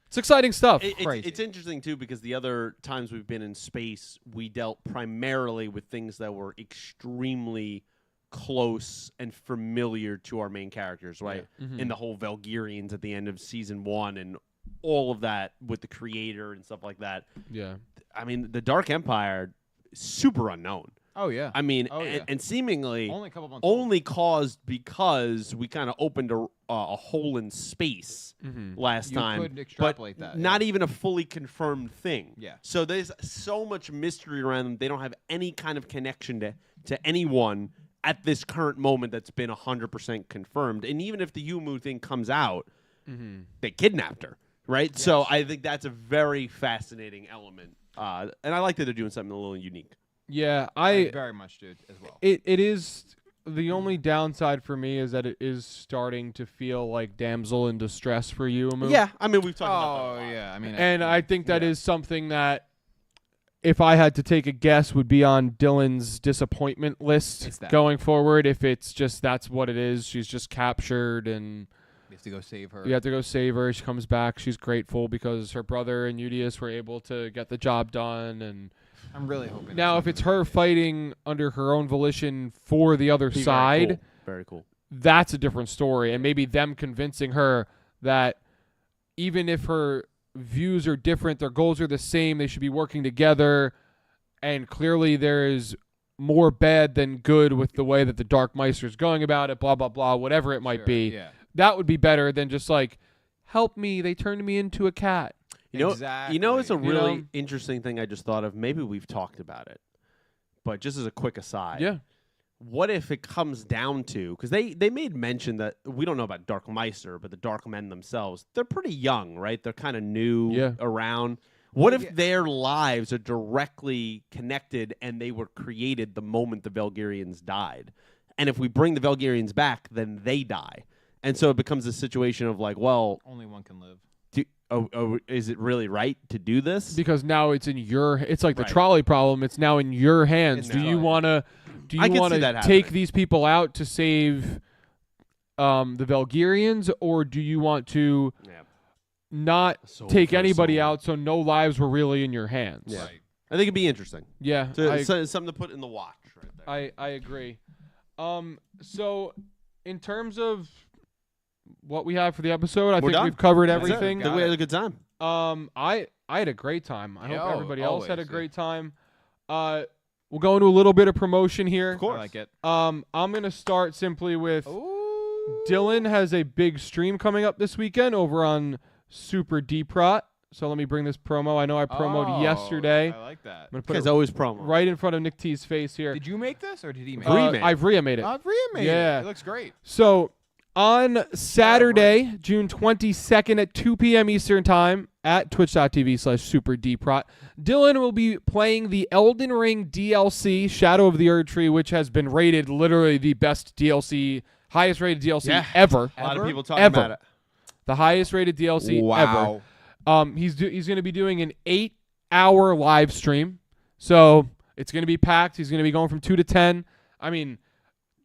it's exciting stuff.
Crazy.
It's interesting too because the other times we've been in space, we dealt primarily with things that were extremely close and familiar to our main characters, right? In the whole Valgyrians at the end of season 1 and all of that with the creator and stuff like that.
Yeah.
I mean, the Dark Empire, super unknown.
Oh yeah.
I mean,
Oh, yeah.
and seemingly
Only a couple months. old.
only caused because we kind of opened a hole in space last
You
time.
could extrapolate
but
that,
Not
yeah.
even a fully confirmed thing.
Yeah.
So there's so much mystery around them. They don't have any kind of connection to anyone at this current moment that's been 100% confirmed. And even if the Yuumu thing comes out, they kidnapped her, right?
Yes.
So I think that's a very fascinating element. And I like that they're doing something a little unique.
Yeah,
I very much did as well.
It is the only downside for me is that it is starting to feel like damsel in distress for you.
Yeah, I mean, we've talked about that a
Oh
lot.
yeah. I mean,
And I think that is
Yeah.
something that, if I had to take a guess, would be on Dylan's disappointment list
It's that.
going forward. If it's just that's what it is, she's just captured and
you have to go save her.
you have to go save her. She comes back. She's grateful because her brother and Yugioh were able to get the job done. And
I'm really hoping.
now, if it's her fighting under her own volition for the other
Be
side,
very cool.
that's a different story. And maybe them convincing her that even if her views are different, their goals are the same, they should be working together. And clearly there is more bad than good with the way that the Dark Meister is going about it, blah, blah, blah, whatever it might
Sure,
be.
yeah.
That would be better than just like, help me, they turned me into a cat.
You know, it's a
Exactly.
really
know?
interesting thing I just thought of. Maybe we've talked about it, but just as a quick aside,
Yeah.
what if it comes down to, because they made mention that we don't know about Dark Meister, but the Dark Men themselves, they're pretty young, right? They're kind of new around. What if their lives are directly connected and they were created the moment the Velgarians died? And if we bring the Velgarians back, then they die. And so it becomes a situation of like, well,
Only one can live.
is it really right to do this?
Because now it's in it's like the
Right.
trolley problem. It's now in your hands.
In
Do you
now.
want to
I can see that
take
happening.
these people out to save the Velgarians, or do you want to
Yeah.
not
Soul
take
for
anybody
soul.
out so no lives were really in your hands?
Yeah. I think it'd be interesting.
Yeah,
So something to put in the watch right there.
I agree. So in terms of what we have for the episode, I think
done.
we've covered
That's it.
everything.
I think we had a good time.
I had a great time. I hope everybody else had a
always, yeah.
great time. We'll go into a little bit of promotion here.
Of course.
I like it.
I'm gonna start simply with
Ooh.
Dylan has a big stream coming up this weekend over on Super Deprot. So let me bring this promo. I know I promoted yesterday.
I like that.
I'm gonna
You
put
guys
it
always promo.
right in front of Nick T's face here.
Did you make this or did he make
Rhea
it?
made it.
I've Rhea made it.
Rhea made
Yeah.
it. It looks great.
So on Saturday, June 22nd at 2 p.m. Eastern Time at twitch.tv/SuperDprot, Dylan will be playing the Elden Ring DLC, Shadow of the Erdtree, which has been rated literally the best DLC, highest rated DLC ever.
A lot of
Ever?
people talking
Ever.
about it.
The highest rated DLC
Wow.
ever. He's going to be doing an 8-hour live stream. So it's going to be packed. He's going to be going from 2 to 10. I mean,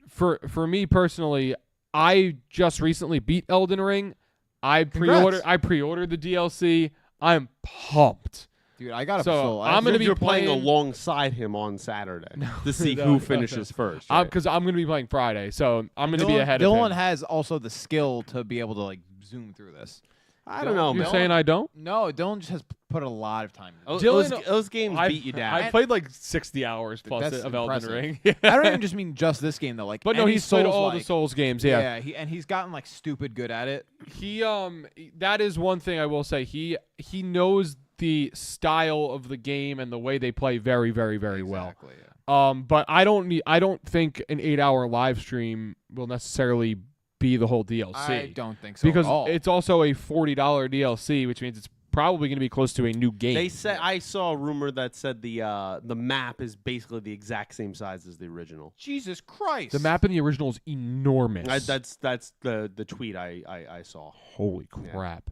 for me personally, I just recently beat Elden Ring. I pre-ordered the DLC. I'm pumped.
Dude, I got a
So,
full.
I'm gonna be
You're playing
playing-
alongside him on Saturday to see
No,
who
no,
finishes first. Right?
Because I'm going to be playing Friday, so I'm going to be ahead of
Dylan
him.
has also the skill to be able to like zoom through this.
I don't know,
You're
man.
saying I don't?
No, Dylan just has put a lot of time.
Those,
Dylan-
those games
I've-
beat you down.
I played like 60 hours plus
That's
of Elden
impressive.
Ring.
I don't even just mean just this game though. Like,
But no,
any
he's played all the
Souls-like-
Souls games. Yeah.
He's gotten like stupid good at it.
He that is one thing I will say. He knows the style of the game and the way they play very, very, very well.
Exactly, yeah.
But I don't think an 8-hour live stream will necessarily be the whole DLC.
I don't think so
because
at all.
it's also a $40 DLC, which means it's probably going to be close to a new game.
They said I saw a rumor that said the map is basically the exact same size as the original.
Jesus Christ.
The map in the original is enormous.
That's the tweet I saw.
Holy
Yeah.
crap.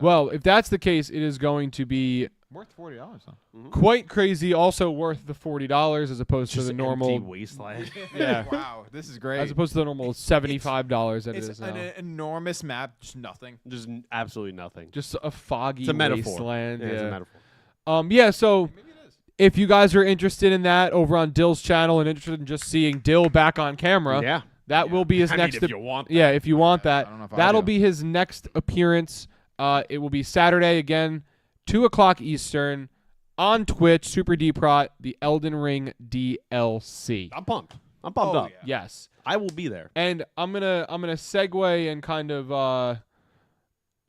Well, if that's the case, it is going to be
worth $40, huh?
quite crazy. Also worth the $40 as opposed
Just
to the
an
normal.
empty wasteland.
Yeah.
Wow, this is great.
As opposed to the normal $75 that it
it's
is now.
an enormous map, just nothing.
Just absolutely nothing.
Just a foggy
It's a metaphor.
wasteland.
Yeah,
Yeah.
it's a metaphor.
Yeah, so
Maybe it is.
if you guys are interested in that over on Dill's channel and interested in just seeing Dill back on camera,
Yeah.
that will be his
I
next.
mean, if you want that.
Yeah, if you want that,
I don't know if I
that'll
do.
be his next appearance. It will be Saturday again, 2:00 Eastern, on Twitch, Super Deprot, the Elden Ring DLC.
I'm pumped. I'm pumped
Oh,
up.
yeah.
Yes,
I will be there.
and I'm gonna segue and kind of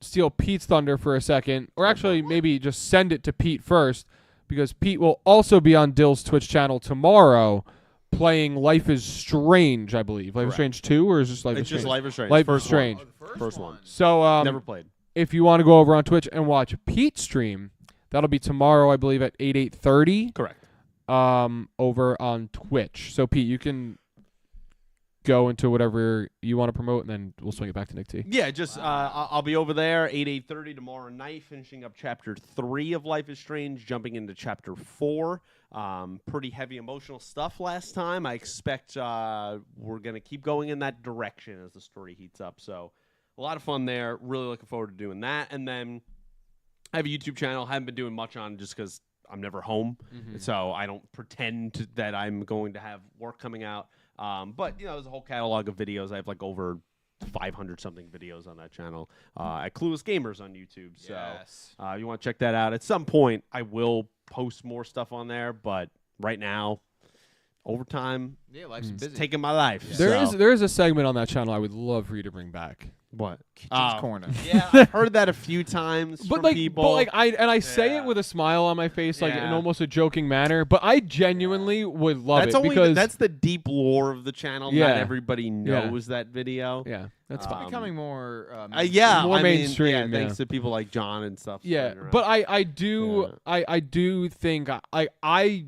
steal Pete's thunder for a second, or actually maybe just send it to Pete first, because Pete will also be on Dill's Twitch channel tomorrow, playing Life is Strange, I believe. Life is
Correct.
Strange 2, or is just Life
It's
is
just
Strange?
Life is Strange.
Life is
First
Strange.
One. First one.
So
Never played.
if you want to go over on Twitch and watch Pete's stream, that'll be tomorrow, I believe, at 8:30.
Correct.
Over on Twitch. So Pete, you can go into whatever you want to promote, and then we'll swing it back to Nick T.
Yeah, just I'll be over there 8:30 tomorrow night, finishing up chapter 3 of Life is Strange, jumping into chapter 4. Pretty heavy emotional stuff last time. I expect we're gonna keep going in that direction as the story heats up. So a lot of fun there. Really looking forward to doing that. And then I have a YouTube channel. Haven't been doing much on just because I'm never home, so I don't pretend that I'm going to have work coming out. But there's a whole catalog of videos. I have like over 500 something videos on that channel at Clueless Gamers on YouTube. So
Yes.
you want to check that out. At some point, I will post more stuff on there, but right now, overtime,
Yeah, life's busy.
taking my life.
There
so.
is a segment on that channel I would love for you to bring back.
What?
Kitchen's Corner.
Yeah, I've heard that a few times
But
from
like,
people.
but like, I say
Yeah.
it with a smile on my face, like in
Yeah.
almost a joking manner. But I genuinely would love
that's
it
only
because
that's the deep lore of the channel.
Yeah.
Not everybody knows that video.
yeah, that's
It's
fine.
becoming more.
Yeah,
More
I mean,
mainstream,
Yeah,
yeah.
thanks to people like John and stuff.
Yeah,
spreading around.
but I do think I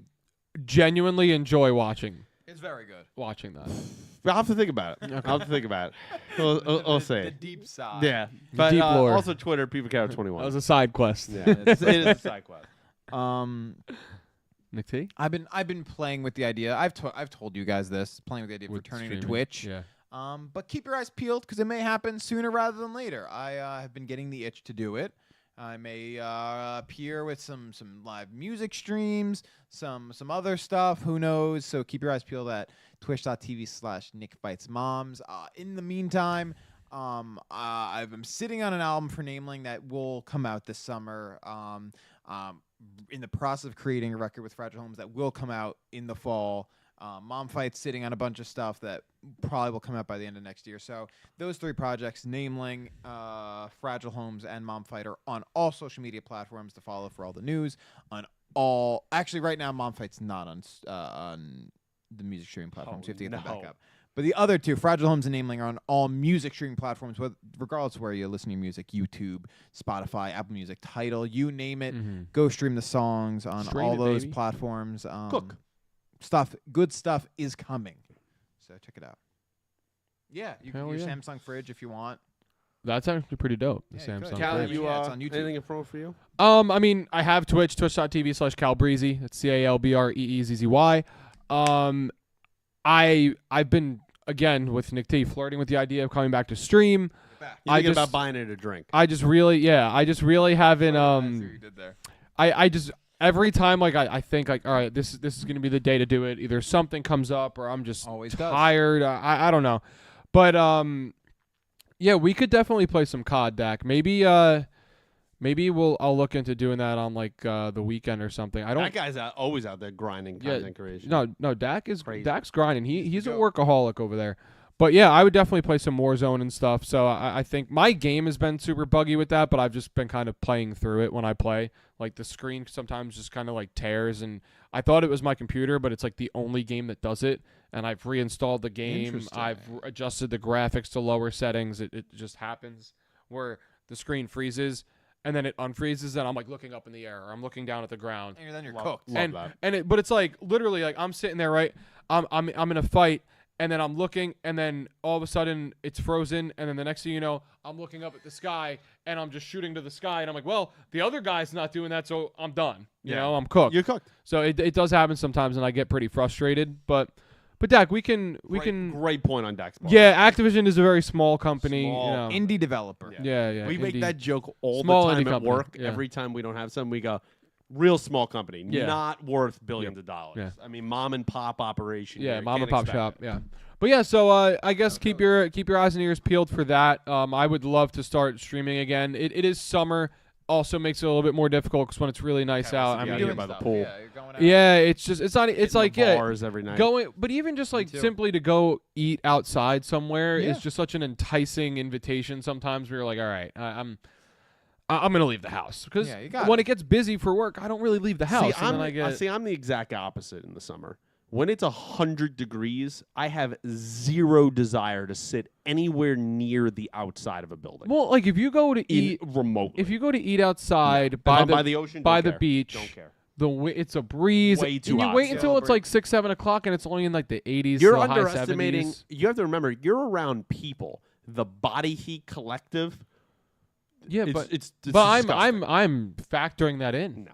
genuinely enjoy watching
It's very good.
that.
I'll have to think about it. I'll have to think about it. I'll say
The
it.
deep side.
Yeah, but
deep lore.
also Twitter, PeopleCow21.
That was a side quest.
yeah, it is a side quest.
Nick T?
I've been playing with the idea. I've told you guys this, playing with the idea of
With
returning to
streaming.
Twitch.
Yeah.
But keep your eyes peeled because it may happen sooner rather than later. I have been getting the itch to do it. I may appear with some live music streams, some other stuff. Who knows? So keep your eyes peeled at twitch.tv/NickFightsMoms. In the meantime, I'm sitting on an album for Nameling that will come out this summer. In the process of creating a record with Fragile Homes that will come out in the fall. Mom Fight's sitting on a bunch of stuff that probably will come out by the end of next year. So those 3 projects, Nameling, Fragile Homes, and Mom Fight, are on all social media platforms to follow for all the news. Actually, right now, Mom Fight's not on the music streaming platforms. You have to get them back up. But the other 2, Fragile Homes and Nameling, are on all music streaming platforms, regardless of where you're listening to music: YouTube, Spotify, Apple Music, Tidal, you name it. Go stream the songs on
Stream
all
it,
those
baby.
platforms.
Cook.
Good stuff is coming. So check it out. Yeah, you can
Hell
use
yeah.
Samsung Fridge if you want.
That's actually pretty dope. The
Yeah, you could.
Samsung.
Cal,
Fridge.
Fridge.
you
Yeah, it's on YouTube.
anything in front for you?
I mean, I have Twitch, twitch.tv/CalBreezy. That's CalBreezy. I've been, again, with Nick T, flirting with the idea of coming back to stream.
You're
I
thinking
just-
about buying it a drink.
I just really haven't
you did there.
I just every time like I think like, all right, this is gonna be the day to do it. Either something comes up or I'm just
Always does.
tired. I don't know, but yeah, we could definitely play some COD, Dak. Maybe I'll look into doing that on like the weekend or something. I don't.
That guy's always out there grinding
Yeah,
content creation.
No, Dak's
Crazy.
grinding. He's a
go.
workaholic over there. But yeah, I would definitely play some Warzone and stuff. So I think my game has been super buggy with that, but I've just been kind of playing through it when I play. Like the screen sometimes just kind of like tears, and I thought it was my computer, but it's like the only game that does it. And I've reinstalled the game.
Interesting.
I've adjusted the graphics to lower settings. It just happens where the screen freezes and then it unfreezes, and I'm like looking up in the air or I'm looking down at the ground.
And then you're
Love-
cooked.
love that.
But it's like literally like I'm sitting there, right? I'm in a fight, and then I'm looking, and then all of a sudden it's frozen, and then the next thing you know, I'm looking up at the sky, and I'm just shooting to the sky, and I'm like, well, the other guy's not doing that, so I'm done. You
Yeah.
know, I'm cooked.
You're cooked.
So it does happen sometimes, and I get pretty frustrated. But Dak, we can
Great point on Dax.
yeah. Activision is a very small company.
Small.
You know.
Indie developer.
Yeah.
We make
indie.
that joke all
Small
the time
indie
at
company,
work.
yeah.
Every time we don't have something, we go, real small company,
Yeah.
not worth billions of dollars.
Yeah.
I mean, mom and pop operation.
Yeah,
here.
mom and
Can't
pop
expect
shop.
it.
Yeah, but yeah. So I guess keep your eyes and ears peeled for that. I would love to start streaming again. It is summer. Also makes it a little bit more difficult because when it's really nice out. I
be
mean,
out here by the pool.
Yeah, you're going out.
yeah, it's not. It's
Hitting
like
the bars every night.
going. But even just like
too.
simply to go eat outside somewhere
Yeah.
is just such an enticing invitation. Sometimes where you're like, all right, I'm gonna leave the house because
Yeah, you got
when
it.
it gets busy for work, I don't really leave the house.
See,
and then I get
I'm the exact opposite in the summer. When it's 100 degrees, I have zero desire to sit anywhere near the outside of a building.
well, like if you go to eat.
Remotely.
If you go to eat outside
If
by
I'm
the
by the ocean,
by
don't
the
care.
beach,
Don't care.
it's a breeze.
Way too
and you
hot.
wait until it's
Celebrate.
like 6-7 o'clock, and it's only in like the 80s.
You're
to the high
underestimating.
70s.
You have to remember, you're around people. The body heat collective.
Yeah,
it's,
but
it's
but
disgusting.
I'm factoring that in.
No.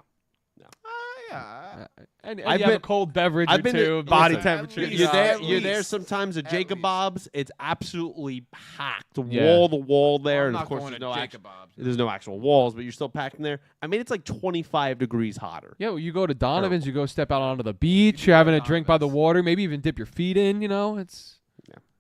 Yeah.
And
I've
you have a
been-
cold beverage
I've
or
been
two,
to-
body
listen,
temperature.
at least-
You're there.
At
You're there
least.
sometimes at
At
Jacob
least.
Bob's. It's absolutely packed,
Yeah.
wall to wall there,
I'm
and
not
of course
going
there's
to
no
Jacob Bob's.
there's no actual walls, but you're still packed in there. I mean, it's like 25 degrees hotter.
Yeah, well, you go to Donovan's, you go step out onto the beach, you're having a drink by the water, maybe even dip your feet in. You know, it's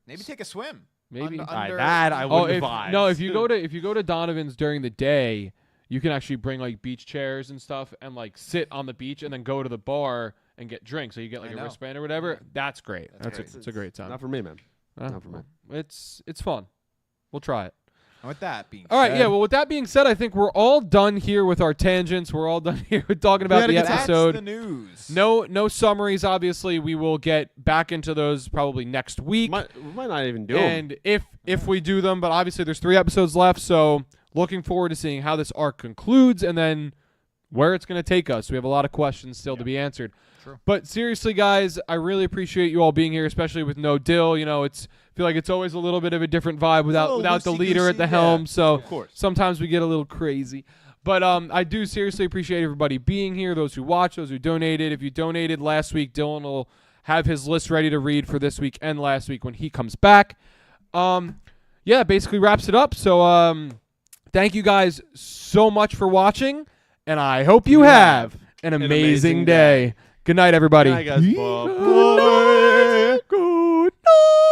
Maybe take a swim.
maybe.
That I
Oh,
wouldn't
if
advise.
you go to Donovan's during the day, you can actually bring like beach chairs and stuff and like sit on the beach and then go to the bar and get drinks. So you get like
I
a
know.
wristband or whatever. That's great.
That's
That's
great.
it's a great time.
Not for me, man.
Uh,
not for me.
It's fun. We'll try it.
And with that being
All right,
said,
yeah. Well, with that being said, I think we're all done here with our tangents. We're all done here with talking about the
that's
episode.
the news.
No summaries. Obviously, we will get back into those probably next week.
We might not even do them.
And if we do them, but obviously there's 3 episodes left, so looking forward to seeing how this arc concludes and then where it's going to take us. We have a lot of questions still to be answered.
True.
But seriously, guys, I really appreciate you all being here, especially with no Dill. You know, I feel like it's always a little bit of a different vibe without the leader at the helm. So
Of course.
sometimes we get a little crazy. But I do seriously appreciate everybody being here, those who watched, those who donated. If you donated last week, Dylan will have his list ready to read for this week and last week when he comes back. Yeah, that basically wraps it up. So thank you guys so much for watching, and I hope you have an amazing day. Good night, everybody.
Good night, guys. Bye.
Good night.